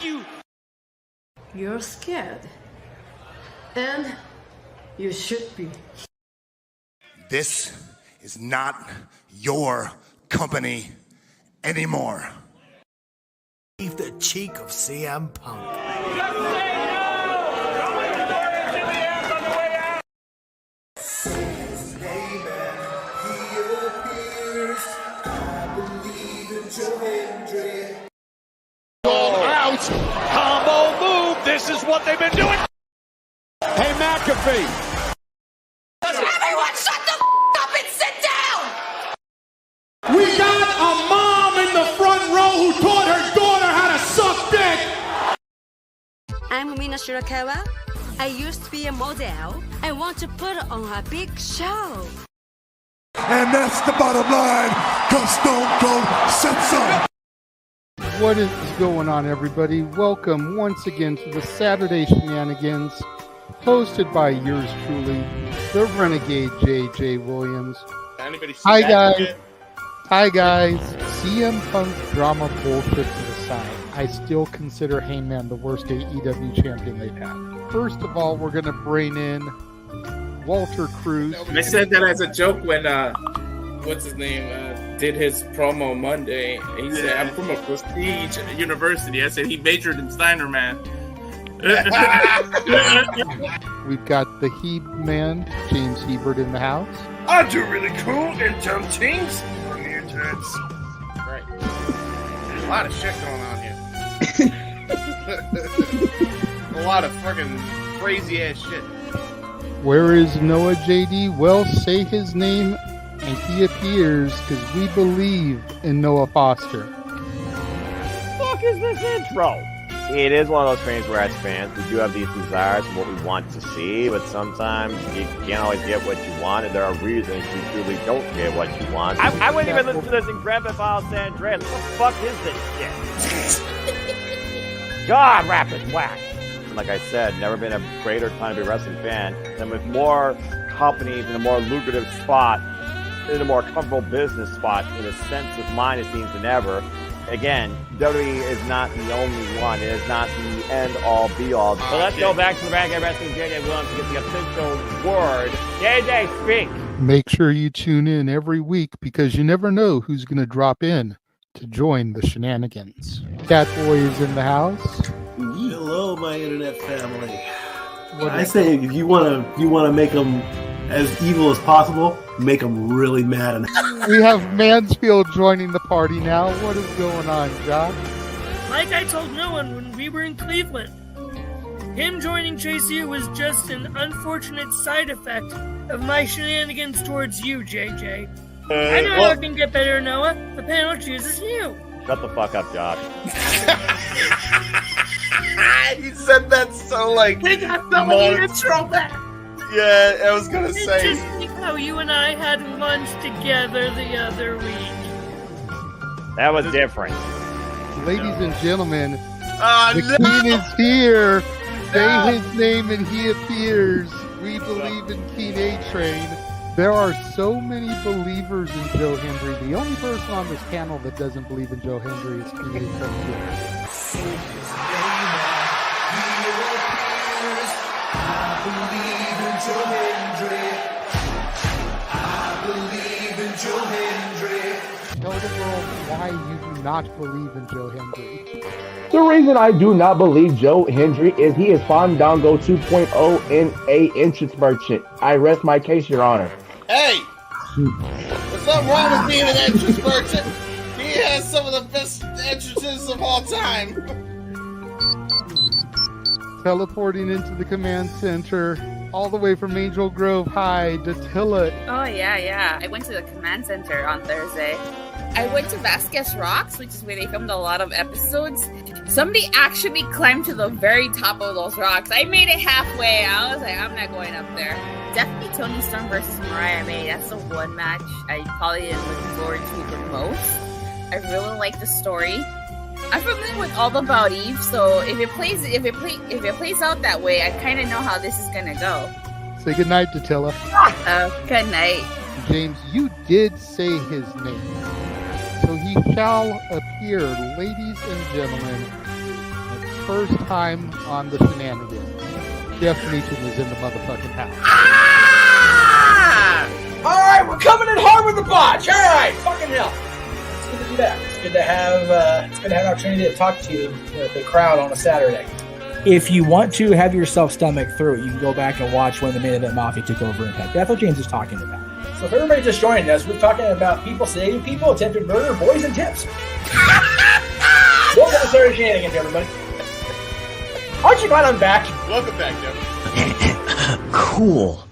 you. You're scared. And you should be. This is not your company anymore. Leave the cheek of CM Punk. Out. Combo move. This is what they've been doing. Hey, McAfee. Everyone shut the up and sit down! We got a mom in the front row who taught her daughter how to suck dick. I'm Mina Shirakawa. I used to be a model. I want to put on a big show. And that's the bottom line, because Stone Cold said so. What is going on, everybody? Welcome once again to the Saturday Shenanigans, hosted by yours truly, the Renegade J.J. Williams. Hi, guys. Hi, guys. CM Punk drama bullshit to the side. I still consider Hangman the worst AEW champion they've had. First of all, we're going to bring in Walter Cruz. I said that as a joke when, what's his name, did his promo Monday. He said, I'm from a prestige university. I said he majored in Steiner math. We've got the Heb man, James Hebert, in the house. I do really cool and dumb things. Bring me your tits. Right. There's a lot of shit going on here. A lot of fucking crazy ass shit. Where is Noah JD? Well, say his name and he appears, because we believe in Noah Foster. Fuck is this intro? It is one of those things where, as fans, we do have these desires and what we want to see, but sometimes you can't always get what you want, and there are reasons you truly don't get what you want. I wouldn't even listen to this in Grand Theft Auto San Andreas. What the fuck is this shit? God, rapid whack. Like I said, never been a greater time to be a wrestling fan, and with more companies in a more lucrative spot, in a more comfortable business spot, in a sense of mind, it seems, than ever. Again, WWE is not the only one. It is not the end-all, be-all. So let's go back to the Renegade Wrestling JJ Williams to get the official word. JJ, speak! Make sure you tune in every week, because you never know who's going to drop in to join the shenanigans. Catboy is in the house. Hello, my internet family. I say if you want to make them as evil as possible, make them really mad. We have Mansfield joining the party now. What is going on, Josh? Like I told no one when we were in Cleveland, him joining Tracy was just an unfortunate side effect of my shenanigans towards you, JJ. I know how it can get better, Noah. The panel chooses you. Shut the fuck up, Josh. You said that so like. They got some of the intro back. Yeah, I was gonna say. Just like how you and I had lunch together the other week. That was different. Ladies and gentlemen, the King is here. Say his name and he appears. We believe in King A-Train. There are so many believers in Joe Hendry. The only person on this panel that doesn't believe in Joe Hendry is King A-Train. Tell the world why you do not believe in Joe Hendry. The reason I do not believe Joe Hendry is he is Fandango 2.0 in a entrance merchant. I rest my case, Your Honor. Hey! There's nothing wrong with being an entrance merchant. He has some of the best entrances of all time. Teleporting into the command center, all the way from Angel Grove High, Datilla. Oh, yeah. I went to the command center on Thursday. I went to Vasquez Rocks, which is where they filmed a lot of episodes. Somebody actually climbed to the very top of those rocks. I made it halfway. I was like, I'm not going up there. Definitely Toni Storm versus Mariah May. That's the one match I probably am looking forward to the most. I really like the story. I'm familiar with All About Eve, so if it plays out that way, I kind of know how this is gonna go. Say goodnight, Datilla. Good night. James, you did say his name, so he shall appear, ladies and gentlemen. first time on the Shenanigans. Jeff Meacham is in the motherfucking house. Ah! All right, we're coming in hard with the botch. All right, fucking hell. It's good to be back. It's good to have an opportunity to talk to the crowd on a Saturday. If you want to have yourself stomach through it, you can go back and watch when the Main Event Mafia took over Impact. That's what James is talking about. So if everybody just joined us, we're talking about people saving people, attempted murder, boys, and tips. Welcome to Saturday Shenanigans, everybody. Aren't you glad I'm back? Welcome back, Jeff. Cool.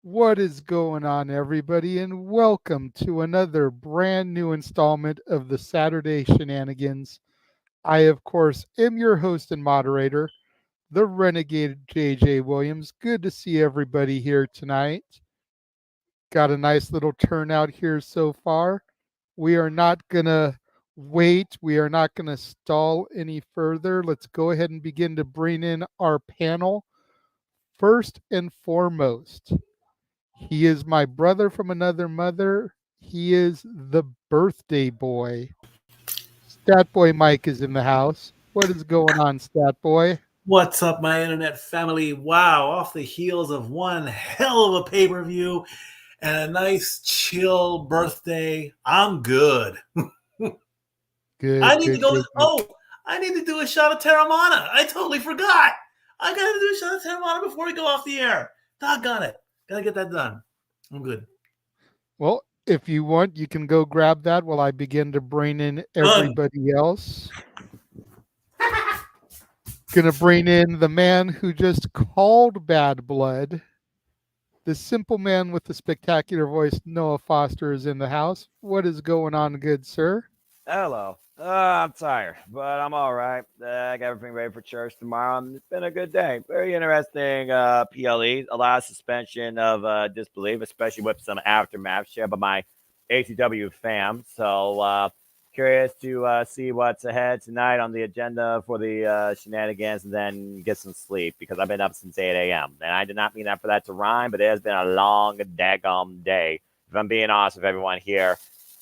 What is going on, everybody, and welcome to another brand new installment of the Saturday Shenanigans. I, of course, am your host and moderator, the Renegade JJ Williams. Good to see everybody here tonight. Got a nice little turnout here so far. We are not going to wait. We are not going to stall any further. Let's go ahead and begin to bring in our panel. First and foremost, he is my brother from another mother. He is the birthday boy. Stat Boy Mike is in the house. What is going on, Stat Boy? What's up, my internet family? Wow, off the heels of one hell of a pay-per-view and a nice chill birthday, I'm good. Good. I need to go. Good. I need to do a shot of Terramana. I totally forgot. I got to do a shot of Terramana before we go off the air. Doggone it. Got to get that done. I'm good. Well, if you want, you can go grab that while I begin to bring in everybody else. Gonna bring in the man who just called Bad Blood. The simple man with the spectacular voice, Noah Foster, is in the house. What is going on, good sir? Hello. I'm tired, but I'm all right. I got everything ready for church tomorrow. It's been a good day. Very interesting PLE. A lot of suspension of disbelief, especially with some aftermath shared by my ACW fam. So curious to see what's ahead tonight on the agenda for the Shenanigans, and then get some sleep because I've been up since 8 a.m. And I did not mean that for that to rhyme, but it has been a long, daggum day, if I'm being honest with everyone here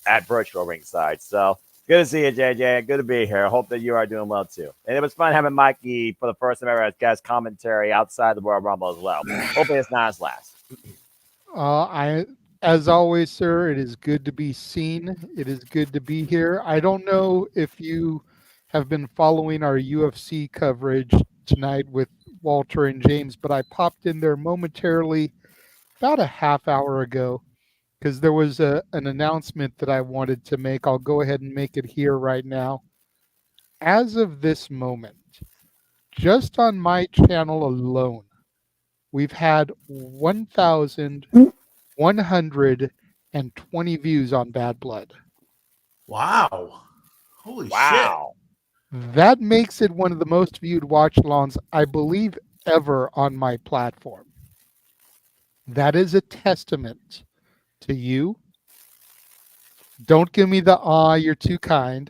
at Virtual Ringside. So good to see you, JJ. Good to be here. I hope that you are doing well, too. And it was fun having Mikey for the first time ever as guest commentary outside the Royal Rumble as well. Hopefully it's not his last. As always, sir, it is good to be seen. It is good to be here. I don't know if you have been following our UFC coverage tonight with Walter and James, but I popped in there momentarily about a half hour ago because there was an announcement that I wanted to make. I'll go ahead and make it here right now. As of this moment, just on my channel alone, we've had 1,120 views on Bad Blood. Wow. Holy shit. That makes it one of the most viewed watch-alongs, I believe, ever on my platform. That is a testament to you. Don't give me the you're too kind,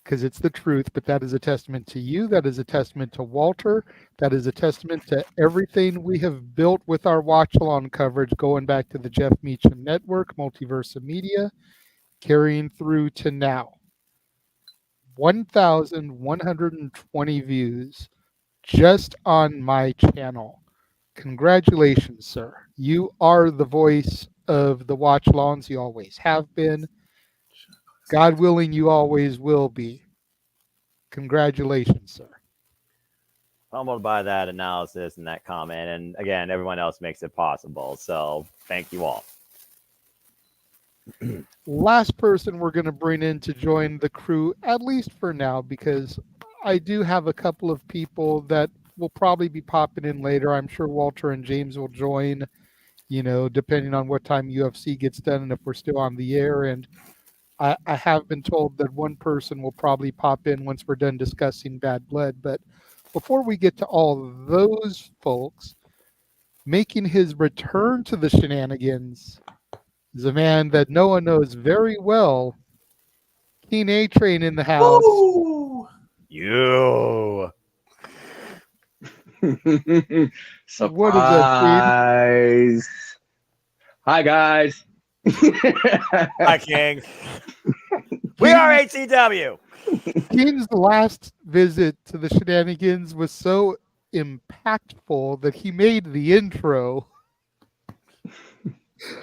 because it's the truth, but that is a testament to you. That is a testament to Walter. That is a testament to everything we have built with our watch-along coverage, going back to the Jeff Meacham Network, Multiversa Media, carrying through to now. 1,120 views just on my channel. Congratulations, sir. You are the voice of the watch-alongs. You always have been. God willing, you always will be. Congratulations, sir. Humbled by that analysis and that comment. And again, everyone else makes it possible. So thank you all. Last person we're going to bring in to join the crew, at least for now, because I do have a couple of people that will probably be popping in later. I'm sure Walter and James will join, depending on what time UFC gets done and if we're still on the air. And I have been told that one person will probably pop in once we're done discussing Bad Blood. But before we get to all those folks, making his return to the Shenanigans is a man that Noah knows very well. Keen A-Train in the house. Woo! You. Surprise. Hi, guys. Hi, King. We are ATW. Keen's last visit to the Shenanigans was so impactful that he made the intro.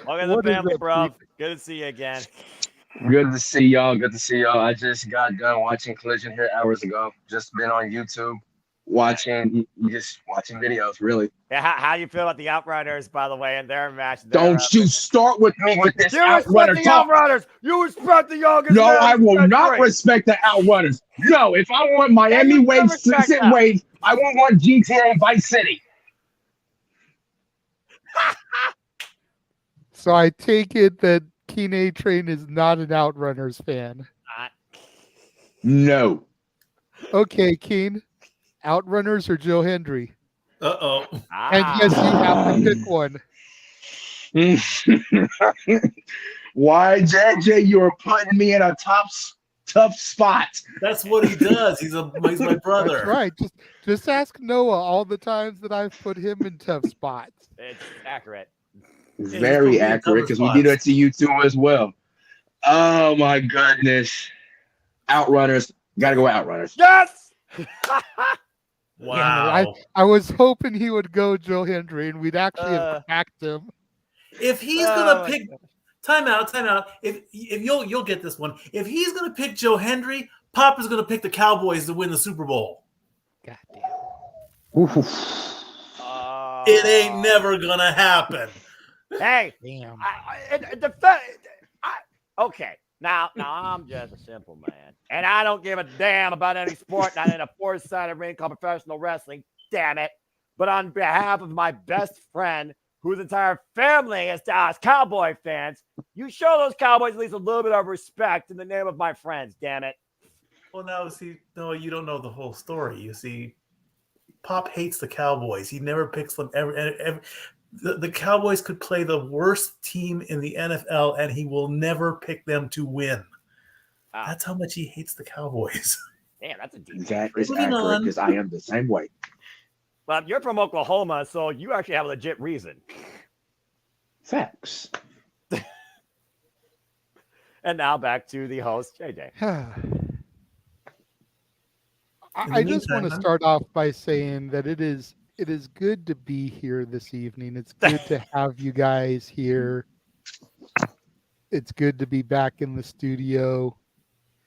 Welcome to the family, bro. Good to see you again. Good to see y'all. Good to see y'all. I just got done watching Collision here hours ago. Just been on YouTube watching videos, really. Yeah, how do you feel about the Outrunners, by the way, in their match? Don't you start with me with this You Outrunner respect the talk. Outrunners. You respect the youngest. No, man I will in not history. respect the Outrunners. No, if I want Miami Wave, Sit Wave, I won't want GTA Vice City. So I take it that Keen A Train is not an Outrunners fan. No. Okay, Keen. Outrunners or Joe Hendry? Uh-oh. And yes, you have to pick one. Why, JJ, you're putting me in a tough spot. That's what he does. He's my brother. That's right. Just ask Noah all the times that I've put him in tough spots. It's accurate. It's very accurate because we do that to you too as well. Oh my goodness. Outrunners. Gotta go Outrunners. Yes! Wow. Yeah, I was hoping he would go Joe Hendry and we'd actually have cracked him. If he's gonna pick time out. If you'll get this one. If he's gonna pick Joe Hendry, Pop is gonna pick the Cowboys to win the Super Bowl. Goddamn. It ain't never gonna happen. Hey, damn. Okay, now I'm just a simple man, and I don't give a damn about any sport not in a four-sided ring called professional wrestling. Damn it! But on behalf of my best friend, whose entire family is Dallas Cowboy fans, you show those Cowboys at least a little bit of respect in the name of my friends. Damn it! Well, now see, no, you don't know the whole story. You see, Pop hates the Cowboys. He never picks them ever. The Cowboys could play the worst team in the NFL, and he will never pick them to win. Wow. That's how much he hates the Cowboys. Damn, that's a deep. That is accurate because I am the same way. Well, you're from Oklahoma, so you actually have a legit reason. Facts. And now back to the host, JJ. I just want to start off by saying that it is good to be here this evening. It's good to have you guys here. It's good to be back in the studio.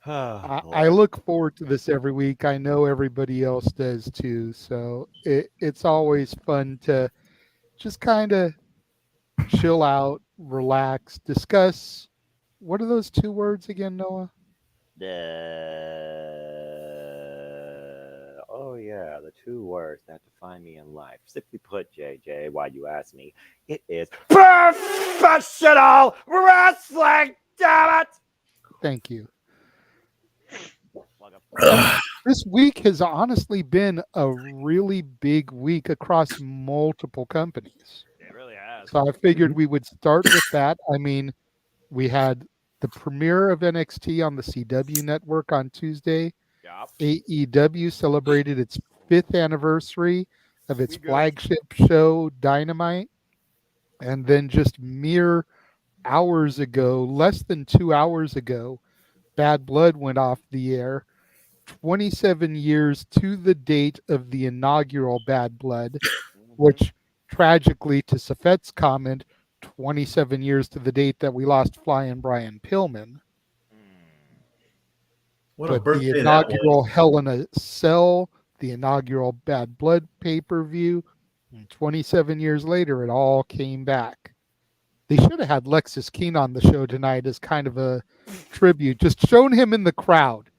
I look forward to this every week. I know everybody else does too. So it's always fun to just kind of chill out, relax, discuss. What are those two words again, Noah? Oh yeah, the two words that define me in life. Simply put, JJ, why you ask me, it is professional wrestling. Damn it! Thank you. This week has honestly been a really big week across multiple companies. It really has. So I figured we would start with that. I mean, we had the premiere of NXT on the CW network on Tuesday. Yep. AEW celebrated its 5th anniversary of its flagship show, Dynamite. And then just mere hours ago, less than 2 hours ago, Bad Blood went off the air. 27 years to the date of the inaugural Bad Blood, which tragically, to Safet's comment, 27 years to the date that we lost Flying Brian Pillman. What a but birthday the that inaugural was. Hell in a Cell, the inaugural Bad Blood pay-per-view, and 27 years later, it all came back. They should have had Lexus Keen on the show tonight as kind of a tribute, just shown him in the crowd.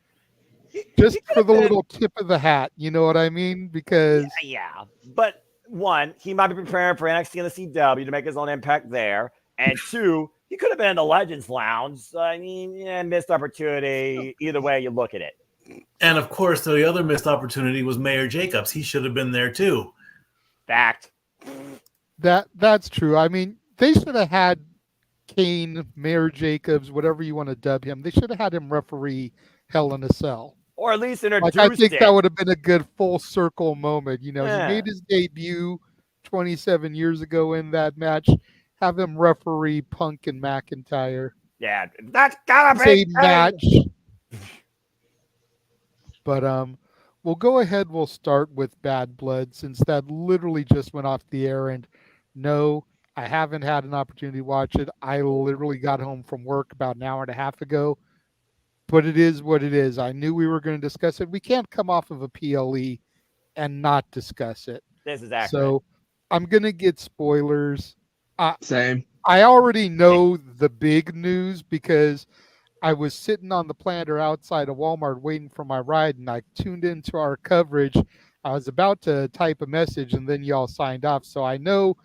Just for the little tip of the hat, you know what I mean? Because yeah, but one, he might be preparing for NXT and the CW to make his own impact there, and two, he could have been in the Legends Lounge. I mean, missed opportunity. Either way you look at it. And of course, the other missed opportunity was Mayor Jacobs. He should have been there too. Fact. That's true. I mean, they should have had Kane, Mayor Jacobs, whatever you want to dub him. They should have had him referee Hell in a Cell. Or at least introduced I think it. that would have been a good full circle moment. You know, Yeah. he made his debut 27 years ago in that match, have him referee Punk and McIntyre. Yeah, that's gotta be Say match. But we'll go ahead. We'll start with Bad Blood since that literally just went off the air. And no, I haven't had an opportunity to watch it. I literally got home from work about an hour and a half ago. But it is what it is. I knew we were going to discuss it. We can't come off of a PLE and not discuss it. This is accurate. So I'm going to get spoilers. Same. I already know the big news because I was sitting on the planter outside of Walmart waiting for my ride, and I tuned into our coverage. I was about to type a message, and then y'all signed off. So I know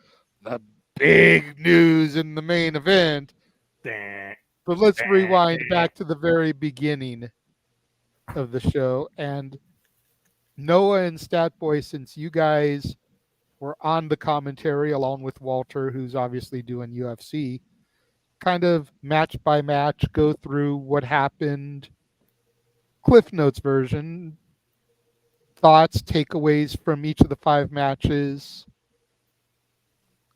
the big news in the main event. But let's rewind back to the very beginning of the show. And Noah and Statboy, since you guys were on the commentary along with Walter, who's obviously doing UFC, kind of match by match go through what happened, Cliff Notes version, thoughts, takeaways from each of the 5 matches.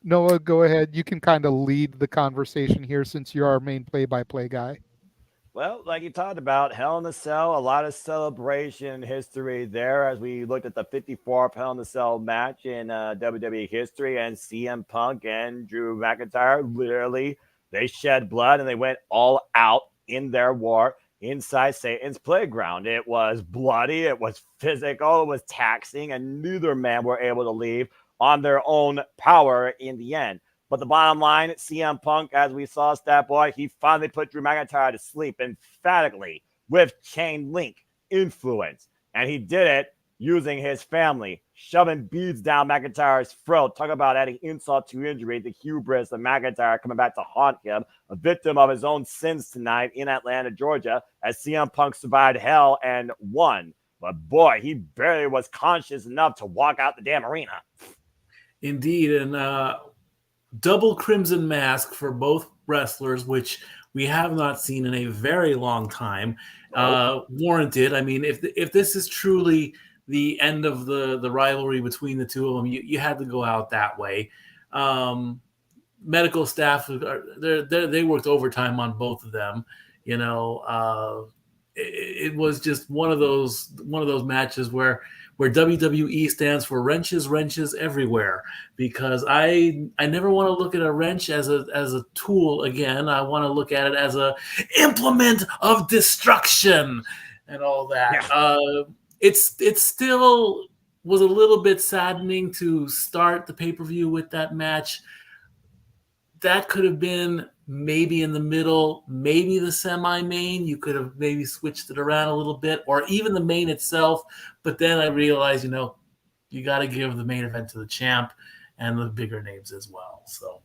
Noah, go ahead. You can kind of lead the conversation here since you're our main play-by-play guy. Well, like you talked about, Hell in a Cell, a lot of celebration history there as we looked at the 54th Hell in a Cell match in WWE history, and CM Punk and Drew McIntyre, literally, they shed blood and they went all out in their war inside Satan's playground. It was bloody, it was physical, it was taxing, and neither man were able to leave on their own power in the end. But the bottom line, CM Punk, as we saw, Statboy, he finally put Drew McIntyre to sleep emphatically with chain link influence. And he did it using his family, shoving beads down McIntyre's throat. Talk about adding insult to injury, the hubris of McIntyre coming back to haunt him, a victim of his own sins tonight in Atlanta, Georgia, as CM Punk survived hell and won. But boy, he barely was conscious enough to walk out the damn arena. Indeed, and double crimson mask for both wrestlers, which we have not seen in a very long time. Warranted. I mean, if this is truly the end of the rivalry between the two of them, you had to go out that way. Medical staff, they worked overtime on both of them. You know, it was just one of those matches where WWE stands for wrenches everywhere, because I never want to look at a wrench as a tool again. I want to look at it as a implement of destruction and all that. Yeah. It still was a little bit saddening to start the pay-per-view with that match. That could have been maybe in the middle, maybe the semi-main. You could have maybe switched it around a little bit, or even the main itself. But then I realized, you got to give the main event to the champ and the bigger names as well. So,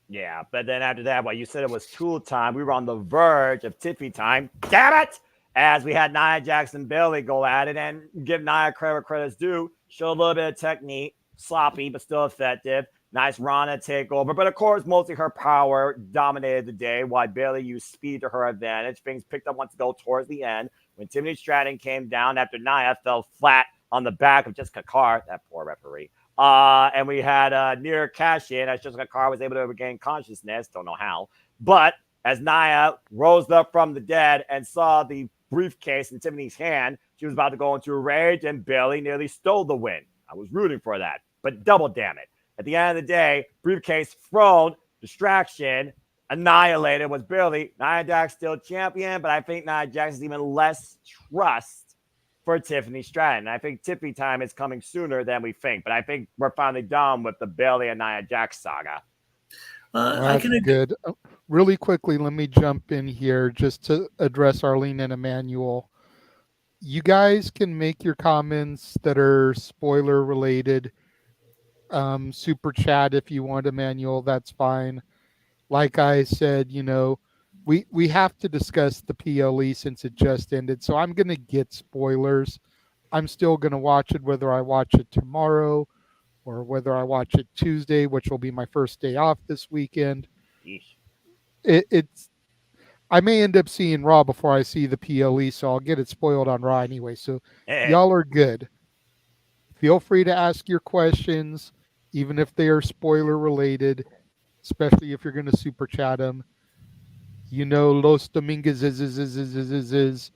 yeah. But then after that, you said it was Tool time. We were on the verge of Tiffy time. Damn it! As we had Nia Jax and Bayley go at it, and give Nia credit's due. Show a little bit of technique, sloppy but still effective. Nice Rana takeover, but of course, mostly her power dominated the day, while Bayley used speed to her advantage. Things picked up once to go towards the end when Tiffany Stratton came down after Nia fell flat on the back of Jessica Carr, that poor referee. And we had a near cash in as Jessica Carr was able to regain consciousness. Don't know how. But as Nia rose up from the dead and saw the briefcase in Tiffany's hand, she was about to go into a rage, and Bayley nearly stole the win. I was rooting for that, but double damn it. At the end of the day, briefcase thrown, distraction, annihilated was Bayley. Nia Jax still champion, but I think Nia Jax is even less trust for Tiffany Stratton. I think Tiffy time is coming sooner than we think, but I think we're finally done with the Bayley and Nia Jax saga. That's good. Really quickly, let me jump in here just to address Arlene and Emmanuel. You guys can make your comments that are spoiler related. Super chat if you want, Emmanuel, that's fine. Like I said, we have to discuss the PLE since it just ended, so I'm going to get spoilers. I'm still going to watch it, whether I watch it tomorrow or whether I watch it Tuesday, which will be my first day off this weekend. I may end up seeing Raw before I see the PLE, so I'll get it spoiled on Raw anyway. So y'all are good. Feel free to ask your questions, even if they are spoiler related. especially if you're going to super chat them. You know, Los Domingos is.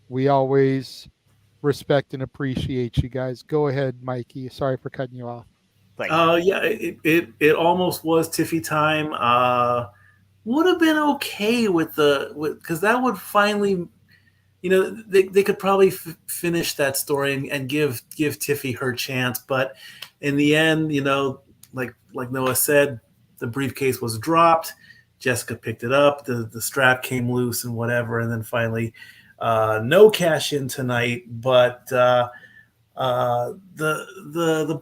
We always respect and appreciate you guys. Go ahead, Mikey. Sorry for cutting you off. Yeah, it almost was Tiffy time. Would have been okay with because that would finally, they could probably finish that story and give Tiffy her chance. But in the end, like Noah said, the briefcase was dropped. Jessica picked it up. The strap came loose and whatever, and then finally, no cash in tonight. But the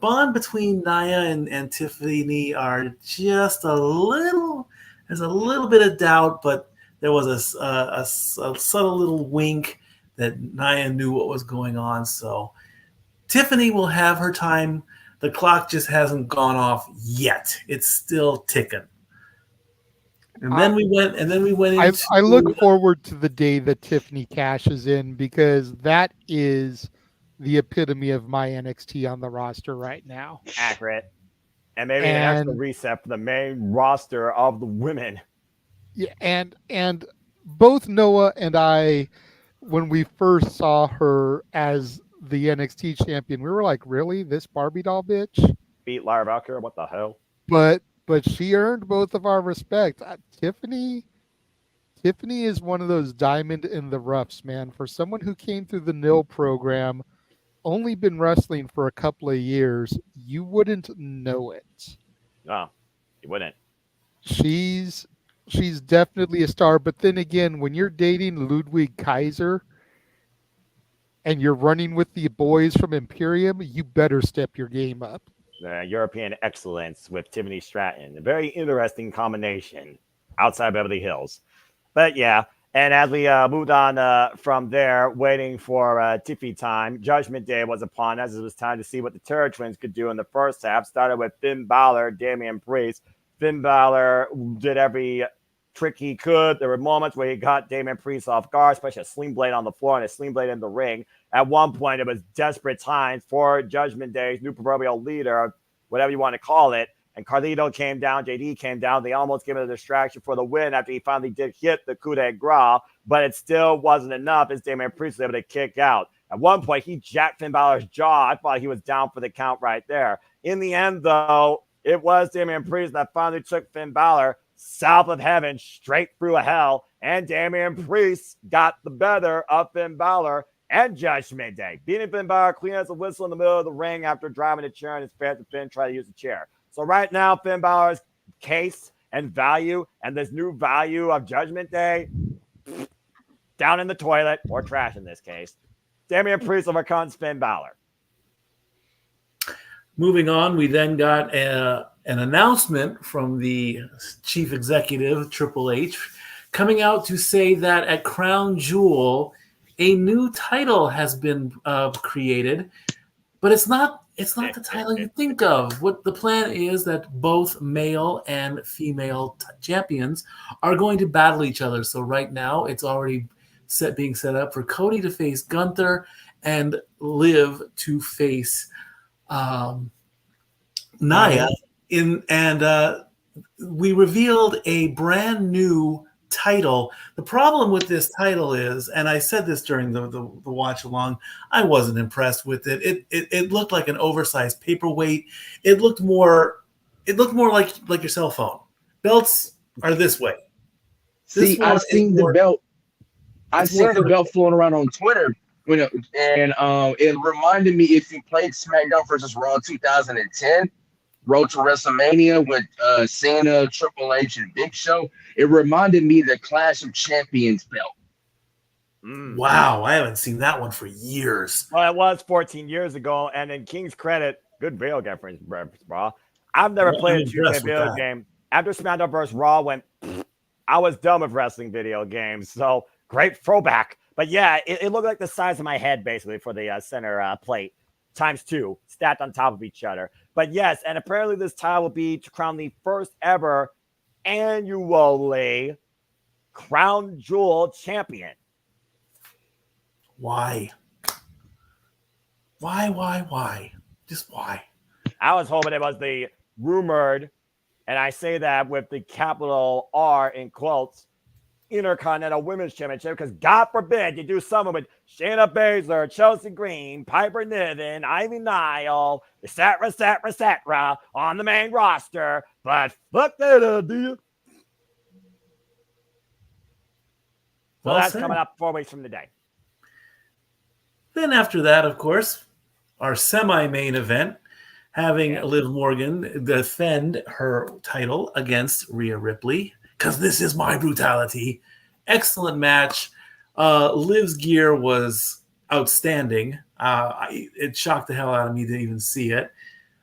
bond between Naya and Tiffany are just a little. There's a little bit of doubt, but there was a subtle little wink that Naya knew what was going on. So Tiffany will have her time. The clock just hasn't gone off yet. It's still ticking. And then we went into. I look forward to the day that Tiffany cashes in, because that is the epitome of my NXT on the roster right now. Accurate. And maybe an extra reset for the main roster of the women. Yeah, and both Noah and I, when we first saw her as the NXT champion, we were like, really? This Barbie doll bitch? Beat Lara Valkyrie? What the hell? But she earned both of our respect. Tiffany is one of those diamond in the roughs, man. For someone who came through the NIL program, only been wrestling for a couple of years, you wouldn't know it. No, you wouldn't. She's definitely a star, but then again, when you're dating Ludwig Kaiser and you're running with the boys from Imperium, you better step your game up. European excellence with Tiffany Stratton. A very interesting combination outside Beverly Hills. But yeah, and as we moved on from there, waiting for Tiffy time, Judgment Day was upon us. It was time to see what the Terror Twins could do in the first half. Started with Finn Balor, Damian Priest. Finn Balor did every trick he could. There were moments where he got Damian Priest off guard, especially a sling blade on the floor and a sling blade in the ring. At one point, it was desperate times for Judgment Day's new proverbial leader, whatever you want to call it. And Carlito came down, JD came down. They almost gave him a distraction for the win after he finally did hit the coup de grace, but it still wasn't enough as Damian Priest was able to kick out. At one point, he jacked Finn Balor's jaw. I thought he was down for the count right there. In the end, though, it was Damian Priest that finally took Finn Balor south of heaven, straight through hell, and Damian Priest got the better of Finn Balor and Judgment Day, beating Finn Balor clean as a whistle in the middle of the ring after driving a chair in his face and Finn tried to use the chair. So right now, Finn Balor's case and value and this new value of Judgment Day down in the toilet, or trash in this case. Damian Priest overcomes Finn Balor. Moving on, we then got an announcement from the chief executive, Triple H, coming out to say that at Crown Jewel, a new title has been created, but it's not the title you think of. What the plan is that both male and female champions are going to battle each other. So right now, it's already being set up for Cody to face Gunther and Liv to face Nia. We revealed a brand new title. The problem with this title is, and I said this during the watch along, I wasn't impressed with it. It looked like an oversized paperweight. It looked more like your cell phone. Belts are this way. I've seen the belt. I've seen the belt floating around on Twitter, and it reminded me, if you played SmackDown versus Raw 2010. Road to WrestleMania with Cena, Triple H, and Big Show. It reminded me of the Clash of Champions belt. Wow, I haven't seen that one for years. Well, it was 14 years ago, and in King's credit, good video game for bro. I've never played a 2K video game. After SmackDown vs. Raw I was done with wrestling video games, so great throwback. But yeah, it looked like the size of my head, basically, for the center plate. ×2, stacked on top of each other. But yes, and apparently this title will be to crown the first ever annually Crown Jewel champion. Why? Why? Just why? I was hoping it was the rumored And I say that with the capital R in quotes, Intercontinental Women's Championship, because God forbid you do something with Shayna Baszler, Chelsea Green, Piper Niven, Ivy Nile, etc. on the main roster. But fuck that idea. Well, that's coming up 4 weeks from today. Then after that, of course, our semi-main event, having Liv Morgan defend her title against Rhea Ripley, because this is my brutality. Excellent match. Liv's gear was outstanding. It shocked the hell out of me to even see it.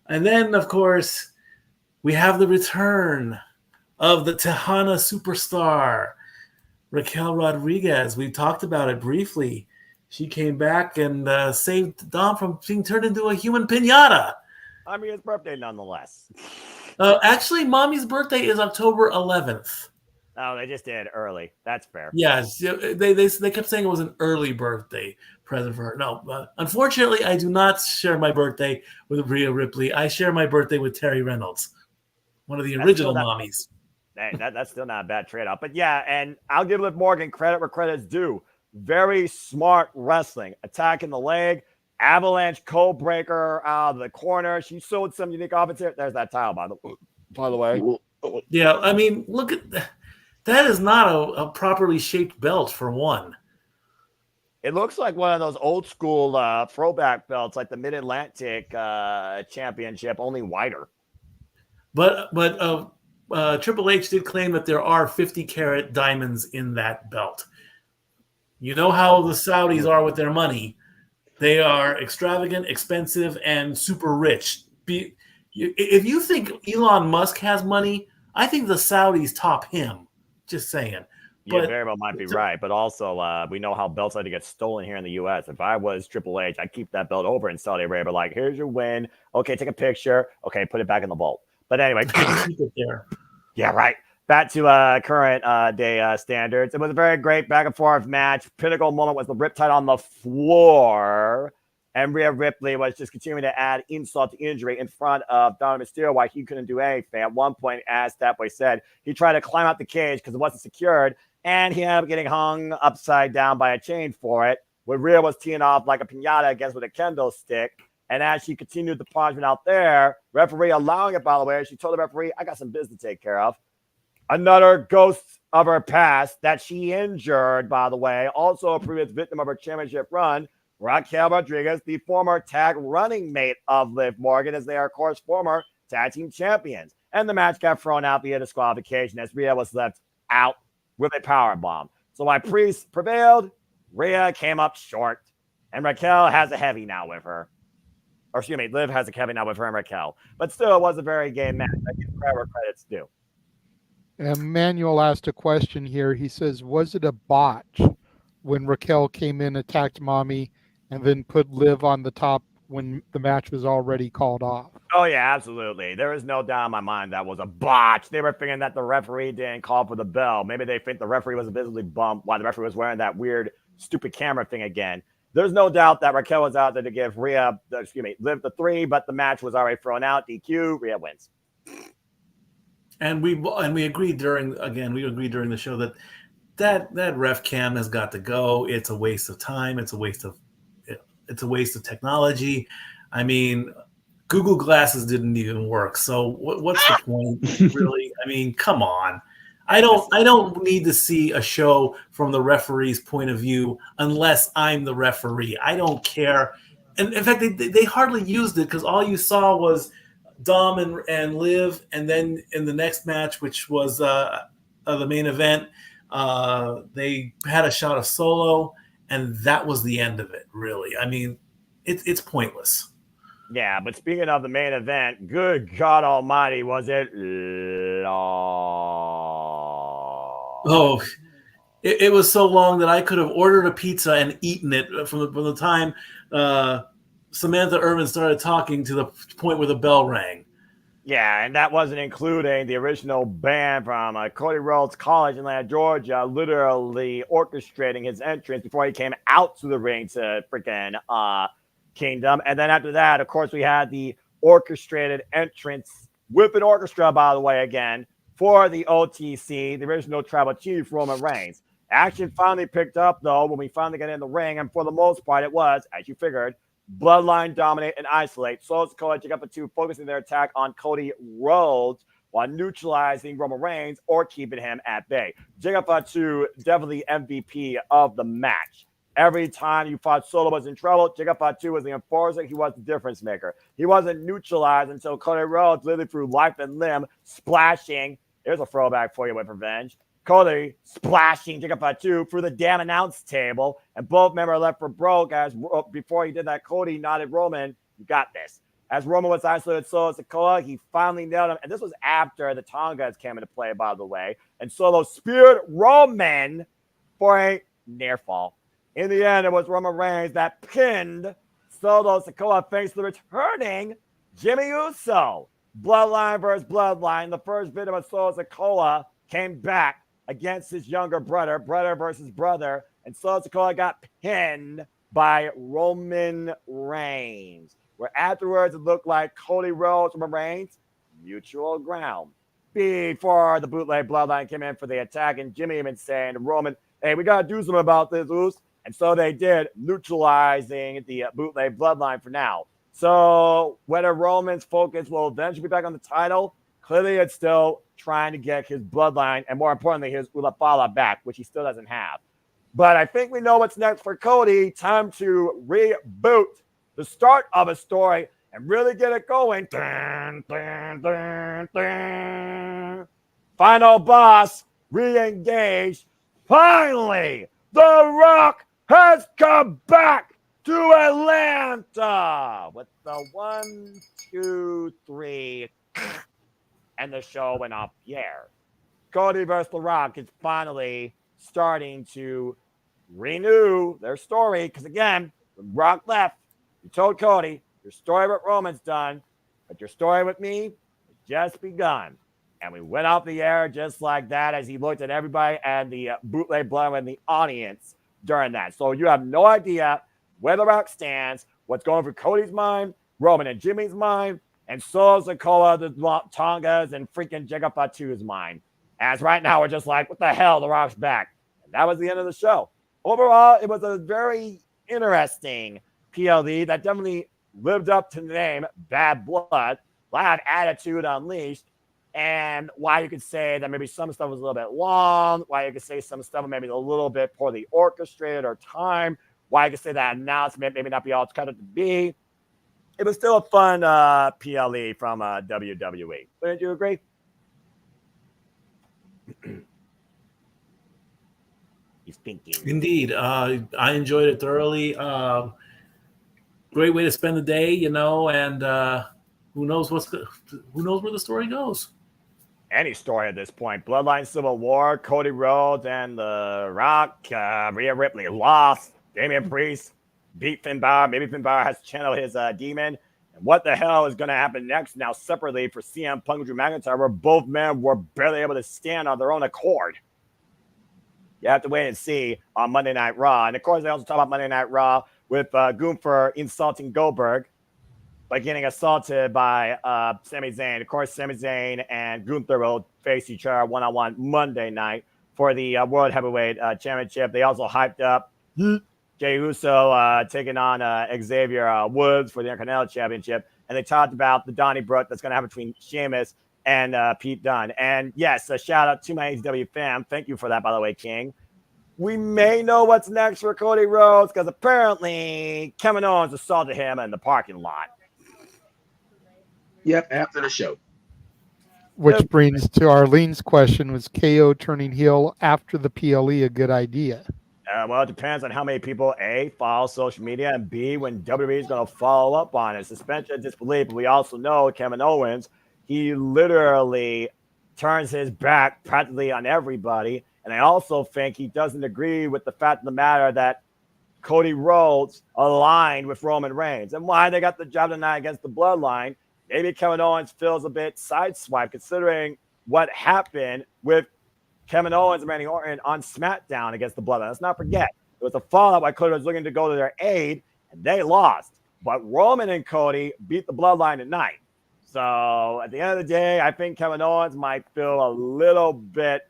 And then, of course, we have the return of the Tejana superstar, Raquel Rodriguez. We talked about it briefly. She came back and saved Dom from being turned into a human piñata. I mean, his birthday nonetheless. Actually, Mommy's birthday is October 11th. Oh, they just did early. That's fair. Yes, they kept saying it was an early birthday present for her. No, unfortunately, I do not share my birthday with Rhea Ripley. I share my birthday with Terry Reynolds, one of the original mommies. That's still not a bad trade-off. But yeah, and I'll give Liv Morgan credit where credit's due. Very smart wrestling. Attacking the leg, avalanche code breaker out of the corner. She showed some unique offense here. There's that tile, by the way. Yeah, I mean, look at that. Is not a properly shaped belt for one. It looks like one of those old school throwback belts, like the Mid-Atlantic Championship, only wider. But Triple H did claim that there are 50-carat diamonds in that belt. You know how the Saudis are with their money. They are extravagant, expensive, and super rich. If you think Elon Musk has money, I think the Saudis top him. Just saying. You very well might be right. But also, we know how belts like to get stolen here in the U.S. If I was Triple H, I'd keep that belt over in Saudi Arabia. Like, here's your win. Okay, take a picture. Okay, put it back in the vault. But anyway. Keep it there. Yeah, right. Back to current day standards. It was a very great back and forth match. Pinnacle moment was the Riptide on the floor. And Rhea Ripley was just continuing to add insult to injury in front of Dominic Mysterio while he couldn't do anything. At one point, as Statboy said, he tried to climb out the cage because it wasn't secured. And he ended up getting hung upside down by a chain for it. When Rhea was teeing off like a piñata against with a kendo stick. And as she continued the punishment out there, referee allowing it, by the way, she told the referee, I got some business to take care of. Another ghost of her past that she injured, by the way, also a previous victim of her championship run, Raquel Rodriguez, the former tag running mate of Liv Morgan, as they are, of course, former tag team champions. And the match got thrown out via disqualification as Rhea was left out with a powerbomb. So while Priest prevailed, Rhea came up short. And Raquel has a heavy now with her. Or excuse me, Liv has a heavy now with her and Raquel. But still, it was a very game match. I give credit where credit's due. Emmanuel asked a question here. He says, was it a botch when Raquel came in, attacked Mommy, and then put Liv on the top when the match was already called off? Oh, yeah, absolutely. There is no doubt in my mind that was a botch. They were thinking that the referee didn't call for the bell. Maybe they think the referee was visibly bumped while the referee was wearing that weird, stupid camera thing again. There's no doubt that Raquel was out there to give Liv the 3, but the match was already thrown out. DQ, Rhea wins. And we agreed during the show that ref cam has got to go. It's a waste of time. It's a waste of technology. I mean, Google Glasses didn't even work. So what's the point, really? I mean, come on. I don't need to see a show from the referee's point of view unless I'm the referee. I don't care. And in fact, they hardly used it because all you saw was Dom and Liv, and then in the next match, which was the main event, they had a shot of Solo, and that was the end of it, really. I mean, it's pointless. Yeah, but speaking of the main event, good God almighty, was it long? Oh, it was so long that I could have ordered a pizza and eaten it from the time Samantha Irvin started talking to the point where the bell rang. Yeah, and that wasn't including the original band from Cody Rhodes College in Atlanta, Georgia, literally orchestrating his entrance before he came out to the ring to freaking Kingdom. And then after that, of course, we had the orchestrated entrance with an orchestra, by the way, again, for the OTC, the original tribal chief, Roman Reigns. Action finally picked up, though, when we finally got in the ring, and for the most part, it was, as you figured, Bloodline dominate and isolate. Solo Sikoa, Jigga Fatu focusing their attack on Cody Rhodes while neutralizing Roman Reigns or keeping him at bay. Jigga Fatu, definitely MVP of the match. Every time you fought Solo was in trouble, Jigga Fatu was the enforcer. He was the difference maker. He wasn't neutralized until Cody Rhodes literally threw life and limb, splashing. Here's a throwback for you with revenge. Cody splashing Jigga Fatu through the damn announce table, and both men were left for broke. As before he did that, Cody nodded Roman, "You got this." As Roman was isolated Solo Sikoa, he finally nailed him, and this was after the Tongas came into play, by the way. And Solo speared Roman for a near fall. In the end, it was Roman Reigns that pinned Solo Sikoa thanks to the returning Jimmy Uso. Bloodline versus Bloodline. The first bit of Solo Sikoa came back against his younger brother, brother versus brother, and Solo Sikoa got pinned by Roman Reigns, where afterwards it looked like Cody Rhodes and Roman Reigns, mutual ground. Before the bootleg Bloodline came in for the attack, and Jimmy even saying to Roman, "Hey, we got to do something about this, Uso." And so they did, neutralizing the bootleg Bloodline for now. So whether Roman's focus will eventually be back on the title, clearly it's still trying to get his bloodline and, more importantly, his Ulafala back, which he still doesn't have. But I think we know what's next for Cody. Time to reboot the start of a story and really get it going. Dun, dun, dun, dun. Final boss re-engaged. Finally, The Rock has come back to Atlanta with the 1, 2, 3, and the show went off the air. Cody versus The Rock is finally starting to renew their story because, again, when Rock left, he told Cody, "Your story with Roman's done, but your story with me has just begun." And we went off the air just like that as he looked at everybody and the bootleg blood in the audience during that. So you have no idea where The Rock stands, what's going through Cody's mind, Roman and Jimmy's mind, and Solo Sikoa, the Tongas, and freaking Jigga Fatu's mind. As right now, we're just like, what the hell? The Rock's back. And that was the end of the show. Overall, it was a very interesting PLE that definitely lived up to the name, Bad Blood. A lot of attitude unleashed. And why you could say that maybe some stuff was a little bit long, why you could say some stuff maybe a little bit poorly orchestrated or timed, why you could say that announcement maybe not be all it's cut out to be. It was still a fun PLE from WWE. Wouldn't you agree? He's thinking. Indeed. I enjoyed it thoroughly. Great way to spend the day, you know, and who knows where the story goes. Any story at this point. Bloodline Civil War, Cody Rhodes and The Rock, Rhea Ripley lost, Damian Priest beat Finn Balor. Maybe Finn Balor has to channel his demon. And what the hell is going to happen next now separately for CM Punk and Drew McIntyre, where both men were barely able to stand on their own accord? You have to wait and see on Monday Night Raw. And, of course, they also talk about Monday Night Raw with Gunther insulting Goldberg by getting assaulted by Sami Zayn. Of course, Sami Zayn and Gunther will face each other one-on-one Monday night for the World Heavyweight Championship. They also hyped up Jey Uso taking on Xavier Woods for the Intercontinental Championship. And they talked about the Donnybrook that's going to happen between Sheamus and Pete Dunne. And, yes, a shout-out to my AEW fam. Thank you for that, by the way, King. We may know what's next for Cody Rhodes because apparently Kevin Owens assaulted him in the parking lot. Yep, after the show. Which brings to Arlene's question, was KO turning heel after the PLE a good idea? Well, it depends on how many people, A, follow social media, and B, when WWE is going to follow up on it. Suspension of disbelief. But we also know Kevin Owens, he literally turns his back practically on everybody. And I also think he doesn't agree with the fact of the matter that Cody Rhodes aligned with Roman Reigns. And why they got the job tonight against the Bloodline, maybe Kevin Owens feels a bit sideswiped considering what happened with Kevin Owens and Randy Orton on SmackDown against the Bloodline. Let's not forget, it was a fallout why Cody was looking to go to their aid, and they lost. But Roman and Cody beat the Bloodline tonight. So at the end of the day, I think Kevin Owens might feel a little bit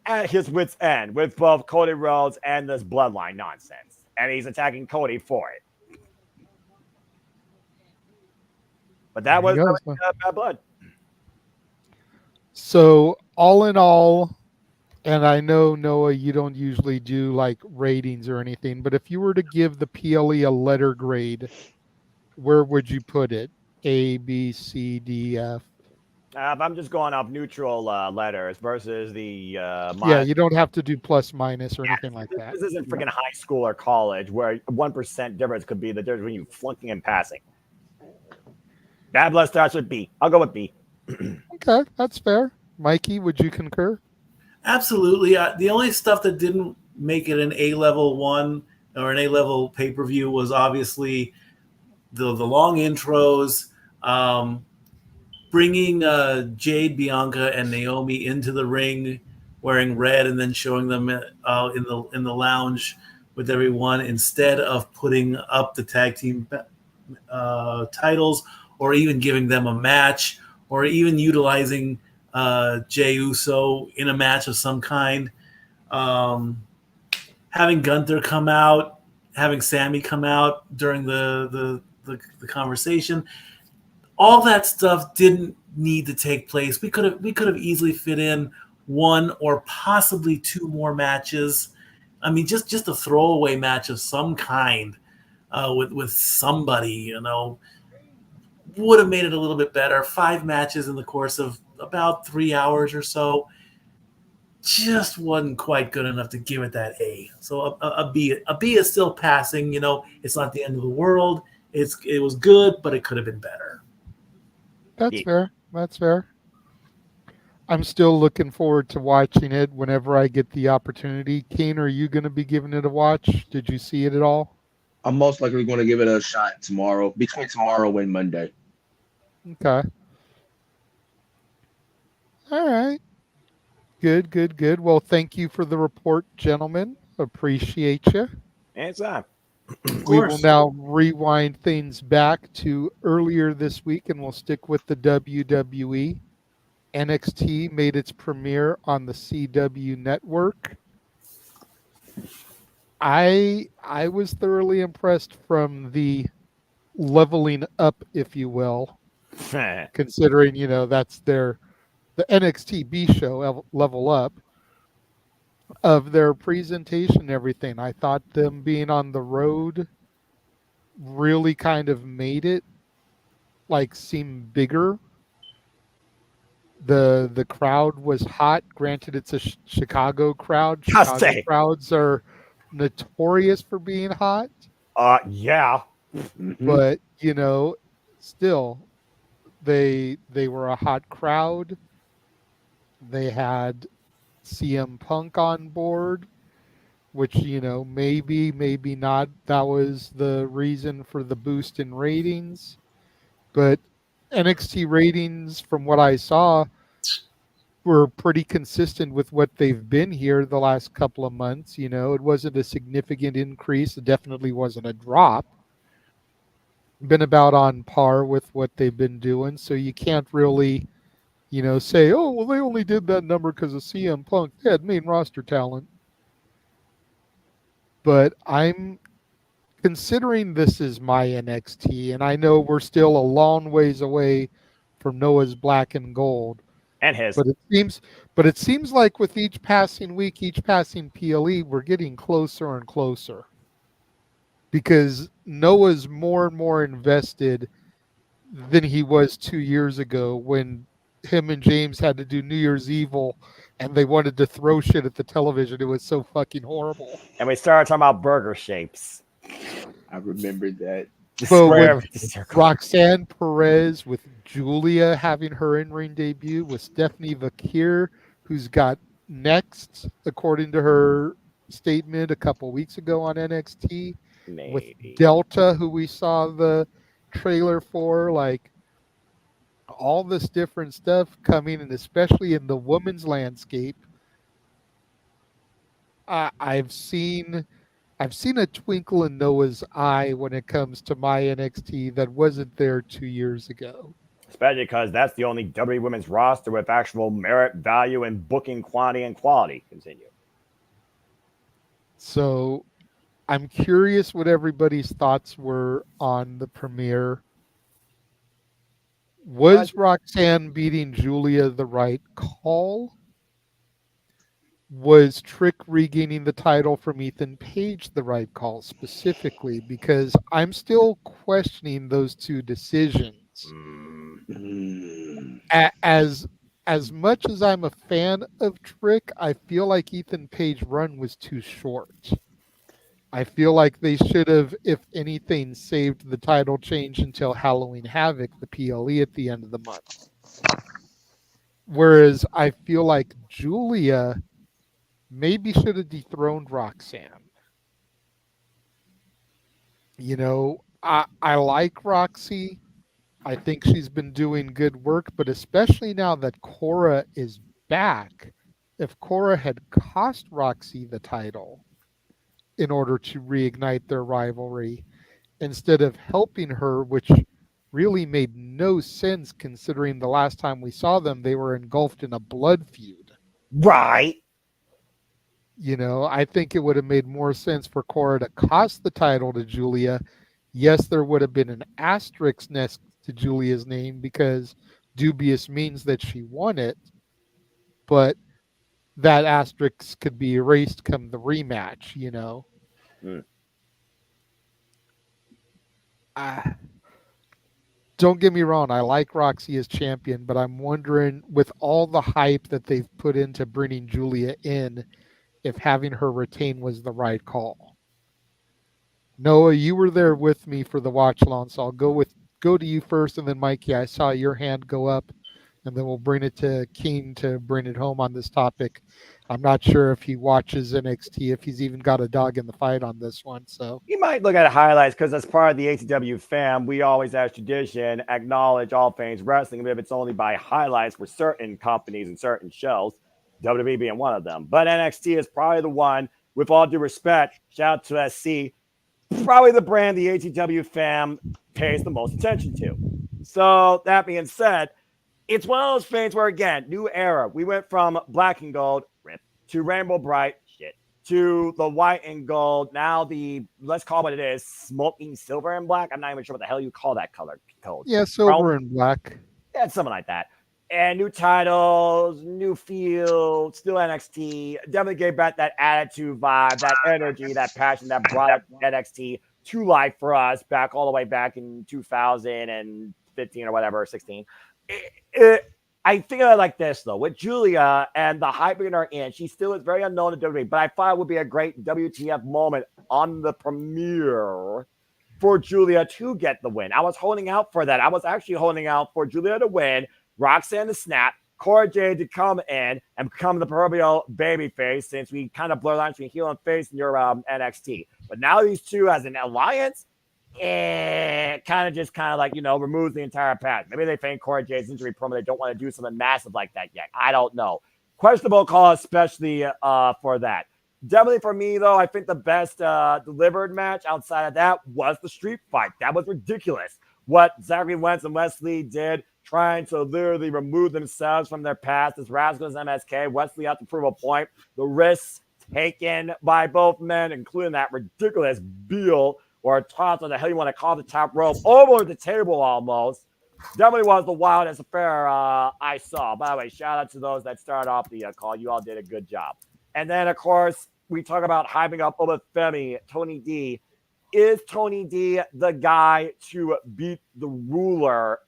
at his wit's end with both Cody Rhodes and this bloodline nonsense. And he's attacking Cody for it. But that was really, bad blood. So all in all, and I know, Noah, you don't usually do like ratings or anything, but if you were to give the PLE a letter grade, where would you put it? A, B, C, D, F? If I'm just going off neutral letters versus the yeah, you don't have to do plus minus or anything like that. This isn't freaking high school or college where 1% difference could be the difference between you flunking and passing. Bad blood starts with B. I'll go with B. Okay, that's fair. Mikey, would you concur? Absolutely. The only stuff that didn't make it an A-level one or an A-level pay-per-view was obviously the long intros, bringing Jade, Bianca, and Naomi into the ring wearing red and then showing them in the lounge with everyone instead of putting up the tag team titles or even giving them a match or even utilizing Jey Uso in a match of some kind. Having Gunther come out, having Sammy come out during the conversation. All that stuff didn't need to take place. We could have easily fit in one or possibly two more matches. I mean, just a throwaway match of some kind with somebody, would have made it a little bit better. 5 matches in the course of about 3 hours or so just wasn't quite good enough to give it that A. So a B is still passing. It's not the end of the world. It was good, but it could have been better. That's fair. That's fair. I'm still looking forward to watching it whenever I get the opportunity. Kane, are you going to be giving it a watch? Did you see it at all? I'm most likely going to give it a shot tomorrow, between tomorrow and Monday. Okay. All right. Good. Well, thank you for the report, gentlemen. Appreciate you. Anytime. We will now rewind things back to earlier this week, and we'll stick with the WWE. NXT made its premiere on the CW network. I was thoroughly impressed from the leveling up, if you will, considering that's the NXT B show, Level Up, of their presentation and everything. I thought them being on the road really kind of made it seem bigger. The crowd was hot. Granted, it's a Chicago crowd. Chicago crowds are notorious for being hot. Yeah. But still they were a hot crowd. They had CM Punk on board, which maybe not. That was the reason for the boost in ratings. But NXT ratings, from what I saw, were pretty consistent with what they've been here the last couple of months. It wasn't a significant increase. It definitely wasn't a drop. Been about on par with what they've been doing. So you can't really, say, oh, well, they only did that number because of CM Punk. They had main roster talent. But I'm considering this is my NXT, and I know we're still a long ways away from Noah's Black and Gold. And his. But it seems like with each passing week, each passing PLE, we're getting closer and closer. Because Noah's more and more invested than he was 2 years ago when him and James had to do New Year's Evil and they wanted to throw shit at the television. It was so fucking horrible. And we started talking about burger shapes. I remembered that. So with Roxanne Perez, with Julia having her in-ring debut, with Stephanie Vakir, who's got next, according to her statement a couple weeks ago on NXT, with Delta, who we saw the trailer for, all this different stuff coming, and especially in the women's landscape. I've seen a twinkle in Noah's eye when it comes to my NXT that wasn't there 2 years ago. Especially because that's the only WWE women's roster with actual merit, value, and booking quantity and quality. Continue. So I'm curious what everybody's thoughts were on the premiere. Was Roxanne beating Julia the right call? Was Trick regaining the title from Ethan Page the right call specifically? Because I'm still questioning those two decisions. As much as I'm a fan of Trick, I feel like Ethan Page's run was too short. I feel like they should have, if anything, saved the title change until Halloween Havoc, the PLE at the end of the month. Whereas I feel like Julia maybe should have dethroned Roxanne. You know, I like Roxy. I think she's been doing good work, but especially now that Cora is back, if Cora had cost Roxy the title in order to reignite their rivalry, instead of helping her, which really made no sense considering the last time we saw them, they were engulfed in a blood feud. Right. You know, I think it would have made more sense for Cora to cost the title to Julia. Yes, there would have been an asterisk next to Julia's name because dubious means that she won it, but that asterisk could be erased come the rematch, you know. Don't get me wrong, I like Roxy as champion, but I'm wondering, with all the hype that they've put into bringing Julia in, if having her retain was the right call. Noah, you were there with me for the watch along, so I'll go to you first, and then Mikey, I saw your hand go up, and then we'll bring it to King to bring it home on this topic. I'm not sure if he watches NXT, if he's even got a dog in the fight on this one. So You might look at highlights because as part of the ATW fam, we always, as tradition, acknowledge all things wrestling, even if it's only by highlights for certain companies and certain shows, WWE being one of them. But NXT is probably the one, with all due respect, shout out to SC, probably the brand the ATW fam pays the most attention to. So that being said, it's one of those things where, again, new era. We went from black and gold, rip, to rainbow bright, shit, to the white and gold. Now let's call it what it is, smoking silver and black. I'm not even sure what the hell you call that color code. Yeah, silver and black. Yeah, something like that. And new titles, new feel, still NXT. Definitely gave back that attitude vibe, that energy, that passion that brought up NXT to life for us back all the way back in 2015 or whatever, 16. I think of it like this, though. With Julia and the hype in her in, she still is very unknown to WWE, but I thought it would be a great WTF moment on the premiere for Julia to get the win. I was holding out for that. I was actually holding out for Julia to win, Roxanne to snap, Cora Jade to come in and become the proverbial baby face, since we kind of blur lines between heel and face in your NXT. But now these two as an alliance, kind of like, removes the entire path. Maybe they think Cora Jade's injury promo, they don't want to do something massive like that yet. I don't know. Questionable call, especially for that. Definitely for me, though, I think the best delivered match outside of that was the street fight. That was ridiculous. What Zachary Wentz and Wesley did, trying to literally remove themselves from their past as Rascals MSK. Wesley had to prove a point. The risks taken by both men, including that ridiculous Beal or toss, or the hell you want to call the top rope, over the table almost. Definitely was the wildest affair I saw. By the way, shout out to those that started off the call. You all did a good job. And then, of course, we talk about hyping up Obafemi, Tony D. Is Tony D the guy to beat the ruler?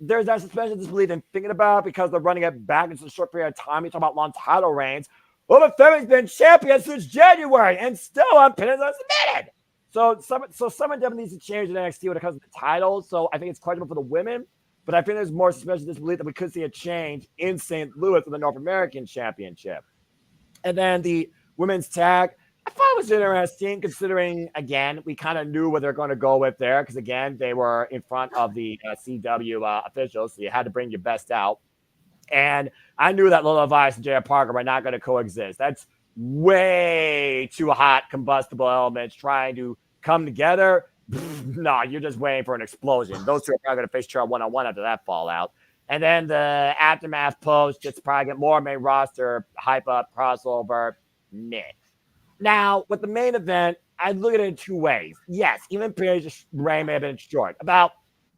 There's that suspension of disbelief in thinking about it because they're running it back into a short period of time. You talk about long title reigns. Obafemi's been champion since January and still unpinned and unsubmitted. So someone definitely needs to change in NXT when it comes to the titles. So I think it's questionable for the women, but I think there's more suspension of disbelief that we could see a change in St. Louis for the North American Championship. And then the women's tag, I thought it was interesting considering, again, we kind of knew what they're going to go with there because, again, they were in front of the CW officials, so you had to bring your best out. And I knew that Lola Vice and J.R. Parker were not going to coexist. That's way too hot combustible elements trying to come together. No, you're just waiting for an explosion. Those two are probably going to face each other one-on-one after that fallout. And then the aftermath post, just probably get more main roster, hype up, crossover, meh. Now, with the main event, I look at it in two ways. Yes, even Paige reign may have been short, about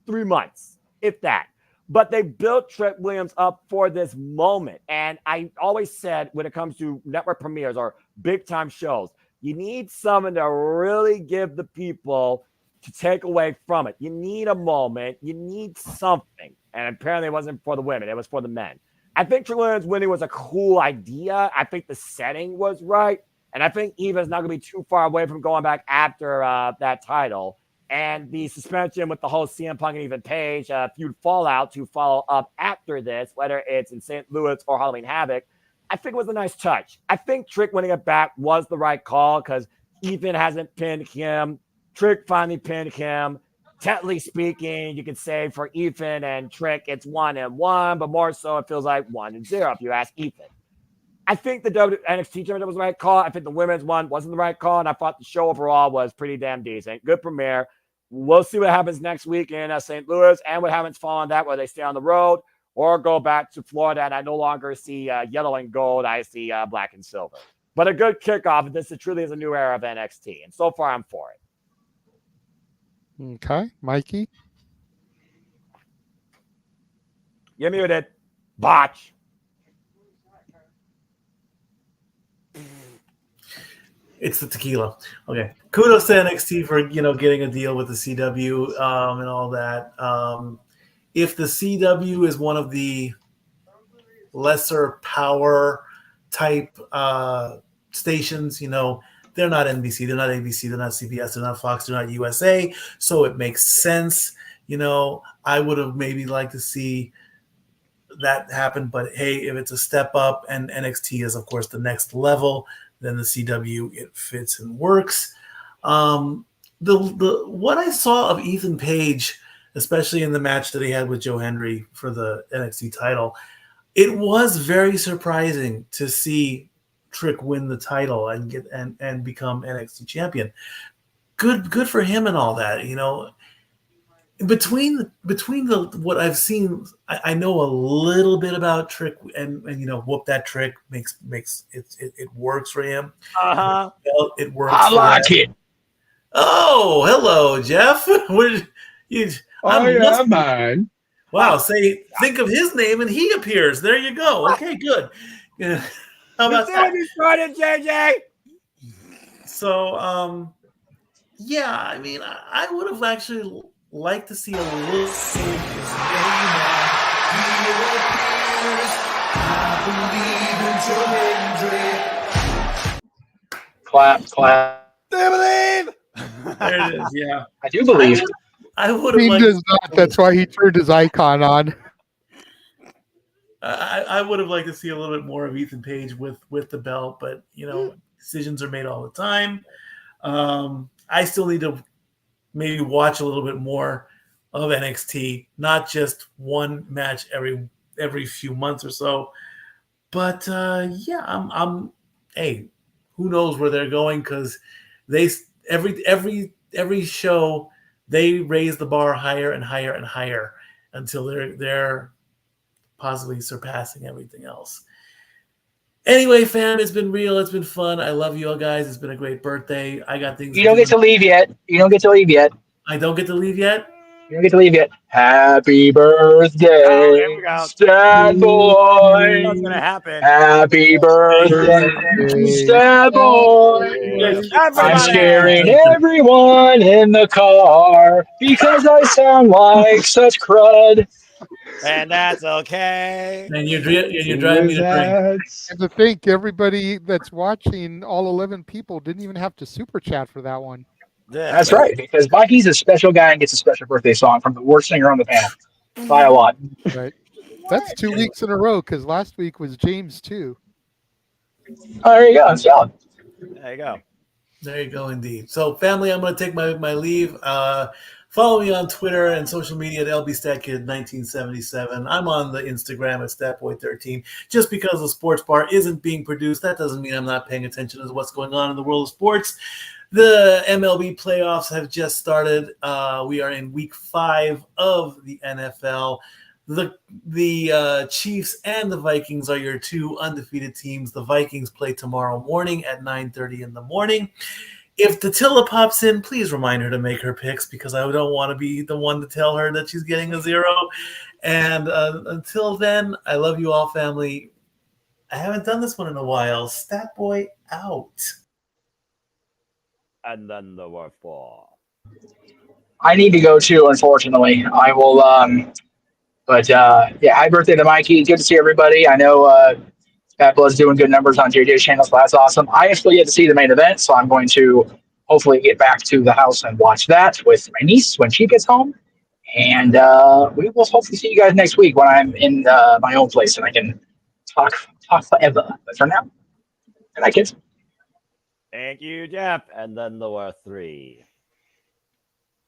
3 months, if that. But they built Trick Williams up for this moment. And I always said when it comes to network premieres or big-time shows, you need someone to really give the people to take away from it. You need a moment. You need something. And apparently it wasn't for the women. It was for the men. I think Trick Williams winning was a cool idea. I think the setting was right. And I think Eva's not going to be too far away from going back after that title. And the suspension with the whole CM Punk and even Paige feud fallout to follow up after this, whether it's in St. Louis or Halloween Havoc, I think it was a nice touch. I think Trick winning it back was the right call because Ethan hasn't pinned him. Trick finally pinned him. Technically speaking, you could say for Ethan and Trick, it's 1-1, but more so it feels like 1-0 if you ask Ethan. I think the NXT tournament was the right call. I think the women's one wasn't the right call, and I thought the show overall was pretty damn decent. Good premiere. We'll see what happens next week in St. Louis and what happens following that, whether they stay on the road or go back to Florida, and I no longer see yellow and gold. I see black and silver. But a good kickoff. This truly is a new era of NXT, and so far I'm for it. Okay, Mikey? You're muted. Botch. It's the tequila. Okay. Kudos to NXT for, getting a deal with the CW and all that. If the CW is one of the lesser power type stations, they're not NBC, they're not ABC, they're not CBS, they're not Fox, they're not USA. So it makes sense. I would have maybe liked to see that happen. But hey, if it's a step up and NXT is, of course, the next level, then the CW, it fits and works. The what I saw of Ethan Page, especially in the match that he had with Joe Hendry for the NXT title, it was very surprising to see Trick win the title and get and become NXT champion. Good for him and all that. Between the what I've seen, I know a little bit about Trick and whoop that Trick makes it works for him. It works. I like it. Oh, hello, Jeff. Man. Wow. Think of his name and he appears. There you go. Okay, good. Yeah. How about that? You started, JJ. So, yeah. I mean, I would have actually like to see a little. Clap. Do you believe? There it is. Yeah, I do believe. I would have. He does not. That's why he turned his icon on. I would have liked to see a little bit more of Ethan Page with the belt, but decisions are made all the time. I still need to maybe watch a little bit more of NXT, not just one match every few months or so. But yeah, I'm hey, who knows where they're going, because they every show they raise the bar higher and higher and higher until they're possibly surpassing everything else. Anyway, fam, it's been real. It's been fun. I love you all guys. It's been a great birthday. I got things. You don't get to leave yet. I don't get to leave yet? You don't get to leave yet. Happy birthday, Stat Boy. What's gonna happen? Happy birthday, Stat Boy. I'm scaring everyone in the car because I sound like such crud. And that's okay. And you're driving me to drink. And to think everybody that's watching, all 11 people, didn't even have to super chat for that one. That's right, because Mikey's a special guy and gets a special birthday song from the worst singer on the panel by a lot. Right. That's 2 weeks in a row, because last week was James too. Oh, there you go. That's solid. There you go. There you go, indeed. So, family, I'm going to take my leave. Follow me on Twitter and social media at LBStatKid1977. I'm on the Instagram at StatBoy13. Just because the sports bar isn't being produced, that doesn't mean I'm not paying attention to what's going on in the world of sports. The MLB playoffs have just started. We are in week 5 of the NFL. The Chiefs and the Vikings are your two undefeated teams. The Vikings play tomorrow morning at 9:30 in the morning. If Datilla pops in, please remind her to make her picks because I don't want to be the one to tell her that she's getting a 0. And until then, I love you all, family. I haven't done this one in a while. Stat Boy out. And then there were 4. I need to go too, unfortunately. I will, but happy birthday to Mikey. Good to see everybody. I know Pat Blood's doing good numbers on JJ's channel, so that's awesome. I actually get to see the main event, so I'm going to hopefully get back to the house and watch that with my niece when she gets home. And we will hopefully see you guys next week when I'm in my own place and I can talk forever. But for now, good night, kids. Thank you, Jeff. And then there were 3.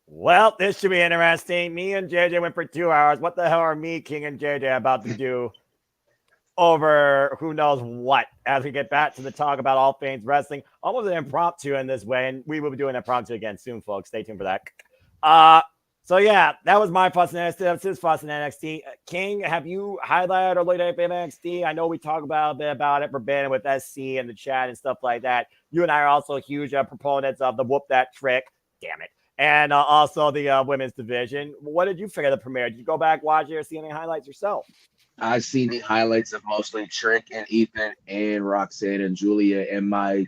Well, this should be interesting. Me and JJ went for 2 hours. What the hell are me, King, and JJ about to do over who knows what as we get back to the talk about all things wrestling? Almost an impromptu in this way, and we will be doing impromptu again soon, folks. Stay tuned for that. So yeah, that was my fuss in NXT. That's his fuss in NXT. King, have you highlighted or looked at NXT? I know we talk about a bit about it forbidden with SC and the chat and stuff like that. You and I are also huge proponents of the whoop that trick. Damn it. And also the women's division. What did you figure of the premiere? Did you go back, watch it, or see any highlights yourself? I've seen the highlights of mostly Trick and Ethan and Roxanne and Julia. And my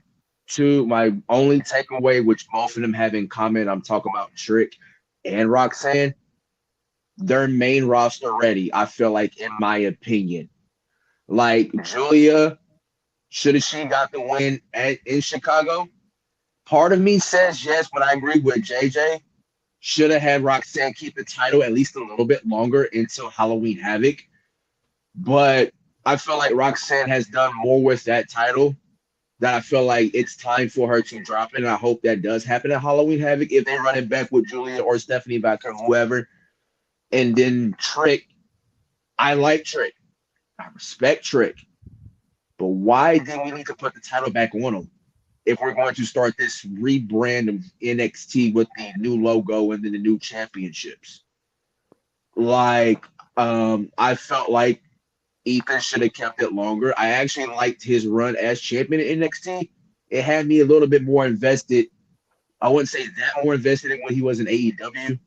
only takeaway, which both of them have in common, I'm talking about Trick and Roxanne, they're main roster ready, I feel like, in my opinion. Like, Julia, should have she got the win in Chicago? Part of me says yes, but I agree with JJ. Should have had Roxanne keep the title at least a little bit longer until Halloween Havoc. But I feel like Roxanne has done more with that title that I feel like it's time for her to drop it. And I hope that does happen at Halloween Havoc if they run it back with Julia or Stephanie back or whoever. And then Trick. I like Trick. I respect Trick. But why do we need to put the title back on him if we're going to start this rebrand of NXT with the new logo and then the new championships? Like, I felt like Ethan should have kept it longer. I actually liked his run as champion in NXT. It had me a little bit more invested. I wouldn't say that more invested in when he was in AEW,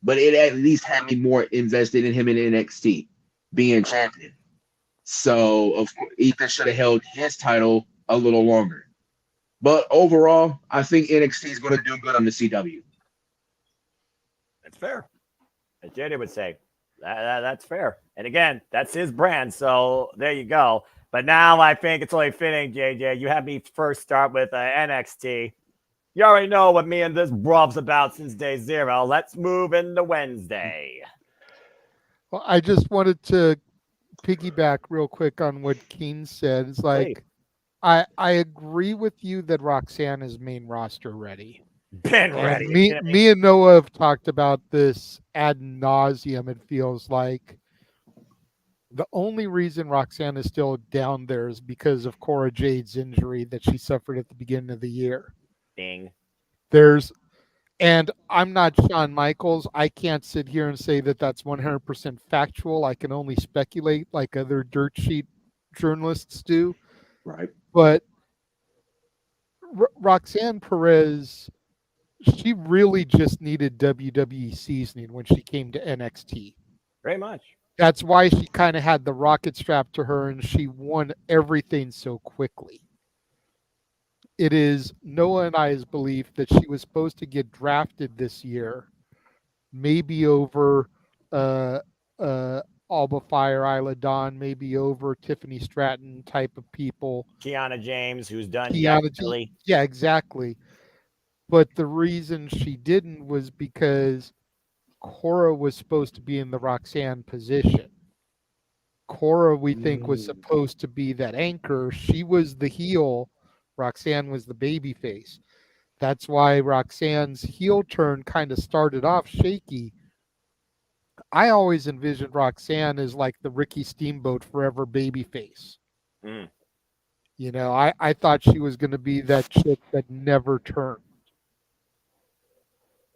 but it at least had me more invested in him in NXT being champion. So, of course, Ethan should have held his title a little longer. But overall, I think NXT is going to do good on the CW. That's fair. As JJ would say. That's fair. And again, that's his brand. So there you go. But now I think it's only fitting, JJ. You had me first start with NXT. You already know what me and this bruv's about since day 0. Let's move into Wednesday. Well, I just wanted to piggyback real quick on what Keen said. It's like, I agree with you that Roxanne is main roster ready. Been ready. Me and Noah have talked about this ad nauseum. It feels like the only reason Roxanne is still down there is because of Cora Jade's injury that she suffered at the beginning of the year. Ding. And I'm not Shawn Michaels. I can't sit here and say that that's 100% factual. I can only speculate like other dirt sheet journalists do. Right. But Roxanne Perez, she really just needed WWE seasoning when she came to NXT. Very much. That's why she kind of had the rocket strapped to her and she won everything so quickly. It is Noah and I's belief that she was supposed to get drafted this year, maybe over Alba Fire, Isla Dawn, maybe over Tiffany Stratton type of people. Kiana James, who's done Yeah, exactly. But the reason she didn't was because Cora was supposed to be in the Roxanne position. Cora, we think, was supposed to be that anchor. She was the heel. Roxanne was the baby face. That's why Roxanne's heel turn kind of started off shaky. I always envisioned Roxanne as like the Ricky Steamboat forever babyface. Mm. You know, I thought she was going to be that chick that never turned.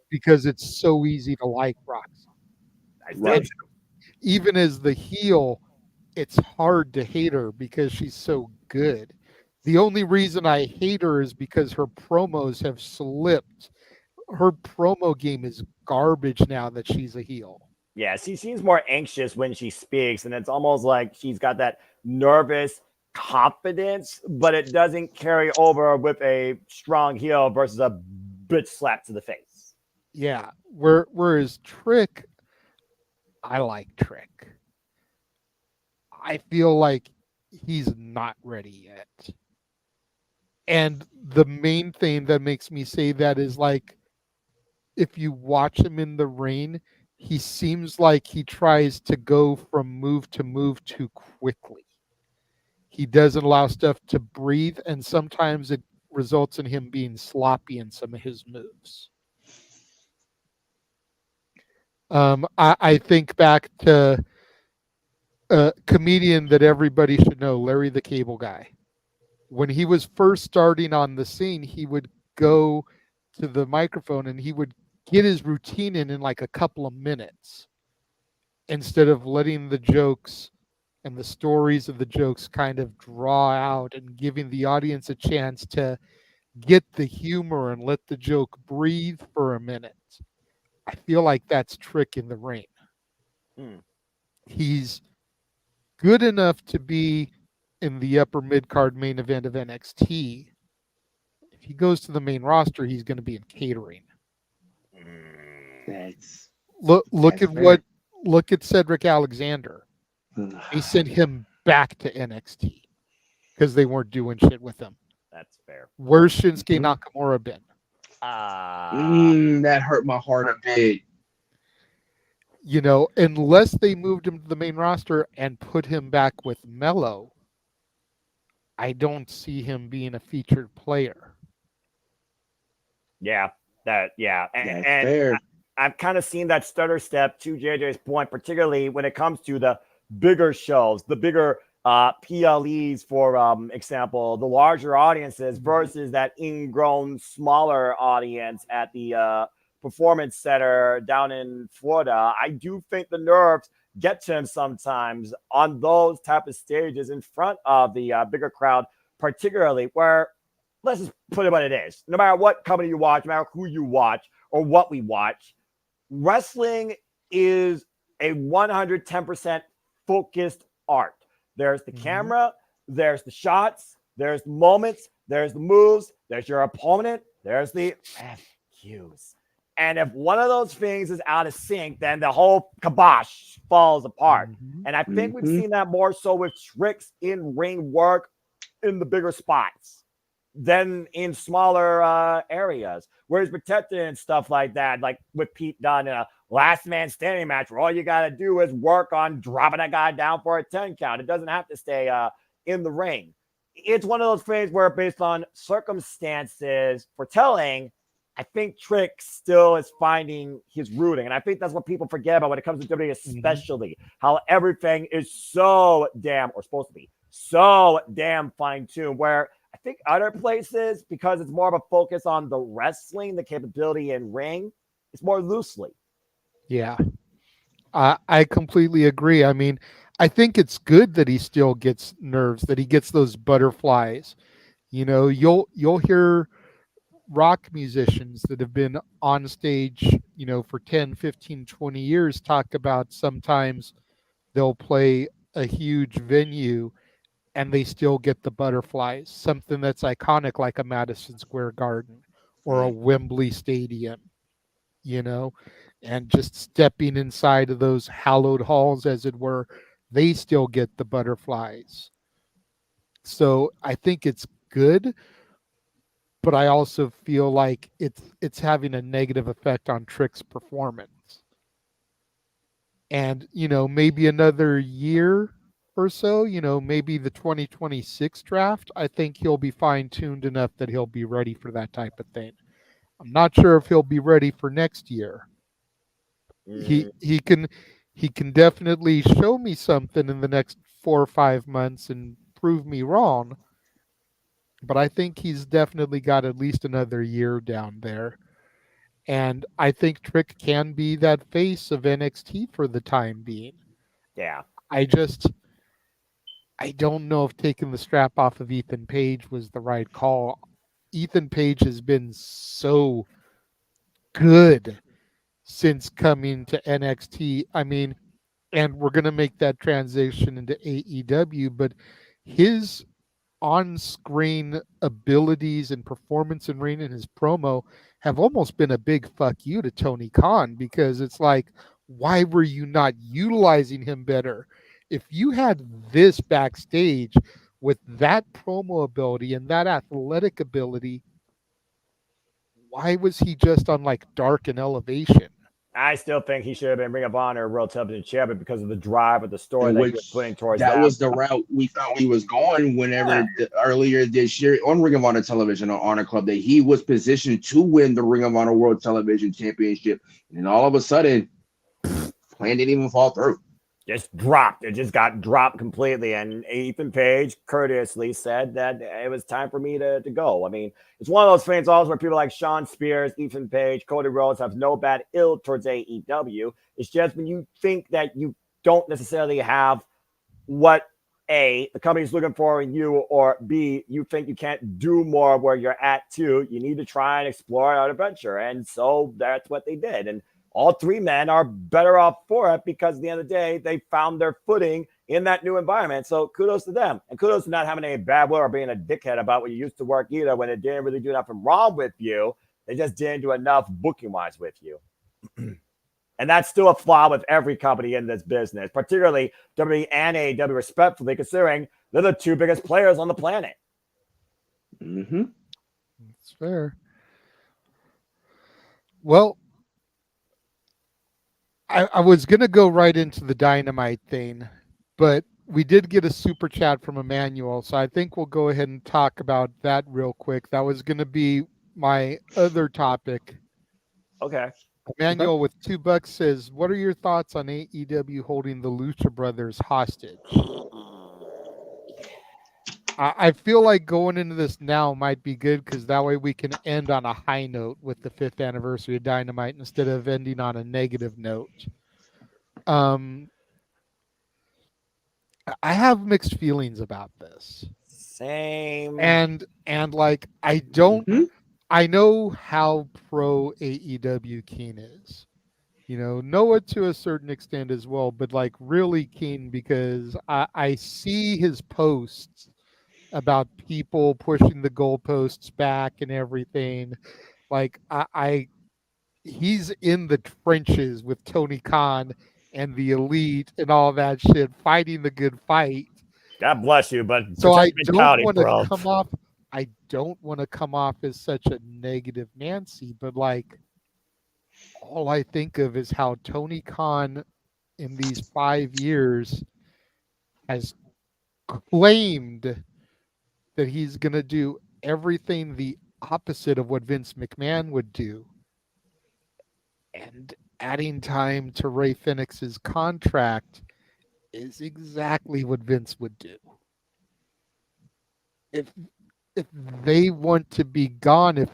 Because it's so easy to like Roxanne. Right. Even as the heel, it's hard to hate her because she's so good. The only reason I hate her is because her promos have slipped. Her promo game is garbage now that she's a heel. Yeah, she seems more anxious when she speaks, and it's almost like she's got that nervous confidence, but it doesn't carry over with a strong heel versus a bitch slap to the face. Yeah, whereas Trick, I like Trick. I feel like he's not ready yet. And the main thing that makes me say that is like, if you watch him in the ring, he seems like he tries to go from move to move too quickly. He doesn't allow stuff to breathe, and sometimes it results in him being sloppy in some of his moves. I think back to a comedian that everybody should know, Larry the Cable Guy. When he was first starting on the scene, he would go to the microphone and he would get his routine in like a couple of minutes instead of letting the jokes and the stories of the jokes kind of draw out and giving the audience a chance to get the humor and let the joke breathe for a minute. I feel like that's Trick in the ring. He's good enough to be in the upper mid-card main event of NXT. If he goes to the main roster, he's going to be in catering. Look at Cedric Alexander. They sent him back to NXT because they weren't doing shit with him. That's fair. Where's Shinsuke Nakamura been? That hurt my heart a bit. You know, unless they moved him to the main roster and put him back with Mello, I don't see him being a featured player. Yeah, and fair. I've kind of seen that stutter step to JJ's point, particularly when it comes to the bigger shows, the bigger PLEs, for example, the larger audiences versus that ingrown, smaller audience at the Performance Center down in Florida. I do think the nerves get to him sometimes on those type of stages in front of the bigger crowd, particularly where, let's just put it what it is. No matter what company you watch, no matter who you watch or what we watch, wrestling is a 110% focused art. There's the camera, there's the shots, there's the moments, there's the moves, there's your opponent, there's the FQs. And if one of those things is out of sync, then the whole kibosh falls apart. And I think we've seen that more so with Trick's in-ring work in the bigger spots than in smaller areas. Whereas protected and stuff like that, like with Pete Dunne in a last man standing match, where all you got to do is work on dropping a guy down for a 10 count. It doesn't have to stay in the ring. It's one of those things where, based on circumstances for telling, I think Trick still is finding his rooting. And I think that's what people forget about when it comes to WWE, especially how everything is so damn, or supposed to be, so damn fine-tuned, where I think other places, because it's more of a focus on the wrestling, the capability in ring, it's more loosely. Yeah, I completely agree. I mean, I think it's good that he still gets nerves, that he gets those butterflies. You know, you'll hear rock musicians that have been on stage, you know, for 10, 15, 20 years talk about sometimes they'll play a huge venue and they still get the butterflies, something that's iconic like a Madison Square Garden or a Wembley Stadium, you know, and just stepping inside of those hallowed halls, as it were, they still get the butterflies. So I think it's good, but I also feel like it's having a negative effect on Trick's performance. And, you know, maybe another year or so, you know, maybe the 2026 draft, I think he'll be fine-tuned enough that he'll be ready for that type of thing. I'm not sure if he'll be ready for next year. He can definitely show me something in the next 4 or 5 months and prove me wrong. But I think he's definitely got at least another year down there. And I think Trick can be that face of NXT for the time being. Yeah. I don't know if taking the strap off of Ethan Page was the right call. Ethan Page has been so good since coming to NXT. I mean, and we're going to make that transition into AEW, but his on-screen abilities and performance in ring and his promo have almost been a big fuck you to Tony Khan, because it's like, why were you not utilizing him better? If you had this backstage with that promo ability and that athletic ability, why was he just on like Dark and Elevation? I still think he should have been Ring of Honor World Television Champion because of the drive of the story that he was putting towards that was the route we thought he was going whenever earlier this year on Ring of Honor Television on Honor Club, that he was positioned to win the Ring of Honor World Television Championship. And all of a sudden, plan didn't even fall through. Just dropped. It just got dropped completely. And Ethan Page courteously said that it was time for me to go. I mean, it's one of those things also where people like Sean Spears, Ethan Page, Cody Rhodes have no bad ill towards AEW. It's just when you think that you don't necessarily have what A, the company's looking for in you, or B, you think you can't do more where you're at too, you need to try and explore our adventure. And so that's what they did. And all three men are better off for it because at the end of the day, they found their footing in that new environment. So kudos to them. And kudos to not having any bad will or being a dickhead about what you used to work either, when it didn't really do nothing wrong with you. They just didn't do enough booking-wise with you. And that's still a flaw with every company in this business, particularly WWE and AEW, respectfully, considering they're the two biggest players on the planet. Mm-hmm. That's fair. Well, I was going to go right into the Dynamite thing, but we did get a super chat from Emmanuel, so I think we'll go ahead and talk about that real quick. That was going to be my other topic. Okay. Emmanuel with $2 says, what are your thoughts on AEW holding the Lucha Brothers hostage? I feel like going into this now might be good, because that way we can end on a high note with the 5th anniversary of Dynamite instead of ending on a negative note. I have mixed feelings about this. Same. And like, I don't, I know how pro AEW Keen is. You know, Noah to a certain extent as well, but like really Keen, because I see his posts about people pushing the goalposts back and everything. Like he's in the trenches with Tony Khan and the Elite and all that shit, fighting the good fight. God bless you, but so I don't want to come off. I don't want to come off as such a negative Nancy, but like, all I think of is how Tony Khan in these 5 years has claimed that he's going to do everything the opposite of what Vince McMahon would do. And adding time to Rey Fenix's contract is exactly what Vince would do. If they want to be gone, if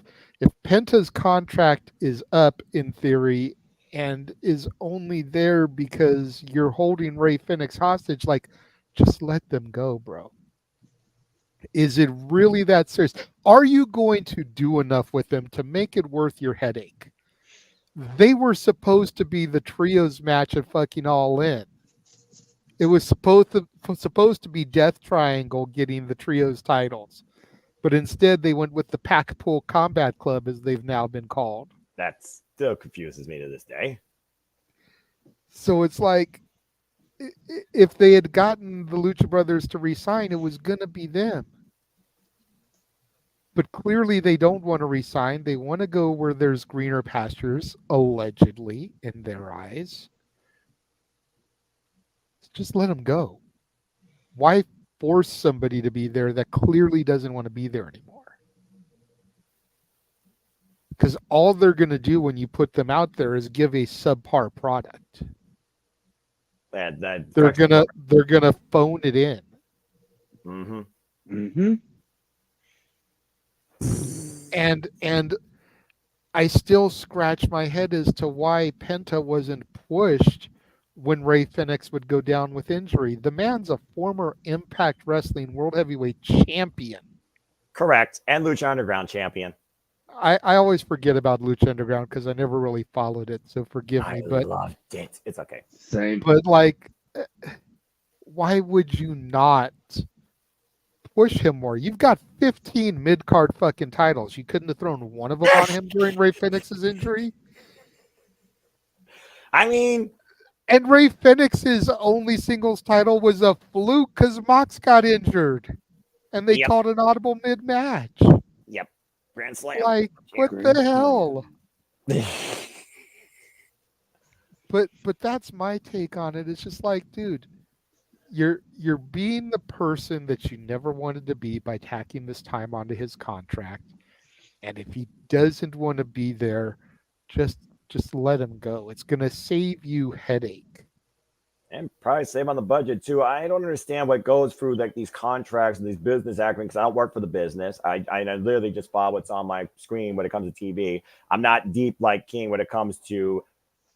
Penta's contract is up in theory and is only there because you're holding Rey Fenix hostage, like, just let them go, bro. Is it really that serious? Are you going to do enough with them to make it worth your headache? They were supposed to be the trios match at fucking All In. It was supposed to be Death Triangle getting the trios titles, but instead they went with the Packpool Combat Club, as they've now been called. That still confuses me to this day. So it's like, if they had gotten the Lucha Brothers to re-sign, it was going to be them. But clearly they don't want to re-sign. They want to go where there's greener pastures, allegedly, in their eyes. Just let them go. Why force somebody to be there that clearly doesn't want to be there anymore? Because all they're going to do when you put them out there is give a subpar product. And they're gonna phone it in. Mm-hmm. Mm-hmm. And I still scratch my head as to why Penta wasn't pushed when Rey Fenix would go down with injury. The man's a former Impact Wrestling World Heavyweight Champion. Correct. And Lucha Underground champion. I always forget about Lucha Underground because I never really followed it, so forgive me. But I loved it. It's okay. Same. But like, why would you not push him more? You've got 15 mid-card fucking titles. You couldn't have thrown one of them on him during Rey Fenix's injury? I mean... And Rey Fenix's only singles title was a fluke because Mox got injured. And they called an audible mid-match. Yep. Grand Slam. Like, what the hell? But that's my take on it. It's just like, dude, you're being the person that you never wanted to be by tacking this time onto his contract. And if he doesn't want to be there, just let him go. It's gonna save you headache. And probably save on the budget too. I don't understand what goes through like these contracts and these business agreements. I don't work for the business. I literally just follow what's on my screen when it comes to TV. I'm not deep like King when it comes to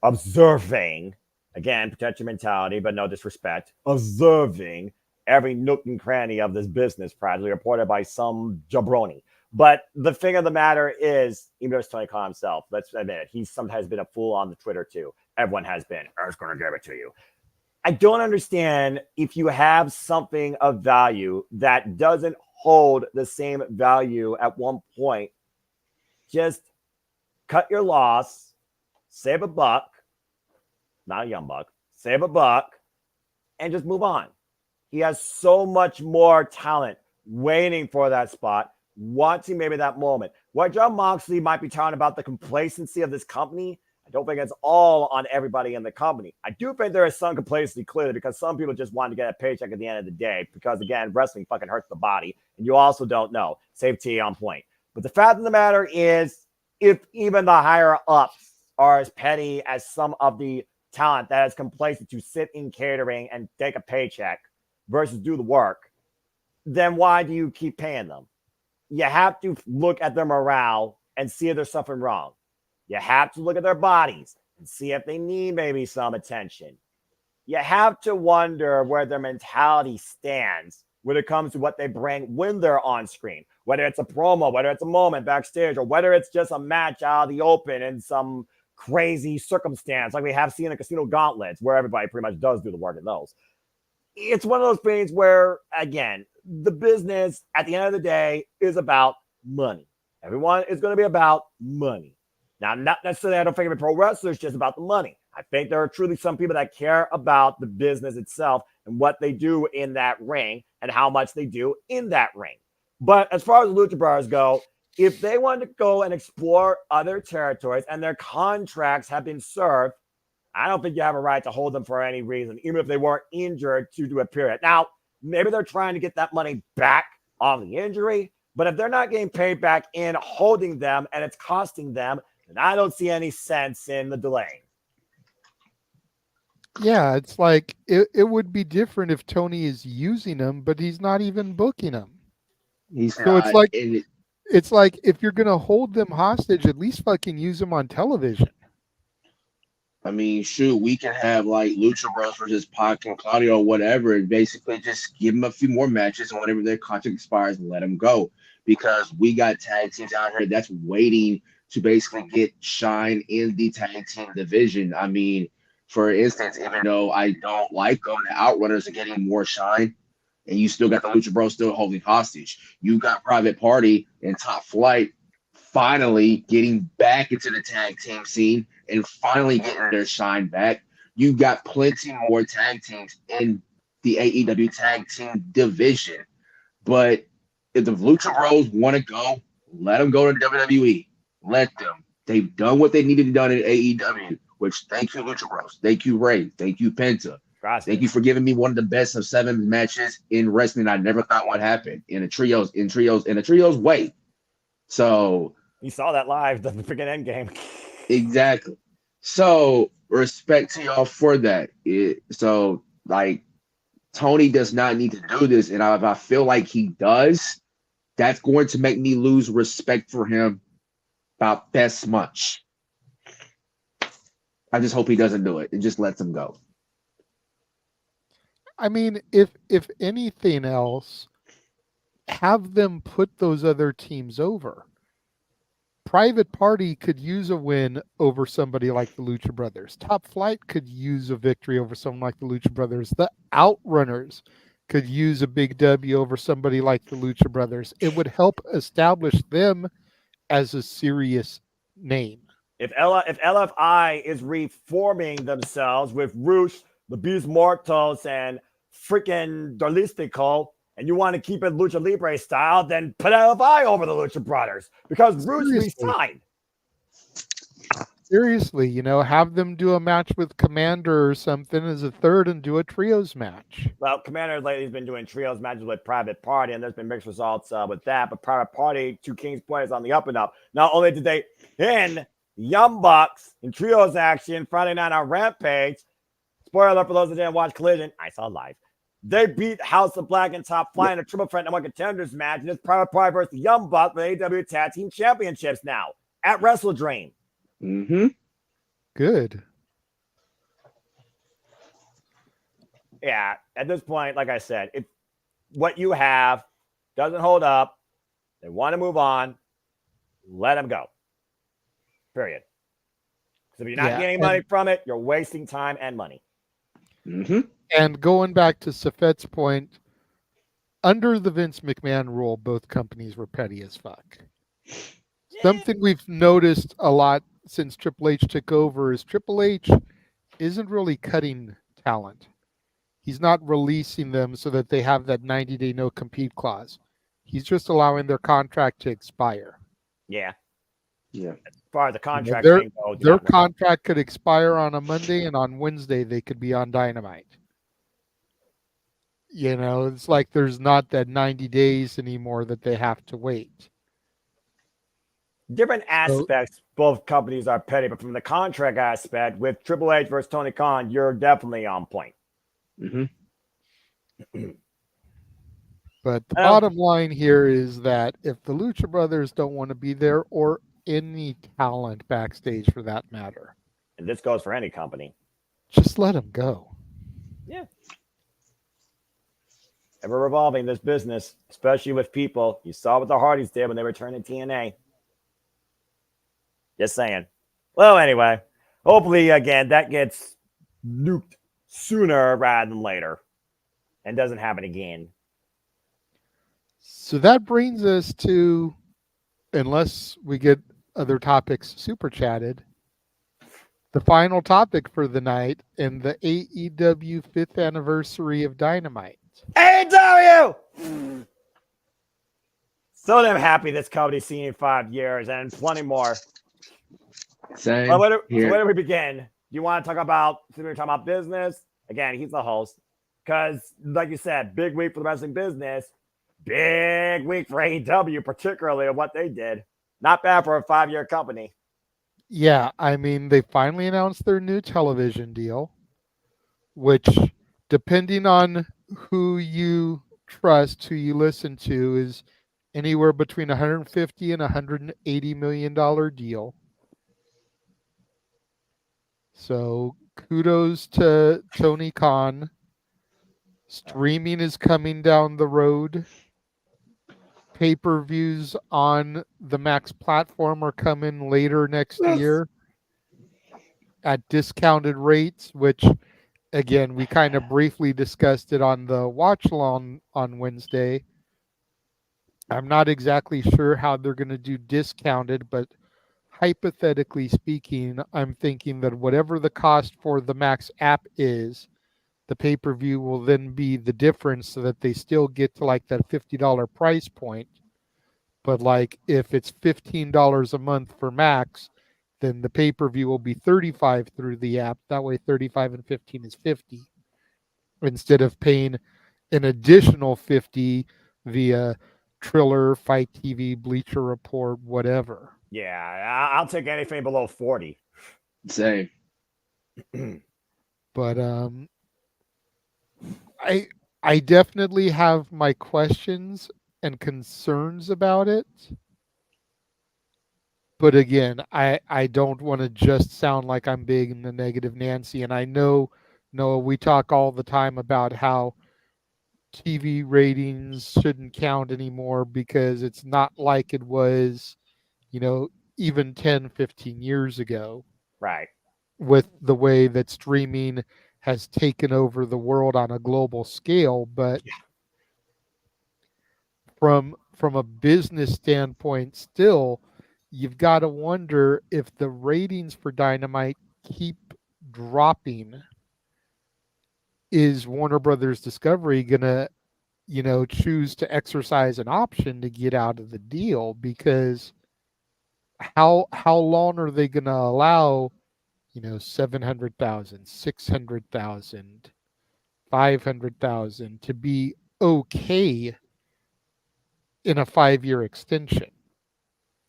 observing. Again, protect your mentality, but no disrespect. Observing every nook and cranny of this business, practically reported by some jabroni. But the thing of the matter is, even though it's Tony Khan himself, let's admit it, he's sometimes been a fool on the Twitter too. Everyone has been. I was going to give it to you. I don't understand if you have something of value that doesn't hold the same value at one point. Just cut your loss, save a buck, not a young buck, save a buck, and just move on. He has so much more talent waiting for that spot, wanting maybe that moment. What John Moxley might be talking about the complacency of this company, I don't think it's all on everybody in the company. I do think there is some complacency clearly because some people just want to get a paycheck at the end of the day because, again, wrestling fucking hurts the body, and you also don't know. Safety on point. But the fact of the matter is, if even the higher-ups are as petty as some of the talent that is complacent to sit in catering and take a paycheck versus do the work, then why do you keep paying them? You have to look at their morale and see if there's something wrong. You have to look at their bodies and see if they need maybe some attention. You have to wonder where their mentality stands when it comes to what they bring when they're on screen, whether it's a promo, whether it's a moment backstage, or whether it's just a match out of the open in some crazy circumstance like we have seen in Casino Gauntlets, where everybody pretty much does do the work in those. It's one of those things where, again, the business at the end of the day is about money. Everyone is going to be about money. Now, not necessarily I don't think of pro wrestlers just about the money. I think there are truly some people that care about the business itself and what they do in that ring and how much they do in that ring. But as far as the Lucha Brothers go, if they want to go and explore other territories and their contracts have been served, I don't think you have a right to hold them for any reason, even if they weren't injured to do a period. Now, maybe they're trying to get that money back on the injury, but if they're not getting paid back in holding them and it's costing them, then I don't see any sense in the delay. Yeah, it's like it would be different if Tony is using them, but he's not even booking them. It's like if you're gonna hold them hostage, at least fucking use them on television. I mean, shoot, we can have like Lucha Bros versus Pac and Claudio or whatever, and basically just give them a few more matches, and whenever their contract expires, let them go. Because we got tag teams out here that's waiting to basically get shine in the tag team division. I mean, for instance, even though I don't like them, the Outrunners are getting more shine, and you still got the Lucha Bros still holding hostage. You got Private Party and Top Flight finally getting back into the tag team scene and finally getting their shine back. You got plenty more tag teams in the AEW tag team division. But if the Lucha Bros want to go, let them go to WWE. Let them. They've done what they needed to done in AEW, which thank you, Lucha Bros. Thank you, Rey. Thank you, Penta. Thank you for giving me one of the best of 7 matches in wrestling I never thought would happen in a trios way. So You saw that live, the freaking end game. Exactly. So respect to y'all for that. So like Tony does not need to do this, and if I feel like he does, that's going to make me lose respect for him about this much. I just hope he doesn't do it and just lets him go. I mean, if anything else, have them put those other teams over. Private Party could use a win over somebody like the Lucha Brothers. Top Flight could use a victory over someone like the Lucha Brothers. The Outrunners could use a big W over somebody like the Lucha Brothers. It would help establish them as a serious name. If LFI is reforming themselves with Roosh, the Beast Mortals, and freaking Darlistico, and you want to keep it Lucha Libre style, then put LFI over the Lucha Brothers because Roosh resigned. Seriously, have them do a match with Commander or something as a third and do a trios match. Well, Commander lately has been doing trios matches with Private Party, and there's been mixed results with that. But Private Party, Two Kings Point is on the up and up. Not only did they pin Young Bucks in trios action Friday night on Rampage. Spoiler alert for those that didn't watch Collision. I saw live. They beat House of Black and Top Flight in a triple threat number one contenders match. And it's Private Party versus the Young Bucks for the AEW Tag Team Championships now at Wrestle Dream. Mm-hmm. Good. Yeah, at this point, like I said, if what you have doesn't hold up, they want to move on, let them go. Period. Because if you're not getting money from it, you're wasting time and money. Mm-hmm. And going back to Safet's point, under the Vince McMahon rule, both companies were petty as fuck. Something we've noticed a lot since Triple H took over is Triple H isn't really cutting talent. He's not releasing them so that they have that 90-day no-compete clause. He's just allowing their contract to expire. Yeah. Yeah. As far as the contract thing goes, their contract could expire on a Monday, and on Wednesday they could be on Dynamite. It's like there's not that 90 days anymore that they have to wait. Different aspects, both companies are petty, but from the contract aspect, with Triple H versus Tony Khan, you're definitely on point. Mm-hmm. But the bottom line here is that if the Lucha Brothers don't want to be there, or any talent backstage for that matter, and this goes for any company, just let them go. Yeah. Ever revolving this business, especially with people. You saw what the Hardys did when they returned to TNA. Just saying. Well, anyway, hopefully, again, that gets nuked sooner rather than later and doesn't happen again. So that brings us to, unless we get other topics super chatted, the final topic for the night and the AEW 5th anniversary of Dynamite. AEW! So damn happy this company's seen 5 years and plenty more. Same. Well, where do we begin? Do you want to talk about, since we were talking about business? Again, he's the host. Because, like you said, big week for the wrestling business. Big week for AEW, particularly of what they did. Not bad for a 5-year company. Yeah, I mean, they finally announced their new television deal, which, depending on who you trust, who you listen to, is anywhere between $150 and $180 million deal. So kudos to Tony Khan. Streaming is coming down the road. Pay-per-views on the Max platform are coming later next year at discounted rates, which, again, we kind of briefly discussed it on the watch-along on Wednesday. I'm not exactly sure how they're going to do discounted, but hypothetically speaking, I'm thinking that whatever the cost for the Max app is, the pay-per-view will then be the difference so that they still get to like that $50 price point. But like if it's $15 a month for Max, then the pay-per-view will be $35 through the app. That way 35 and 15 is $50. Instead of paying an additional $50 via Triller, Fight TV, Bleacher Report, whatever. Yeah, I'll take anything below 40. Same. But I definitely have my questions and concerns about it. But again, I don't want to just sound like I'm big in the negative Nancy. And I know, Noah, we talk all the time about how TV ratings shouldn't count anymore because it's not like it was, even 10, 15 years ago. Right. With the way that streaming has taken over the world on a global scale. But from a business standpoint, still, you've got to wonder if the ratings for Dynamite keep dropping. Is Warner Brothers Discovery gonna, choose to exercise an option to get out of the deal? Because how long are they gonna allow, 700,000, 600,000, 500,000 to be okay in a 5-year extension?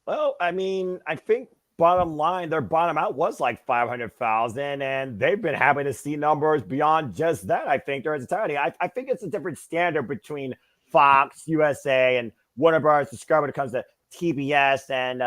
Well, I mean, I think bottom line, their bottom out was like 500,000, and they've been happy to see numbers beyond just that. I think during its entirety, I think it's a different standard between Fox, USA, and Warner Bros. Discovery when it comes to TBS and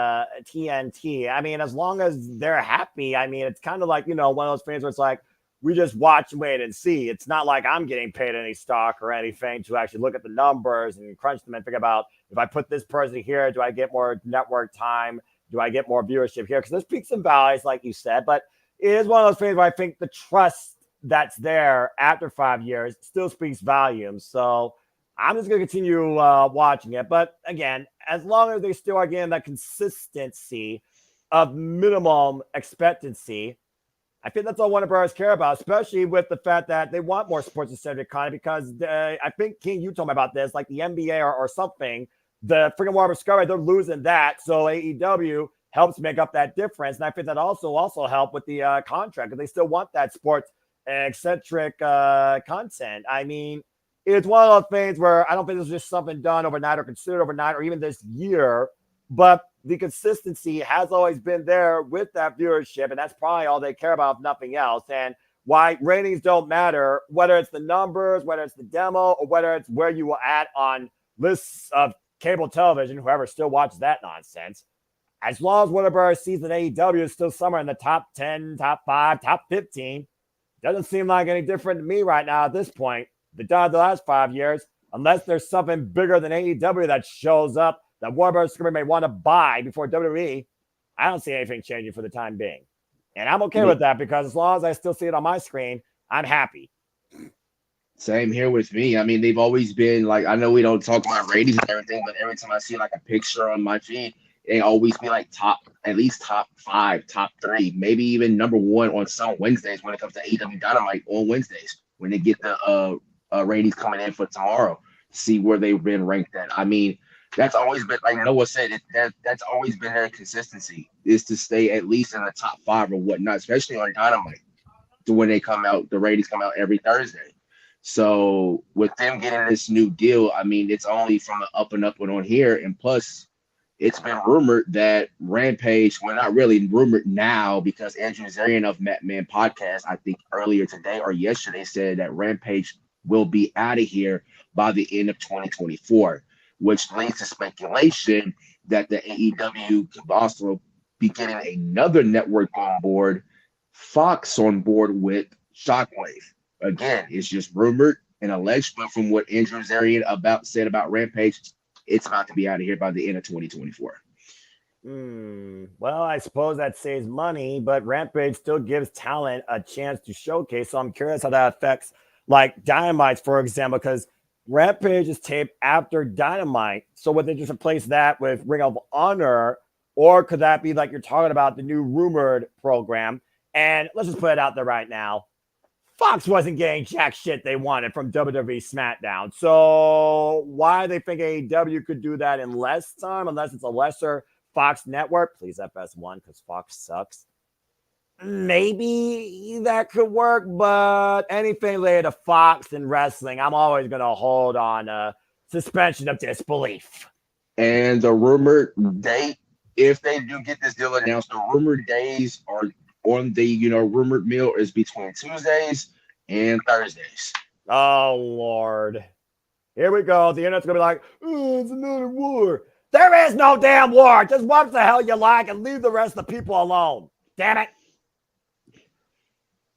TNT. I mean, as long as they're happy, I mean, it's kind of like, one of those things where it's like, we just watch and wait and see. It's not like I'm getting paid any stock or anything to actually look at the numbers and crunch them and think about, if I put this person here, do I get more network time? Do I get more viewership here? Because there's peaks and valleys, like you said, but it is one of those things where I think the trust that's there after 5 years still speaks volumes. So I'm just going to continue watching it. But again, as long as they still are getting that consistency of minimum expectancy, I think that's all Warner Bros. Care about, especially with the fact that they want more sports-centered content because I think, King, you told me about this, like the NBA or something, the freaking Warner Bros. Discovery, they're losing that. So AEW helps make up that difference. And I think that also helped with the contract because they still want that sports eccentric content. I mean, it's one of those things where I don't think this was just something done overnight or considered overnight or even this year, but the consistency has always been there with that viewership, and that's probably all they care about, if nothing else. And why ratings don't matter, whether it's the numbers, whether it's the demo, or whether it's where you will add on lists of cable television, whoever still watches that nonsense. As long as Warner Bros. Sees that AEW is still somewhere in the top 10, top 5, top 15, doesn't seem like any different to me right now at this point. They've done the last 5 years, unless there's something bigger than AEW that shows up that Warner Bros. Discovery may want to buy before WWE. I don't see anything changing for the time being. And I'm okay with that because as long as I still see it on my screen, I'm happy. Same here with me. I mean, they've always been like, I know we don't talk about ratings and everything, but every time I see like a picture on my feed, they always be like at least top 5, top 3, maybe even number 1 on some Wednesdays when it comes to AEW Dynamite on Wednesdays when they get the ratings coming in for tomorrow, see where they've been ranked at. I mean, that's always been, like Noah said, that's always been their consistency, is to stay at least in the top 5 or whatnot, especially on Dynamite. To when they come out, the ratings come out every Thursday. So with them getting this new deal, I mean, it's only from the up and up and on here. And plus, it's been rumored that Rampage, well, not really rumored now, because Andrew Zarian of Matt Man Podcast, I think earlier today or yesterday, said that Rampage will be out of here by the end of 2024, which leads to speculation that the AEW could also be getting another network on board, Fox on board with Shockwave. Again, it's just rumored and alleged, but from what Andrew Zarian said about Rampage, it's about to be out of here by the end of 2024. Well, I suppose that saves money, but Rampage still gives talent a chance to showcase. So I'm curious how that affects like Dynamite, for example, because Rampage is taped after Dynamite. So would they just replace that with Ring of Honor? Or could that be like you're talking about the new rumored program? And let's just put it out there right now. Fox wasn't getting jack shit they wanted from WWE SmackDown. So why they think AEW could do that in less time, unless it's a lesser Fox network? Please FS1, because Fox sucks. Maybe that could work, but anything related to Fox and wrestling, I'm always going to hold on suspension of disbelief. And the rumored date if they do get this deal announced, the rumored days are on the rumored mill is between Tuesdays and Thursdays. Oh Lord. Here we go. The internet's gonna be like, oh, it's another war. There is no damn war. Just watch the hell you like and leave the rest of the people alone. Damn it.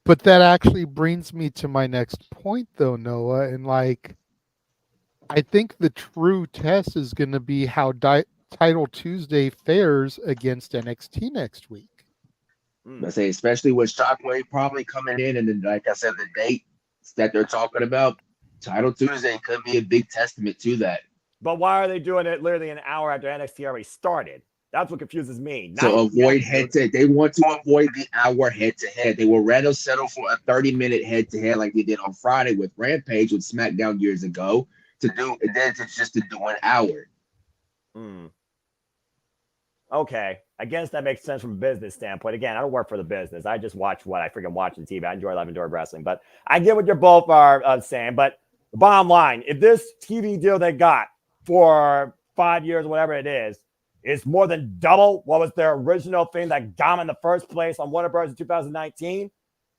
But that actually brings me to my next point, though, Noah. And like, I think the true test is going to be how Title Tuesday fares against NXT next week. I say, especially with Shockwave probably coming in, and then, like I said, the dates that they're talking about, Title Tuesday could be a big testament to that. But why are they doing it literally an hour after NXT already started? That's what confuses me. So avoid head-to-head. They want to avoid the hour head-to-head. They will rather settle for a 30-minute head-to-head like they did on Friday with Rampage with SmackDown years ago to do an hour. Okay. I guess that makes sense from a business standpoint. Again, I don't work for the business. I just watch what I freaking watch on TV. I enjoy live indoor wrestling. But I get what you both are saying. But the bottom line, if this TV deal they got for 5 years, whatever it is more than double what was their original thing that got them in the first place on Warner Bros. In 2019,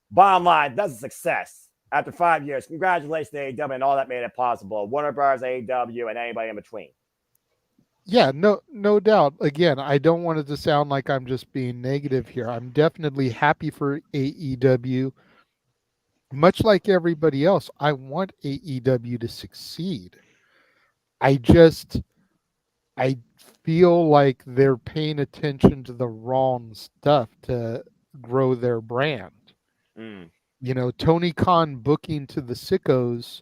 bottom line, that's a success. After 5 years, congratulations to AEW and all that made it possible. Warner Bros., AEW, and anybody in between. Yeah, no doubt. Again, I don't want it to sound like I'm just being negative here. I'm definitely happy for AEW. Much like everybody else, I want AEW to succeed. I feel like they're paying attention to the wrong stuff to grow their brand. Tony Khan booking to the sickos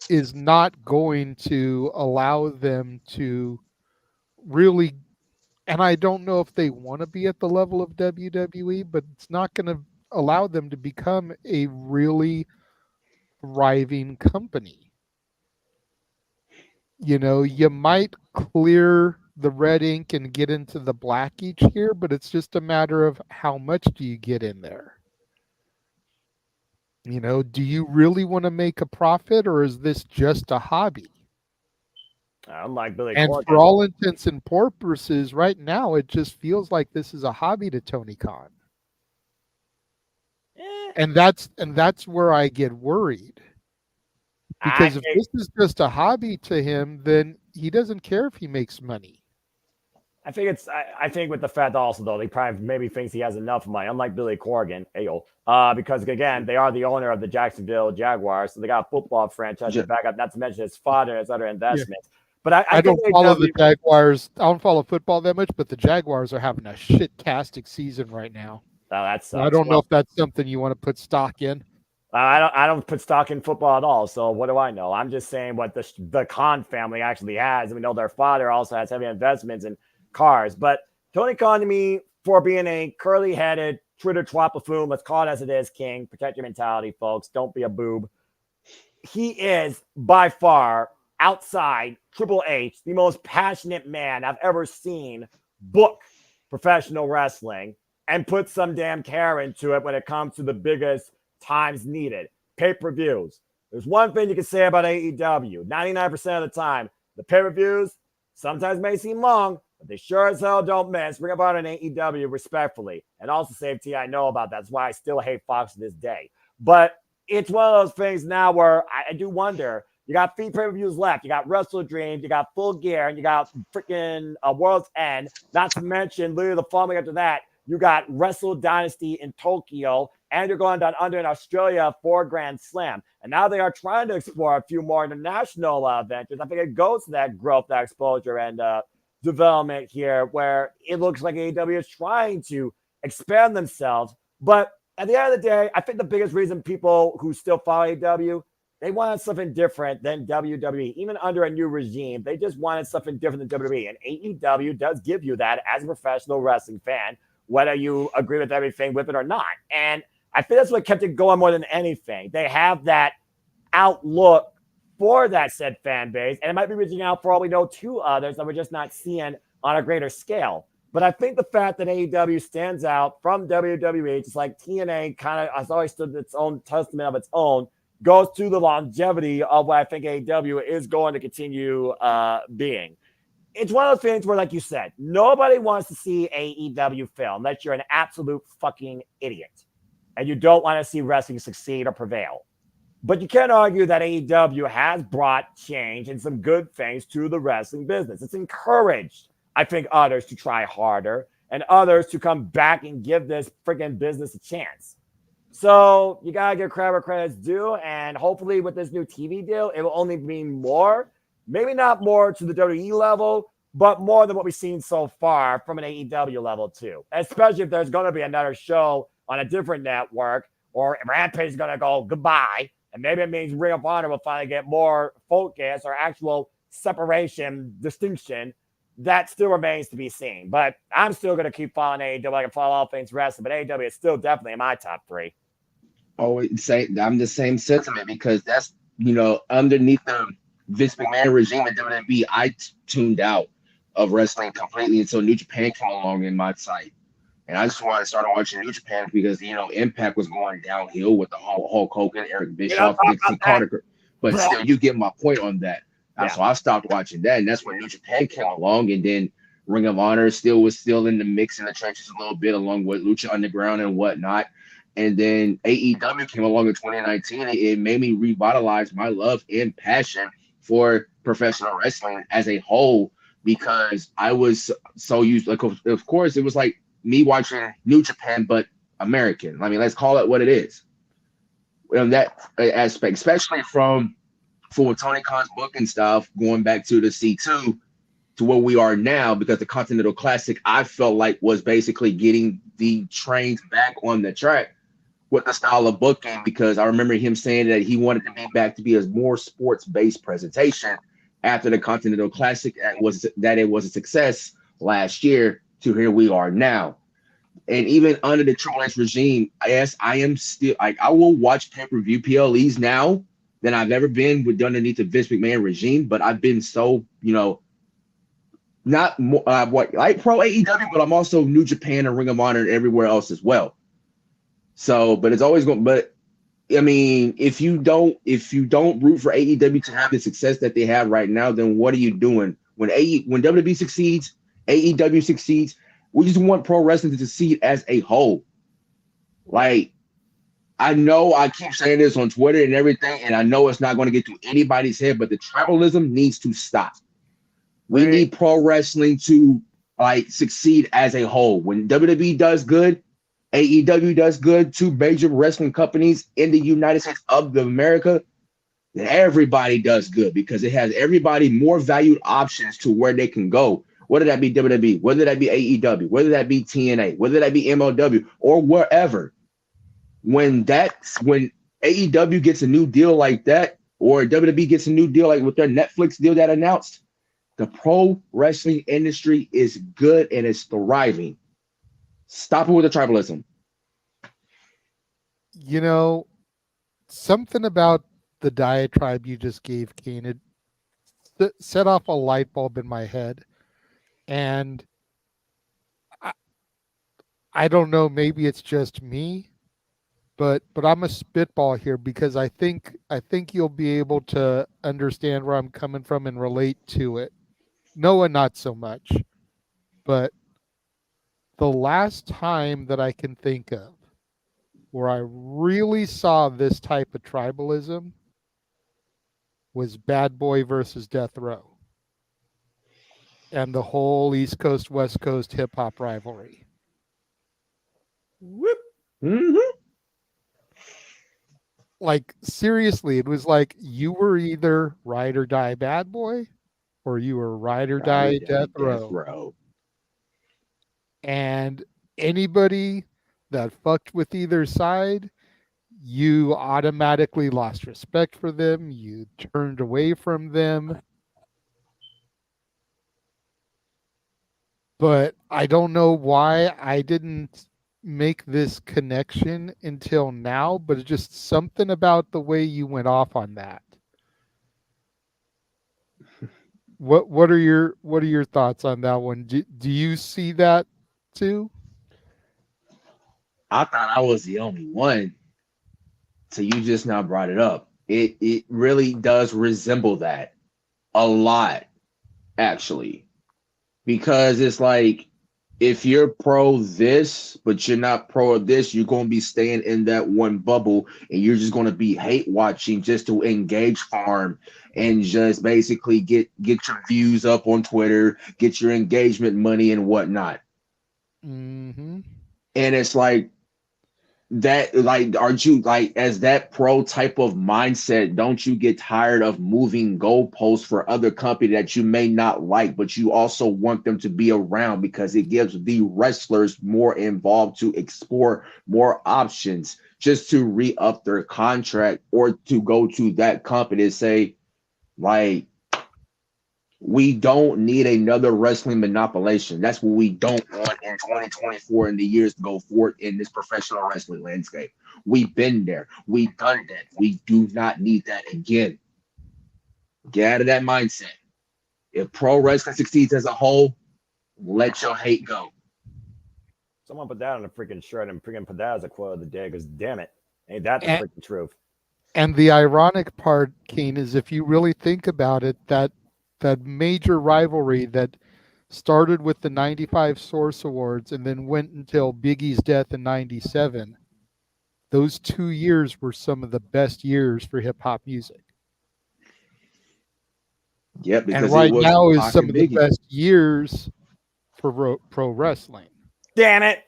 is not going to allow them to really, and I don't know if they want to be at the level of WWE, but it's not going to allow them to become a really thriving company. You might clear the red ink and get into the black each year, but it's just a matter of how much do you get in there. Do you really want to make a profit, or is this just a hobby? Unlike Billy And Corgan. for all intents and purposes, right now, it just feels like this is a hobby to Tony Khan. And that's where I get worried. Because if this is just a hobby to him, then he doesn't care if he makes money. I think with the fact also, though, he probably maybe thinks he has enough money, unlike Billy Corgan, because, again, they are the owner of the Jacksonville Jaguars, so they got a football franchise to back up, not to mention his father and his other investments. Yeah. But I don't follow the Jaguars. I don't follow football that much, but the Jaguars are having a shit-tastic season right now. Oh, that sucks. I don't know if that's something you want to put stock in. I don't put stock in football at all, so what do I know? I'm just saying what the Khan family actually has. We know their father also has heavy investments in cars. But Tony Khan, to me, for being a curly-headed Twitter twat buffoon, let's call it as it is, king. Protect your mentality, folks. Don't be a boob. He is, by far, outside Triple H, the most passionate man I've ever seen book professional wrestling and put some damn care into it when it comes to the biggest times needed. Pay-per-views. There's one thing you can say about AEW. 99% of the time, the pay-per-views sometimes may seem long, but they sure as hell don't miss. Bring about an AEW respectfully. And also, Save T, I know about that. That's why I still hate Fox to this day. But it's one of those things now where I do wonder. You got 3 pay-per-views left. You got Wrestle Dreams, you got Full Gear, and you got freaking World's End. Not to mention, literally the following after that, you got Wrestle Dynasty in Tokyo, and you're going down under in Australia for Grand Slam. And now they are trying to explore a few more international ventures. I think it goes to that growth, that exposure, and development here, where it looks like AEW is trying to expand themselves. But at the end of the day, I think the biggest reason people who still follow AEW, they wanted something different than WWE. Even under a new regime, they just wanted something different than WWE. And AEW does give you that as a professional wrestling fan, whether you agree with everything with it or not. And I think that's what kept it going more than anything. They have that outlook for that said fan base, and it might be reaching out, for all we know, to others that we're just not seeing on a greater scale. But I think the fact that AEW stands out from WWE, just like TNA kind of has always stood its own testament of its own, goes to the longevity of what I think AEW is going to continue being. it's one of those things where, like you said, nobody wants to see AEW fail unless you're an absolute fucking idiot and you don't want to see wrestling succeed or prevail. But you can't argue that AEW has brought change and some good things to the wrestling business. It's encouraged, I think, others to try harder and others to come back and give this freaking business a chance. So you got to give credit where credit's due. And hopefully with this new TV deal, it will only mean more. Maybe not more to the WWE level, but more than what we've seen so far from an AEW level too. Especially if there's going to be another show on a different network or Rampage is going to go goodbye. And maybe it means Ring of Honor will finally get more focus or actual separation, distinction. That still remains to be seen. But I'm still going to keep following AEW. I can follow all things wrestling, but AEW is still definitely in my top 3. I'm the same sentiment because that's, underneath the Vince McMahon regime at WWE, I tuned out of wrestling completely until New Japan came along in my sight. And I just wanted to start watching New Japan because, Impact was going downhill with the whole Hulk Hogan, Eric Bischoff, Dixon Carter. But still, you get my point on that. Yeah. So I stopped watching that. And that's when New Japan came along. And then Ring of Honor was still in the mix in the trenches a little bit, along with Lucha Underground and whatnot. And then AEW came along in 2019. And it made me revitalize my love and passion for professional wrestling as a whole because I was so used. Like, of course, it was like me watching New Japan, but American. I mean, let's call it what it is. In that aspect, especially from Tony Khan's book and stuff, going back to the C2 to where we are now, because the Continental Classic, I felt like was basically getting the trains back on the track with the style of booking, because I remember him saying that he wanted to be back to be a more sports-based presentation after the Continental Classic it was a success last year to here we are now. And even under the Triple H regime, yes, I am still I will watch pay-per-view PLEs now than I've ever been with underneath the Vince McMahon regime, but I've been so, not more like pro AEW, but I'm also New Japan and Ring of Honor and everywhere else as well. So, but it's always going. But I mean, if you don't root for AEW to have the success that they have right now, then what are you doing? When WWE succeeds, AEW succeeds. We just want pro wrestling to succeed as a whole. Like, I know I keep saying this on Twitter and everything, and I know it's not going to get to anybody's head, but the tribalism needs to stop. We need pro wrestling to succeed as a whole. When WWE does good, AEW does good, 2 major wrestling companies in the United States of America, then everybody does good because it has everybody more valued options to where they can go. Whether that be WWE, whether that be AEW, whether that be TNA, whether that be MLW, or wherever. When AEW gets a new deal like that, or WWE gets a new deal like with their Netflix deal that announced, the pro wrestling industry is good and it's thriving. Stop it with the tribalism. Something about the diatribe you just gave, Kane, it set off a light bulb in my head. And I don't know, maybe it's just me, but I'm a spitball here because I think you'll be able to understand where I'm coming from and relate to it. Noah, not so much. But the last time that I can think of where I really saw this type of tribalism was Bad Boy versus Death Row. And the whole East Coast, West Coast hip-hop rivalry. Whoop. Mm-hmm. Like, seriously, it was like you were either ride or die Bad Boy, or you were ride or die Death Row. And anybody that fucked with either side, you automatically lost respect for them. You turned away from them. But I don't know why I didn't make this connection until now, but it's just something about the way you went off on that. What are your thoughts on that one? Do you see that too? I thought I was the only one. So you just now brought it up. It really does resemble that a lot, actually. because it's like if you're pro this, but you're not pro of this, you're going to be staying in that one bubble, and you're just going to be hate watching just to engage farm and just basically get your views up on Twitter, get your engagement money and whatnot. Mm-hmm. And it's like that, like, aren't you like, as that pro type of mindset, don't you get tired of moving goalposts for other company that you may not like, but you also want them to be around because it gives the wrestlers more involved to explore more options just to re-up their contract or to go to that company and say, like, we don't need another wrestling monopolization. That's what we don't want in 2024 and the years to go forward in this professional wrestling landscape. We've been there. We've done that. We do not need that again. Get out of that mindset. If pro wrestling succeeds as a whole, let your hate go. Someone put that on a freaking shirt and freaking put that as a quote of the day because damn it, ain't that the freaking truth? And the ironic part, Kane, is if you really think about it, that major rivalry that started with the 95 Source Awards and then went until Big E's death in 97, those 2 years were some of the best years for hip-hop music. Yep, because and right now is Pac some and of the Biggie. best years for pro wrestling. Damn it.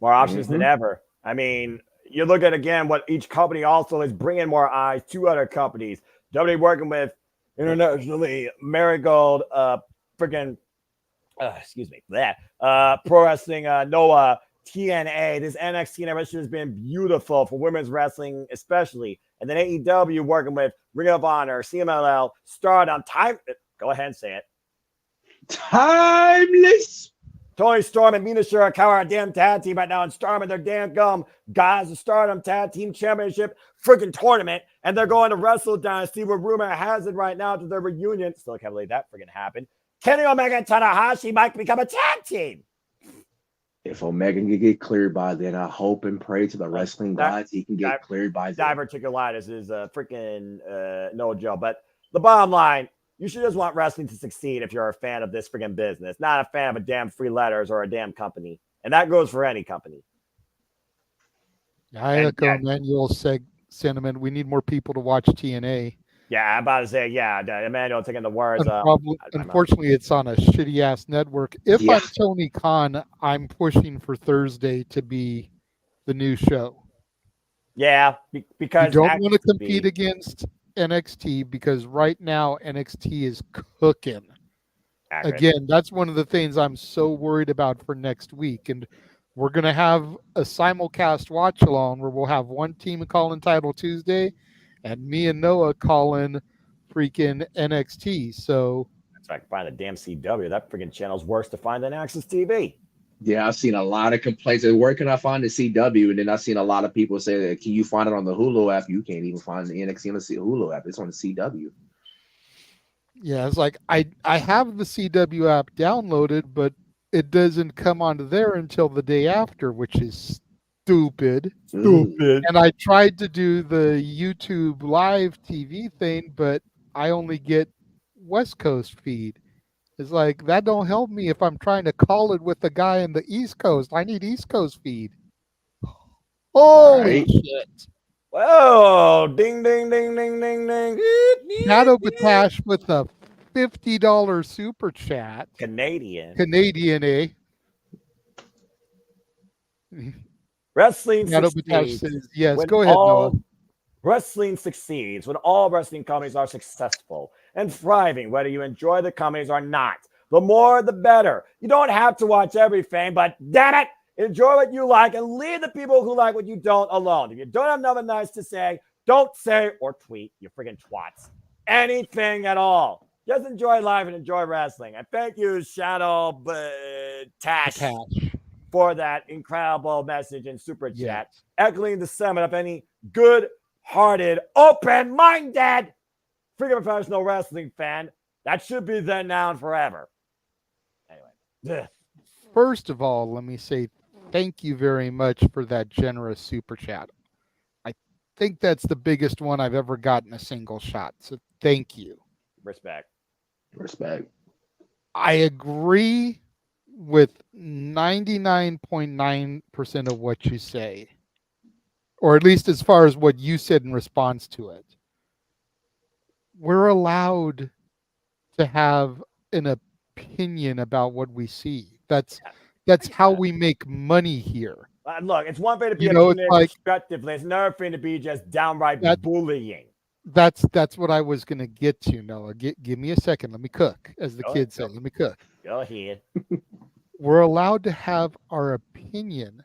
More options than Mhm. ever. I mean, you look at again what each company also is bringing more eyes to other companies. WWE working with internationally Marigold, excuse me, that pro wrestling, Noah, TNA. This NXT innovation has been beautiful for women's wrestling, especially. And then AEW working with Ring of Honor, CMLL, Stardom. Go ahead and say it. Timeless. Tony Storm and Mina Shirakawa are a damn tag team right now, and Storm and their damn gum guys, the Stardom Tag Team Championship freaking tournament, and they're going to Wrestle Dynasty, where rumor has it right now to their reunion. Still can't believe that freaking happened. Kenny Omega and Tanahashi might become a tag team. If Omega can get cleared by then, I hope and pray to the wrestling gods he can get cleared by then. Diverticulitis is freaking no joke. But the bottom line, you should just want wrestling to succeed if you're a fan of this freaking business, not a fan of a damn free letters or a damn company. And that goes for any company. I echo Emmanuel's sentiment. We need more people to watch TNA. Yeah, I'm about to say, Emmanuel taking the words. Unfortunately, it's on a shitty ass network. If I'm Tony Khan, I'm pushing for Thursday to be the new show. Yeah, because you don't want to compete against NXT because right now NXT is cooking. Accurate. Again, that's one of the things I'm so worried about for next week. And we're going to have a simulcast watch along where we'll have one team calling Title Tuesday and me and Noah calling freaking NXT. So that's right. I can find the damn CW. That freaking channel's worse to find than Access TV. Yeah, I've seen a lot of complaints. Where can I find the CW? And then I've seen a lot of people say that, can you find it on the Hulu app? You can't even find the NXT on the Hulu app. It's on the CW. Yeah, it's like I have the CW app downloaded, but it doesn't come onto there until the day after, which is stupid. And I tried to do the YouTube live TV thing, but I only get West Coast feed. It's like, that don't help me if I'm trying to call it with the guy in the East Coast. I need East Coast feed. Holy shit. Whoa, ding, ding, ding, ding, ding, ding. Shadow Batash with a $50 super chat. Canadian, eh? Wrestling Shadow succeeds. Batash says, yes, when go ahead, Noah. Wrestling succeeds when all wrestling companies are successful and thriving, whether you enjoy the companies or not. The more, the better. You don't have to watch everything, but damn it, enjoy what you like and leave the people who like what you don't alone. If you don't have nothing nice to say, don't say or tweet, you friggin' twats. Anything at all. Just enjoy life and enjoy wrestling. And thank you, Shadow Tash, for that incredible message in Super Chat, echoing the sentiment of any good-hearted, open-minded, freaking professional wrestling fan. That should be then, now, and forever. Anyway. First of all, let me say thank you very much for that generous super chat. I think that's the biggest one I've ever gotten a single shot. So thank you. Respect. Respect. I agree with 99.9% of what you say, or at least as far as what you said in response to it. We're allowed to have an opinion about what we see. That's how we make money here. Look, it's one thing to be It's opinionated like constructively. It's another thing to be just downright bullying. that's what I was going to get to, Noah. Give me a second. Let me cook, as the kids say. Let me cook. Go ahead. We're allowed to have our opinion,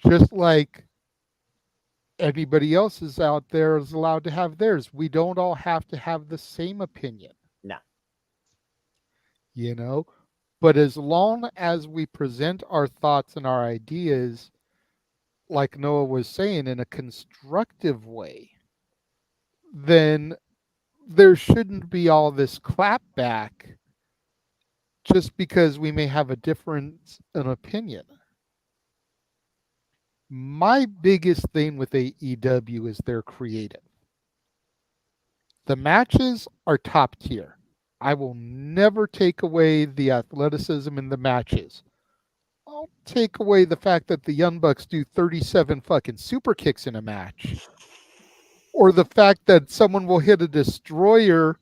just like everybody else is out there is allowed to have theirs. We don't all have to have the same opinion. No. But as long as we present our thoughts and our ideas, like Noah was saying, in a constructive way, then there shouldn't be all this clapback just because we may have a difference in opinion. My biggest thing with AEW is they're creative. The matches are top tier. I will never take away the athleticism in the matches. I'll take away the fact that the Young Bucks do 37 fucking super kicks in a match. Or the fact that someone will hit a destroyer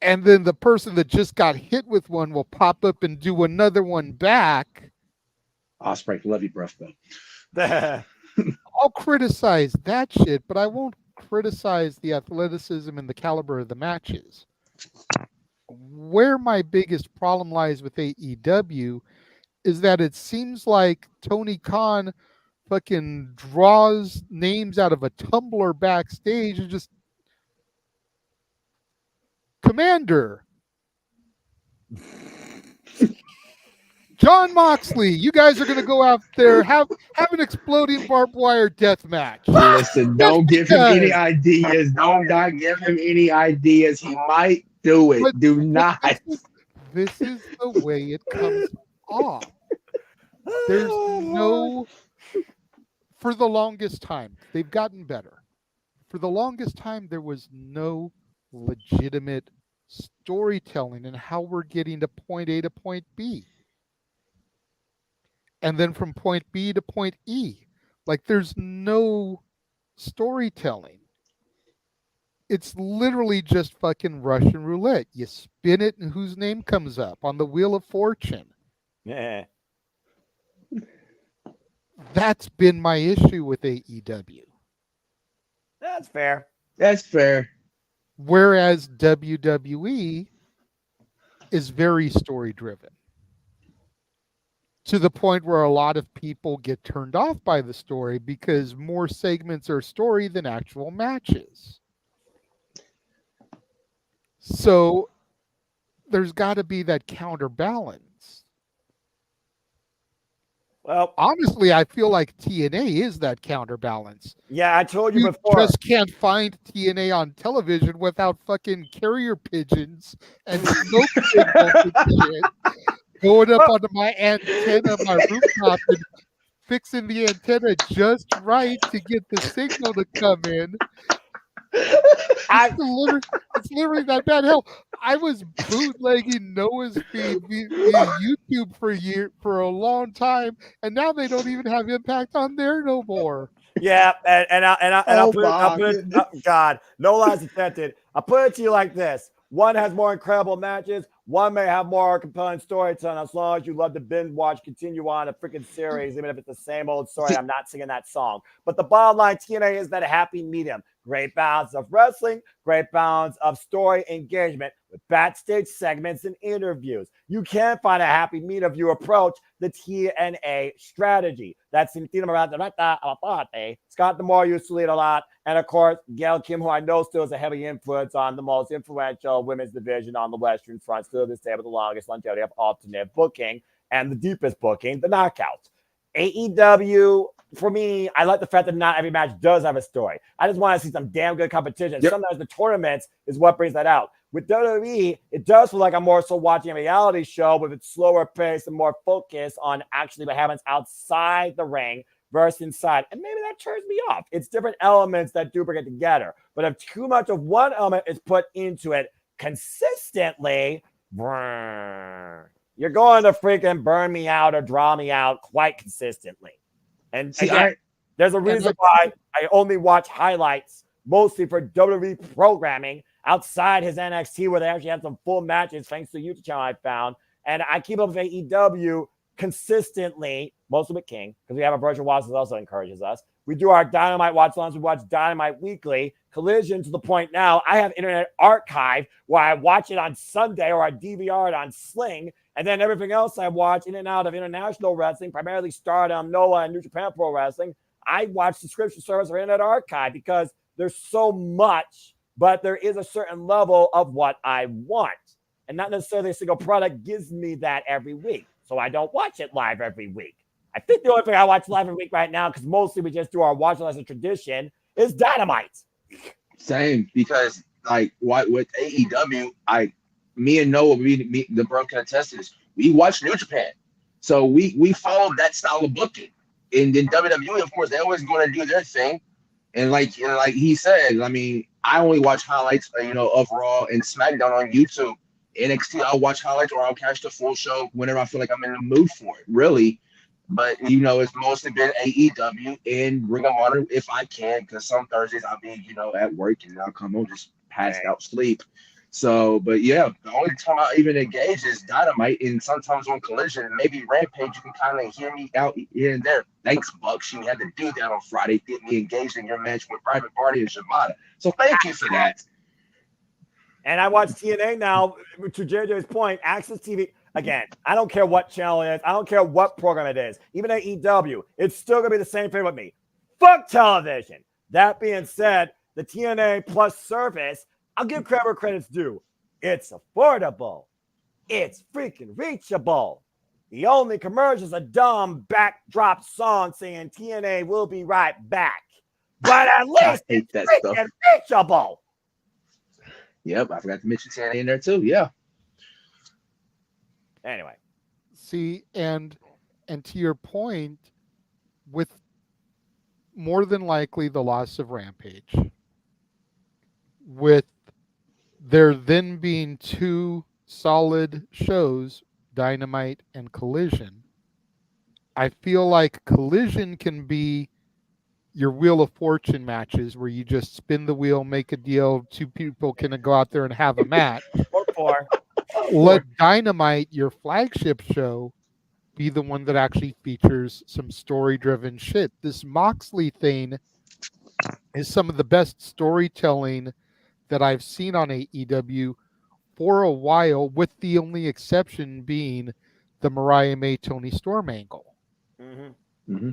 and then the person that just got hit with one will pop up and do another one back. Ospreay, love you, bro. I'll criticize that shit, but I won't criticize the athleticism and the caliber of the matches. Where my biggest problem lies with AEW is that it seems like Tony Khan fucking draws names out of a tumbler backstage and just Commander John Moxley, you guys are going to go out there, have an exploding barbed wire death match. Listen, don't give him any ideas. Don't not give him any ideas. He might do it. Do not. This is the way it comes off. There's no, for the longest time, they've gotten better. For the longest time, there was no legitimate storytelling in how we're getting to point A to point B. And then from point B to point E. Like, there's no storytelling. It's literally just fucking Russian roulette. You spin it and whose name comes up on the Wheel of Fortune. Yeah. That's been my issue with AEW. That's fair. That's fair. Whereas WWE is very story driven. To the point where a lot of people get turned off by the story because more segments are story than actual matches. So there's got to be that counterbalance. Well, honestly, I feel like TNA is that counterbalance. Yeah, I told you before. You just can't find TNA on television without fucking carrier pigeons and smoke signals and shit. Going up onto my antenna, my rooftop, and fixing the antenna just right to get the signal to come in. It's literally that bad. Hell, I was bootlegging Noah's feed via YouTube for a long time, and now they don't even have Impact on there no more. Yeah, I'll put it, God, no lies attempted. I'll put it to you like this. One has more incredible matches. One may have more compelling storytelling. As long as you love to binge watch, continue on a freaking series, even if it's the same old story. I'm not singing that song. But the bottom line, TNA is that happy medium. Great balance of wrestling, great balance of story engagement with backstage segments and interviews. You can find a happy medium if you approach the TNA strategy. That's Scott D'Amore used to lead a lot. And of course, Gail Kim, who I know still is a heavy influence on the most influential women's division on the Western Front, still to this day with the longest longevity of alternate booking and the deepest booking, the Knockouts. AEW, for me, I like the fact that not every match does have a story. I just want to see some damn good competition. Yep. Sometimes the tournaments is what brings that out. With WWE, it does feel like I'm more so watching a reality show with its slower pace and more focus on actually what happens outside the ring versus inside. And maybe that turns me off. It's different elements that do bring it together. But if too much of one element is put into it, consistently, you're going to freaking burn me out or draw me out quite consistently. And See, again, there's a reason why I only watch highlights mostly for WWE programming outside his NXT, where they actually have some full matches thanks to the YouTube channel I found. And I keep up with AEW consistently, mostly with King, because we have a virtual watch that also encourages us. We do our Dynamite watch-alongs. We watch Dynamite weekly. Collision to the point now, I have Internet Archive where I watch it on Sunday or I DVR it on Sling. And then everything else I watch in and out of international wrestling, primarily Stardom, NOAH, and New Japan Pro Wrestling. I watch subscription service or Internet Archive because there's so much, but there is a certain level of what I want. And not necessarily a single product gives me that every week. So I don't watch it live every week. I think the only thing I watch live every week right now, because mostly we just do our watch as a tradition, is Dynamite. Same, because like with AEW, me and Noah, the bro can attest to this. We watch New Japan, so we follow that style of booking. And then WWE, of course, they're always going to do their thing. And like he said, I mean, I only watch highlights, of Raw and SmackDown on YouTube. NXT, I'll watch highlights or I'll catch the full show whenever I feel like I'm in the mood for it, really. But, it's mostly been AEW and Ring of Honor if I can, because some Thursdays I'll be, at work and I'll come home just passed out sleep. So, but yeah, the only time I even engage is Dynamite, and sometimes on Collision and maybe Rampage, you can kind of hear me out here and there. Thanks, Bucks. You had to do that on Friday, get me engaged in your match with Private Party and Shibata. So thank you for that. And I watch TNA now, to JJ's point, Access TV. Again, I don't care what channel it is. I don't care what program it is. Even at EW, it's still going to be the same thing with me. Fuck television. That being said, the TNA Plus service, I'll give credit where credit's due. It's affordable. It's freaking reachable. The only commercial is a dumb backdrop song saying TNA will be right back. But at least it's freaking reachable. Yep, I forgot to mention TNA in there too. Yeah. Anyway. See, and to your point, with more than likely the loss of Rampage, with there then being two solid shows, Dynamite and Collision, I feel like Collision can be your Wheel of Fortune matches where you just spin the wheel, make a deal, two people can go out there and have a match. Or four. Let Dynamite, your flagship show, be the one that actually features some story-driven shit. This Moxley thing is some of the best storytelling that I've seen on AEW for a while, with the only exception being the Mariah May Tony Storm angle. Mm-hmm. Mm-hmm.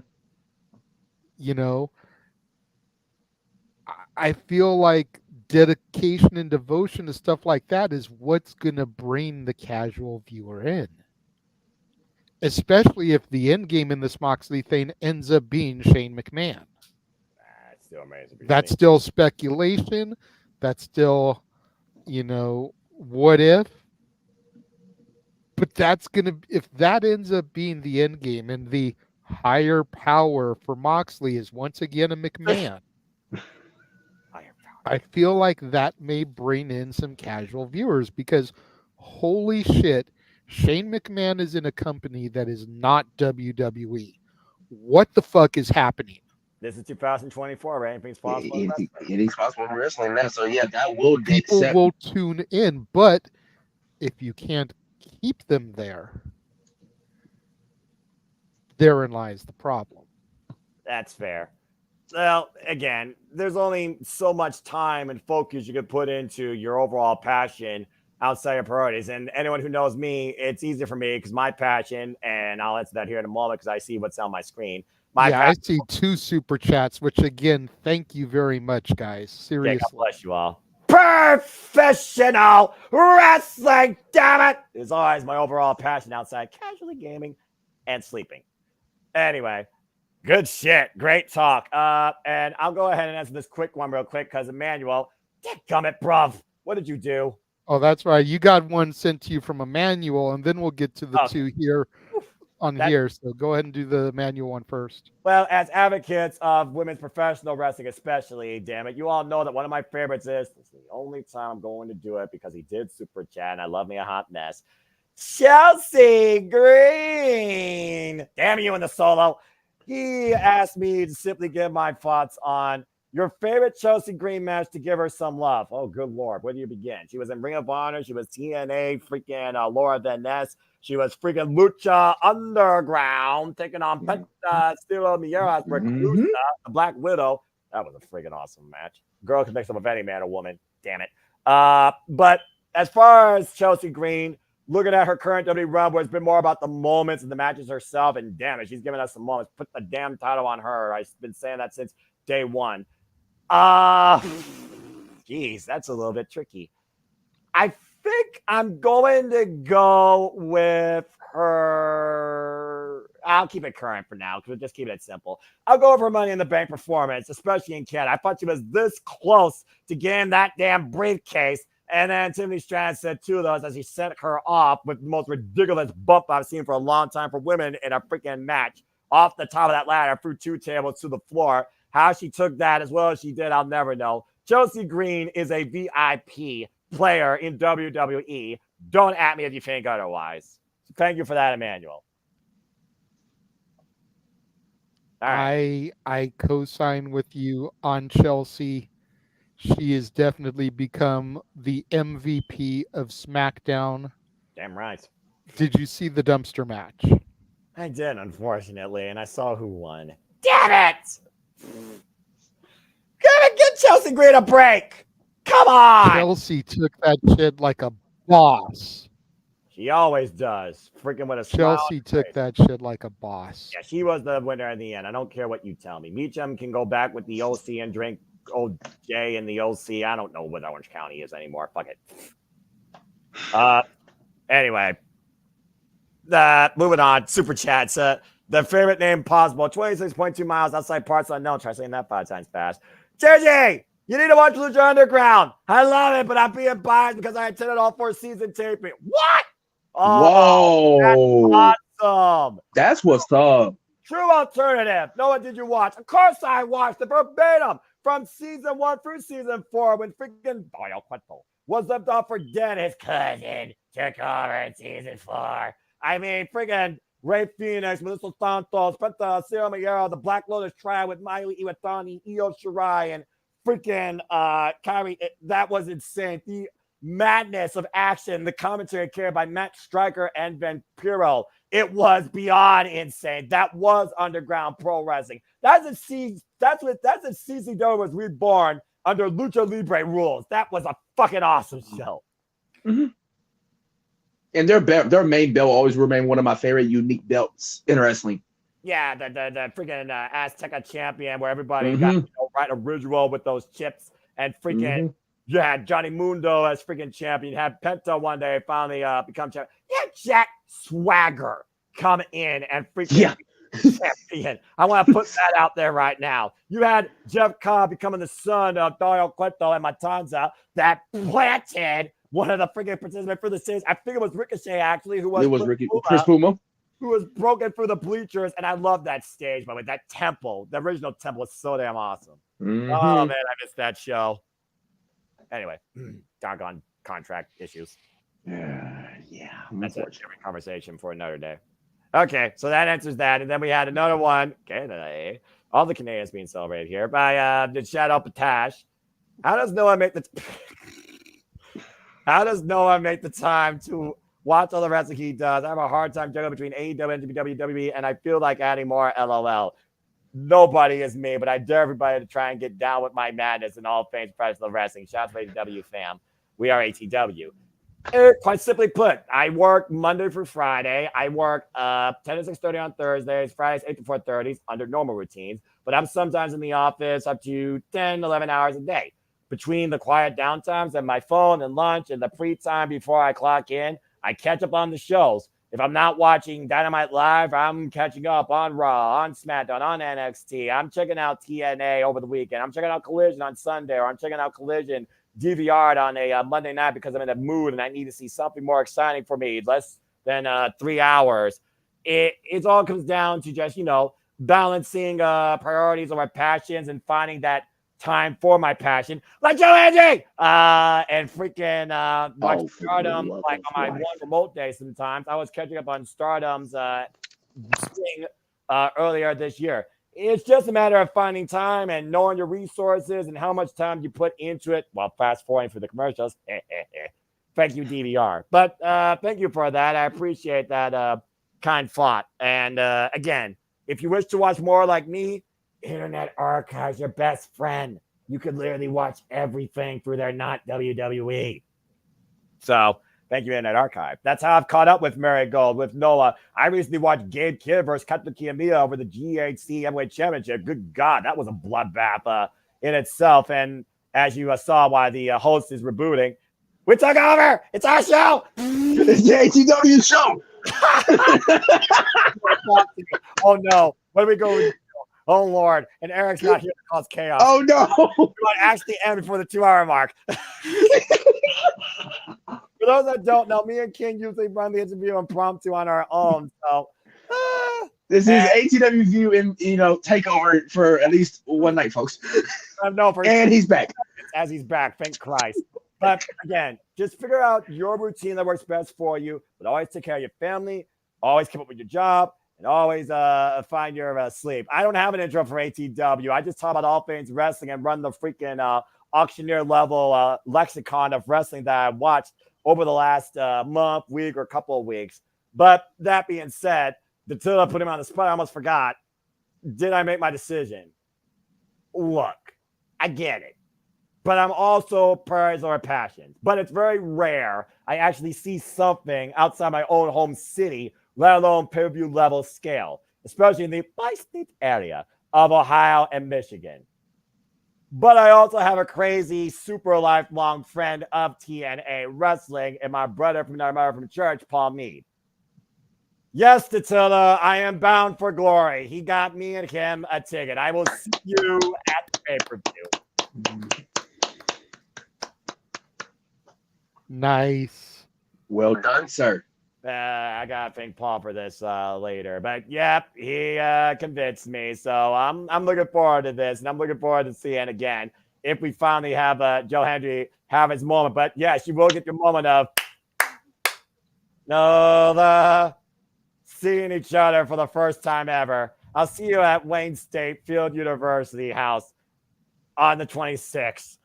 I feel like dedication and devotion to stuff like that is what's going to bring the casual viewer in. Especially if the end game in this Moxley thing ends up being Shane McMahon. That's still amazing. That's still speculation. That's still, what if? But that's going to, if that ends up being the end game and the higher power for Moxley is once again a McMahon, I feel like that may bring in some casual viewers because holy shit, Shane McMahon is in a company that is not WWE. What the fuck is happening? This is 2024, right? Anything's possible. Anything's possible in wrestling now. So yeah, that will get people will tune in, but if you can't keep them there, therein lies the problem. That's fair. Well, again, there's only so much time and focus you could put into your overall passion outside your priorities. And anyone who knows me, it's easy for me because my passion, and I'll answer that here in a moment because I see what's on my screen. I see 2 super chats, which again, thank you very much, guys. Seriously. God bless you all. Professional wrestling, damn it, is always my overall passion outside casually gaming and sleeping. Anyway. Good shit. Great talk. And I'll go ahead and answer this quick one real quick because Emmanuel, dadgummit, bruv, what did you do? Oh, that's right. You got one sent to you from Emmanuel, and then we'll get to the 2 here on here, so go ahead and do the manual one first. Well, as advocates of women's professional wrestling, especially, damn it, you all know that one of my favorites is, this is the only time I'm going to do it because he did super chat and I love me a hot mess. Chelsea Green. Damn you in the solo. He asked me to simply give my thoughts on your favorite Chelsea Green match to give her some love. Oh, good Lord. Where do you begin? She was in Ring of Honor. She was TNA, freaking Laura Van Ness. She was freaking Lucha Underground, taking on Penta Stilo Miera's Reclusa, the Black Widow. That was a freaking awesome match. Girl can mix up with any man or woman. Damn it. But as far as Chelsea Green, looking at her current WWE run, where it's been more about the moments and the matches herself, and damn it, she's giving us some moments. Put the damn title on her. I've been saying that since day one. Geez, that's a little bit tricky. I think I'm going to go with her. I'll keep it current for now because we'll just keep it simple. I'll go with her Money in the Bank performance, especially in Canada. I thought she was this close to getting that damn briefcase. And then Tiffany Stratton said two of those as he sent her off with the most ridiculous bump I've seen for a long time for women in a freaking match off the top of that ladder through two tables to the floor. How she took that as well as she did, I'll never know. Chelsea Green is a VIP player in WWE. Don't at me if you think otherwise. So thank you for that, Emmanuel. All right. I co-sign with you on Chelsea. She has definitely become the MVP of SmackDown. Damn right. Did you see the dumpster match? I did, unfortunately, and I saw who won. Damn it! Gotta get Chelsea Green a break. Come on! Chelsea took that shit like a boss. She always does. Freaking with a Chelsea took that shit like a boss. Yeah, she was the winner in the end. I don't care what you tell me. Meacham can go back with the OC and drink OJ and the OC. I don't know what Orange County is anymore. Fuck it. Anyway. Moving on. Super chats. The favorite name possible. 26.2 miles outside parts unknown. Try saying that 5 times fast. JJ, you need to watch Lucha Underground. I love it, but I'm being biased because I attended all 4 season taping. What? Oh, whoa. That's awesome. That's what's up. True alternative. No, what did you watch? Of course I watched the verbatim from season 1 through season 4 when freaking Doyle Quentin was left off for dead. His cousin took over in season 4. I mean, freaking Rey Fenix, Melissa Santos, Penta Stilo Miera, the Black Lotus Triad with Mayu Iwatani, Io Shirai, and freaking Kyrie. That was insane. The madness of action, the commentary carried by Matt Stryker and Vampiro. It was beyond insane. That was underground pro wrestling. That's a CCW was reborn under Lucha Libre rules. That was a fucking awesome show. Mm-hmm. And their main belt always remain one of my favorite unique belts in wrestling. Yeah, the freaking Azteca champion where everybody got right original with those chips and freaking you had Johnny Mundo as freaking champion. You had Penta one day finally become champion. You had Jack Swagger come in and freaking champion. I want to put that out there right now. You had Jeff Cobb becoming the son of Dario Cueto and Matanza that planted one of the freaking participants for the series. I think it was Ricochet, actually, who was Chris Puma, who was broken through the bleachers. And I love that stage, by the way. That temple, the original temple, is so damn awesome. Oh, man, I missed that show. Anyway, doggone contract issues. That's a different conversation for another day. Okay, so that answers that. And then we had another one. Canada. All the Canadians being celebrated here by the Shadow Patash. How does Noah make the time to watch all the wrestling he does? I have a hard time juggling between AEW and WWE, and I feel like adding more LOL. Nobody is me, but I dare everybody to try and get down with my madness in all things professional wrestling. Shout out to AEW fam. We are ATW. Quite simply put, I work Monday through Friday. I work 10 to 6:30 on Thursdays, Fridays 8 to 4:30 under normal routines. But I'm sometimes in the office up to 10, 11 hours a day. Between the quiet downtimes and my phone and lunch and the free time before I clock in, I catch up on the shows. If I'm not watching Dynamite live, I'm catching up on Raw, on SmackDown, on NXT. I'm checking out TNA over the weekend. I'm checking out Collision on Sunday, or I'm checking out Collision DVR'd on a Monday night because I'm in a mood and I need to see something more exciting for me, less than 3 hours. it all comes down to just, balancing priorities over passions and finding that time for my passion, like Joe Angie, and freaking watch Stardom like on my one remote day. Sometimes I was catching up on Stardom's thing earlier this year. It's just a matter of finding time and knowing your resources and how much time you put into it while fast forwarding for the commercials. Thank you, DVR. But thank you for that. I appreciate that kind thought. And again, if you wish to watch more like me, Internet Archive's your best friend. You could literally watch everything through there, not WWE. So thank you, Internet Archive. That's how I've caught up with Marigold, with Noah. I recently watched Gabe Kidd versus Kenta Kiyomiya over the GHC Heavyweight Championship. Good God, that was a bloodbath in itself. And as you saw why the host is rebooting, we took over. It's our show. It's the ATW show. Oh, no. What do we go? Oh, Lord. And Eric's not here to cause chaos. Oh, no. We want to actually end before the 2-hour mark. For those that don't know, me and King usually run the interview impromptu on our own. So this is ATW View and takeover for at least one night, folks. And he's back. As he's back, thank Christ. But again, just figure out your routine that works best for you. But always take care of your family. Always keep up with your job. And always find your sleep. I don't have an intro for ATW. I just talk about all things wrestling and run the freaking auctioneer level lexicon of wrestling that I watched over the last month, week, or couple of weeks. But that being said, until I put him on the spot, I almost forgot. Did I make my decision? Look, I get it. But I'm also priorities over passions. But it's very rare I actually see something outside my own home city, let alone pay-per-view level scale, especially in the bi-state area of Ohio and Michigan. But I also have a crazy, super lifelong friend of TNA wrestling and my brother from another mother from church, Paul Mead. Yes, Tatilla, I am bound for glory. He got me and him a ticket. I will see you at the pay-per-view. Nice. Well done, sir. I gotta thank Paul for this later, but yep, he convinced me. So I'm looking forward to this, and I'm looking forward to seeing again if we finally have Joe Hendry have his moment. But yes, you will get your moment of seeing each other for the first time ever. I'll see you at Wayne State Field University House on the 26th.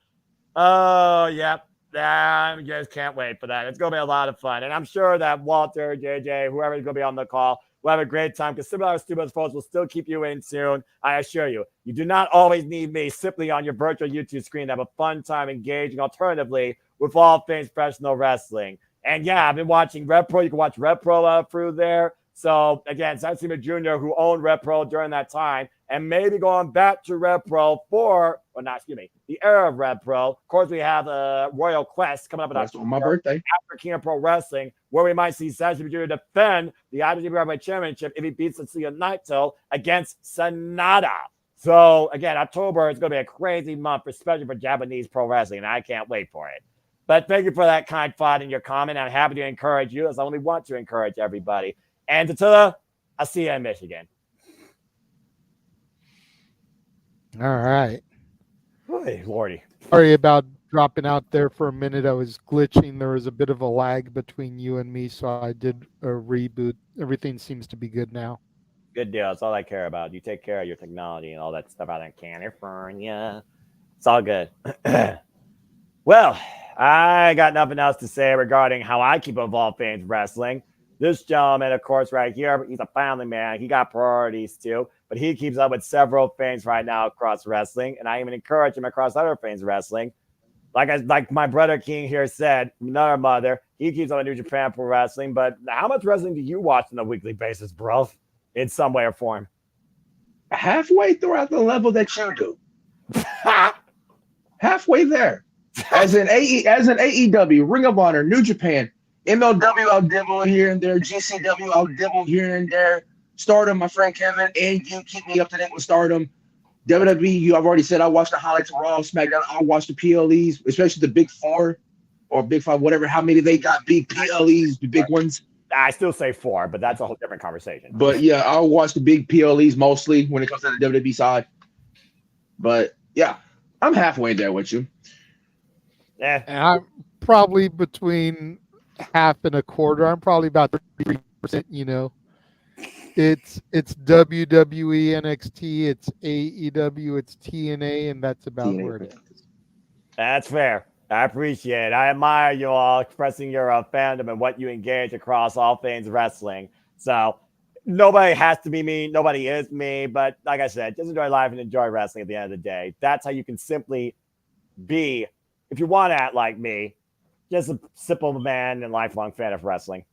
Oh, yep. I just can't wait for that. It's going to be a lot of fun. And I'm sure that Walter, JJ, whoever's going to be on the call will have a great time because Similar Stupid folks will still keep you in tune. I assure you, you do not always need me simply on your virtual YouTube screen to have a fun time engaging alternatively with all things professional wrestling. And yeah, I've been watching Red Pro. You can watch Red Pro through there. So again, Satsuma Jr., who owned Red Pro during that time, and maybe going back to Red Pro the era of Red Pro. Of course, we have Royal Quest coming up on my birthday after King of Pro Wrestling, where we might see Satsuma Jr. defend the IWGP Heavyweight Championship if he beats Tetsuya Naito against Sanada. So again, October is going to be a crazy month, especially for Japanese pro wrestling, and I can't wait for it. But thank you for that kind thought in your comment. I'm happy to encourage you, as I only want to encourage everybody. And Tatilla, I'll see you in Michigan. All right. Hey, Lordy. Sorry about dropping out there for a minute. I was glitching. There was a bit of a lag between you and me, so I did a reboot. Everything seems to be good now. Good deal. That's all I care about. You take care of your technology and all that stuff out in California. It's all good. Well, I got nothing else to say regarding how I keep up all things wrestling. This gentleman, of course, right here, he's a family man. He got priorities too, but he keeps up with several things right now across wrestling, and I even encourage him across other things wrestling. Like my brother King here said, another mother, he keeps up with New Japan Pro Wrestling, but how much wrestling do you watch on a weekly basis, bro? In some way or form? Halfway throughout the level that you do. Halfway there. As an AEW, Ring of Honor, New Japan, MLW, I'll dibble here and there. GCW, I'll dibble here and there. Stardom, my friend Kevin, and you keep me up to date with Stardom. WWE, I've already said I watch the highlights of Raw, SmackDown. I'll watch the PLEs, especially the big four or big five, whatever, how many they got, big PLEs, the big ones. I still say 4, but that's a whole different conversation. But yeah, I'll watch the big PLEs mostly when it comes to the WWE side. But yeah, I'm halfway there with you. Yeah, and I'm probably between half and a quarter. I'm probably about 33%. You know, it's WWE, NXT, it's AEW, it's TNA, and that's about TNA. where it is. That's fair. I appreciate it. I admire you all expressing your fandom and what you engage across all things wrestling. So nobody has to be me. Nobody is me. But like I said, just enjoy life and enjoy wrestling at the end of the day. That's how you can simply be, if you want to act like me, just a simple man and lifelong fan of wrestling.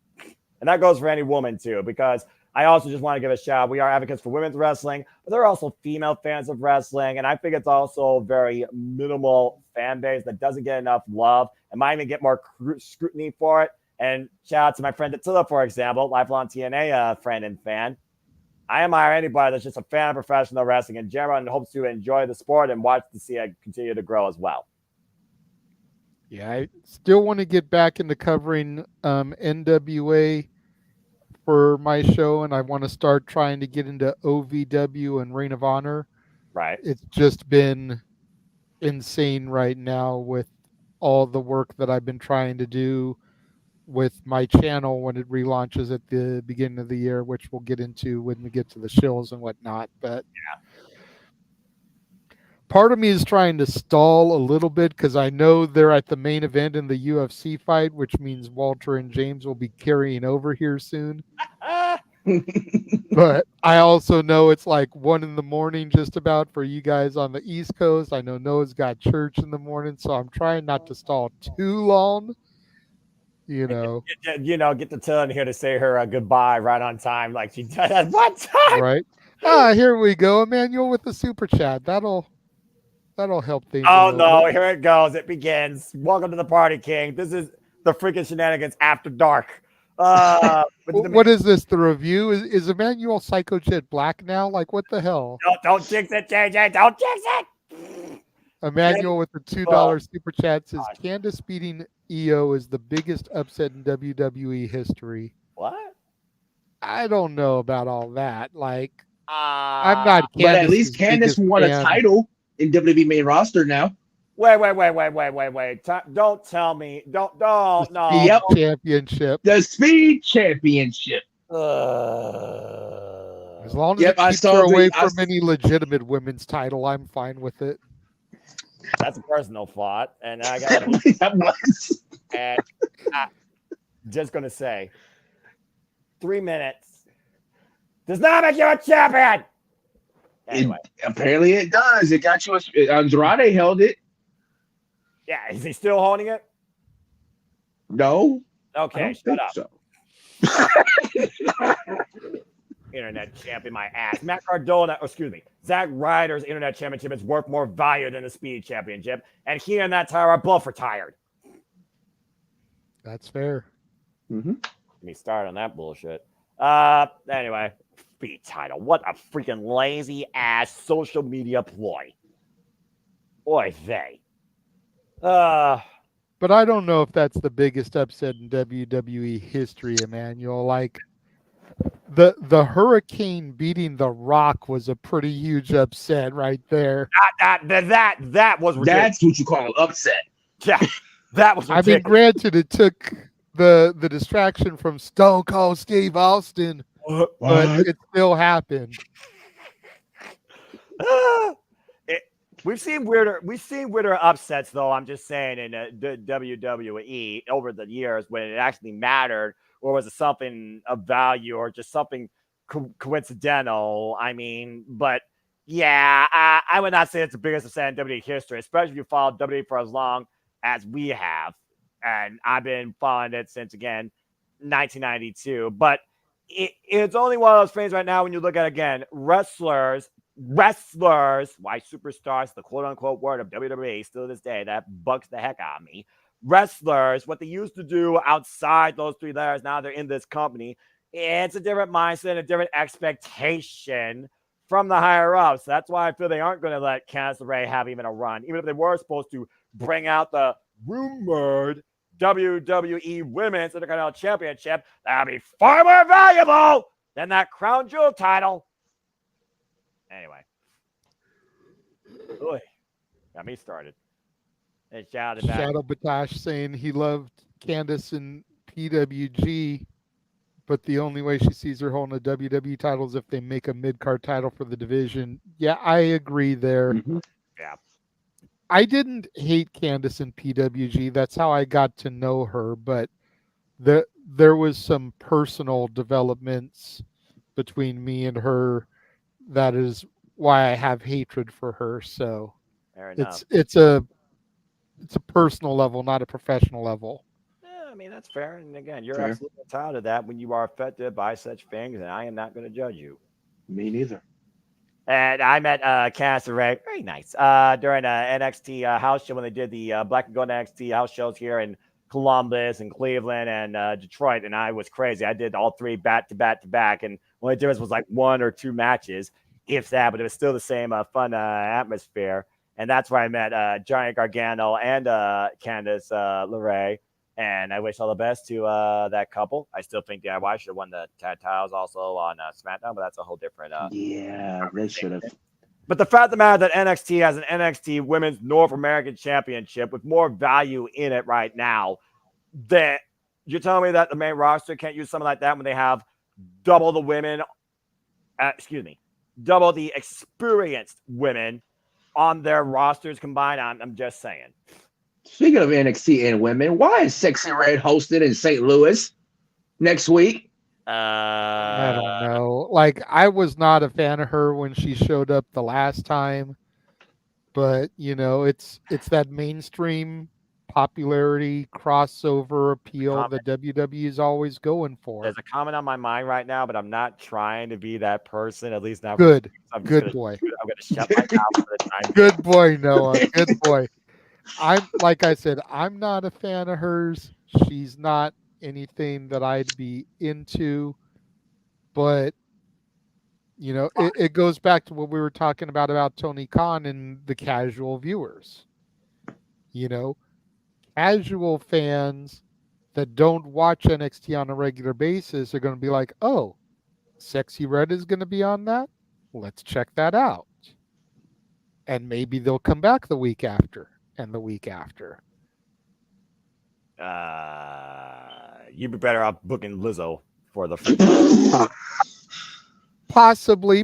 And that goes for any woman too, because I also just want to give a shout. We are advocates for women's wrestling, but there are also female fans of wrestling. And I think it's also a very minimal fan base that doesn't get enough love and might even get more scrutiny for it. And shout out to my friend Attila, for example, lifelong TNA friend and fan. I admire anybody that's just a fan of professional wrestling in general and hopes to enjoy the sport and watch to see it continue to grow as well. Yeah, I still want to get back into covering NWA for my show, and I want to start trying to get into OVW and Reign of Honor. Right. It's just been insane right now with all the work that I've been trying to do with my channel when it relaunches at the beginning of the year, which we'll get into when we get to the shills and whatnot. But yeah, part of me is trying to stall a little bit because I know they're at the main event in the UFC fight, which means Walter and James will be carrying over here soon. But I also know it's like 1 a.m. just about for you guys on the East Coast. I know Noah's got church in the morning, so I'm trying not to stall too long. You know, get the turn here to say her goodbye right on time, like she does at one time. Right? Here we go, Emmanuel with the super chat. That'll help things. Oh no, here it goes. It begins. Welcome to the party, King. This is the freaking Shenanigans After Dark. What is this? The review is Emmanuel Psychojet Black now? Like what the hell? Don't jinx it, JJ. Don't jinx it. Emmanuel with the $2 super chat says Candace beating EO is the biggest upset in WWE history. What? I don't know about all that. Like, I'm not. But at least Candace won a title in WWE main roster now. Wait. Don't tell me. Don't. No. Yep. Championship. The Speed Championship. As long as it keeps her away from any legitimate women's title, I'm fine with it. That's a personal thought, and I got that was. And just gonna say, 3 minutes does not make you a champion. Anyway, apparently it does. It got you. Andrade held it. Yeah, is he still holding it? No. Okay, shut up. So. Internet champion, my ass. Matt Cardona, Zack Ryder's internet championship is worth more value than the Speed Championship, and he and that title are both retired. That's fair. Mm-hmm. Get me started on that bullshit. Anyway, Speed title. What a freaking lazy ass social media ploy. Oy vey. But I don't know if that's the biggest upset in WWE history, Emmanuel. Like the Hurricane beating the Rock was a pretty huge upset right there. That was ridiculous. That's what you call an upset. Yeah, that was ridiculous. I mean, granted, it took the distraction from Stone Cold Steve Austin, but it still happened. We've seen weirder upsets, though. I'm just saying in the WWE over the years when it actually mattered, or was it something of value, or just something coincidental? I mean, but yeah, I would not say it's the biggest upset in WWE history, especially if you followed WWE for as long as we have, and I've been following it since 1992. But it's only one of those things right now when you look at again wrestlers, why superstars, the quote unquote word of WWE still to this day, that bugs the heck out of me. Wrestlers, what they used to do outside those 3 letters, now they're in this company. It's a different mindset, a different expectation from the higher ups. So that's why I feel they aren't going to let Candice LeRae have even a run, even if they were supposed to bring out the rumored WWE Women's Intercontinental Championship that'll be far more valuable than that crown jewel title. Anyway. Oy, got me started. And shout out Shadow Batash saying he loved Candace in PWG, but the only way she sees her holding a WWE title is if they make a mid-card title for the division. Yeah, I agree there. Yeah. I didn't hate Candace in PWG. That's how I got to know her, but there was some personal developments between me and her that is why I have hatred for her. So it's a personal level, not a professional level. Yeah, I mean, that's fair. And again, you're absolutely entitled to that when you are affected by such things, and I am not going to judge you. Me neither. And I met Candace and Rey, very nice, during an NXT house show when they did the Black and Gold NXT house shows here in Columbus and Cleveland and Detroit, and I was crazy. I did all three back to back to back, and only difference was like 1 or 2 matches, if that, but it was still the same fun atmosphere. And that's where I met Giant Gargano and Candice LeRae. And I wish all the best to that couple. I still think DIY should have won the tag titles also on SmackDown, but that's a whole different. Yeah, they should have. But the fact of the matter that NXT has an NXT Women's North American Championship with more value in it right now, that you're telling me that the main roster can't use something like that when they have double the women, double the experienced women on their rosters combined? I'm just saying. Speaking of NXT and women, why is Sexy Red hosted in St. Louis next week? I don't know. Like, I was not a fan of her when she showed up the last time, but you know, it's that mainstream popularity crossover appeal that WWE is always going for. There's a comment on my mind right now, but I'm not trying to be that person. At least not. Good. I'm Good boy. I'm going to shut my mouth for the time. Good boy, Noah. Good boy. Like I said, I'm not a fan of hers. She's not anything that I'd be into, but you know, it goes back to what we were talking about Tony Khan and the casual viewers. You know, casual fans that don't watch NXT on a regular basis are going to be like, oh, Sexy Red is going to be on that? Let's check that out. And maybe they'll come back the week after and the week after. You'd be better off booking Lizzo for the possibly,